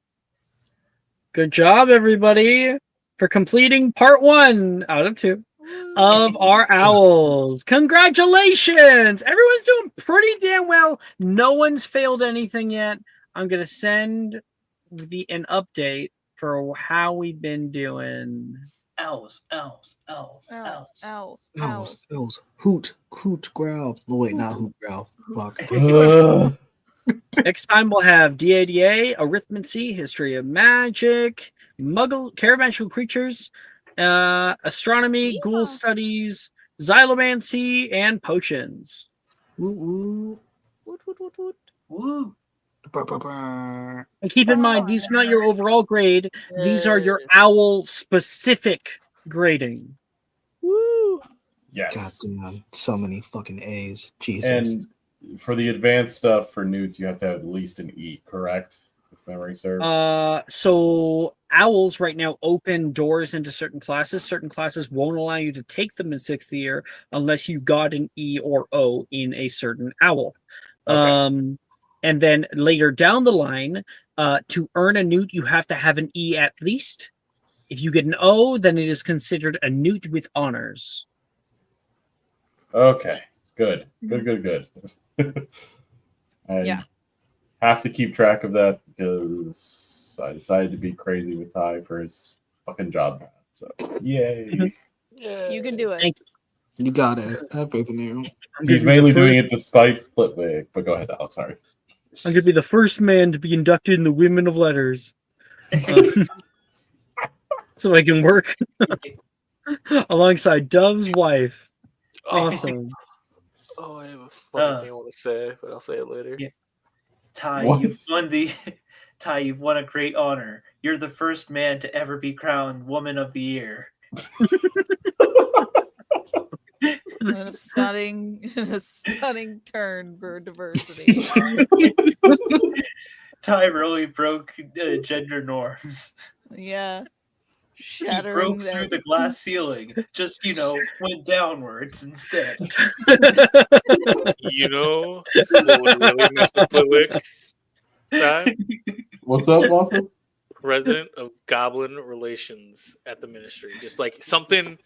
Good job, everybody, for completing part 1 out of 2 of our owls. Congratulations! Everyone's doing pretty damn well. No one's failed anything yet. I'm going to send an update for how we've been doing. Owls, owls, owls, owls. Owls. Owls. Hoot, growl. Oh, wait, not hoot, growl. Fuck. Next time we'll have DADA, Arithmancy, History of Magic, Muggle, Caravantial Creatures, Astronomy, Ghoul Studies, Xylomancy, and Potions. Woo, woo. Woot, woot, woot, woot. Woo! And keep in mind, these are not your overall grade. These are your owl-specific grading. Woo! Yes. Goddamn, so many fucking A's. Jesus. And for the advanced stuff for newts, you have to have at least an E, correct? If memory serves. So owls right now open doors into certain classes. Certain classes won't allow you to take them in 6th year unless you got an E or O in a certain owl. Okay. And then later down the line, to earn a newt, you have to have an E at least. If you get an O, then it is considered a newt with honors. Okay. Good. I have to keep track of that because I decided to be crazy with Ty for his fucking job. So, yay. You can do it. You got it. I have faith in you. He's mainly doing it despite Flipwig, but go ahead, Alex. Sorry. I'm going to be the first man to be inducted in the Women of Letters. So I can work alongside Dove's wife. Awesome. Oh, I have a funny thing I want to say, but I'll say it later. Yeah. Ty, you've won a great honor. You're the first man to ever be crowned Woman of the Year. A stunning turn for diversity. Ty really broke gender norms. Yeah. He broke through the glass ceiling. Just, went downwards instead. You know what would really mess with Flitwick? What's up, Boston? President of Goblin Relations at the Ministry. Just like something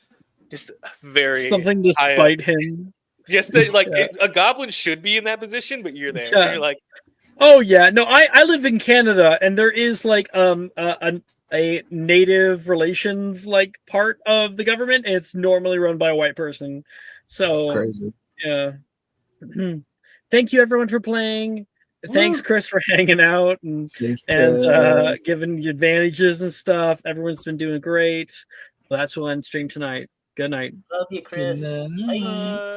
to spite him. Just that, a goblin should be in that position, but you're there. Yeah. And you're like, oh yeah, no, I live in Canada, and there is like a native relations part of the government. It's normally run by a white person. So crazy. Yeah. Thank you everyone for playing. Thanks, Chris, for hanging out and giving you advantages and stuff. Everyone's been doing great. Well, that's we'll end stream tonight. Good night. Love you, Chris. Good night. Bye.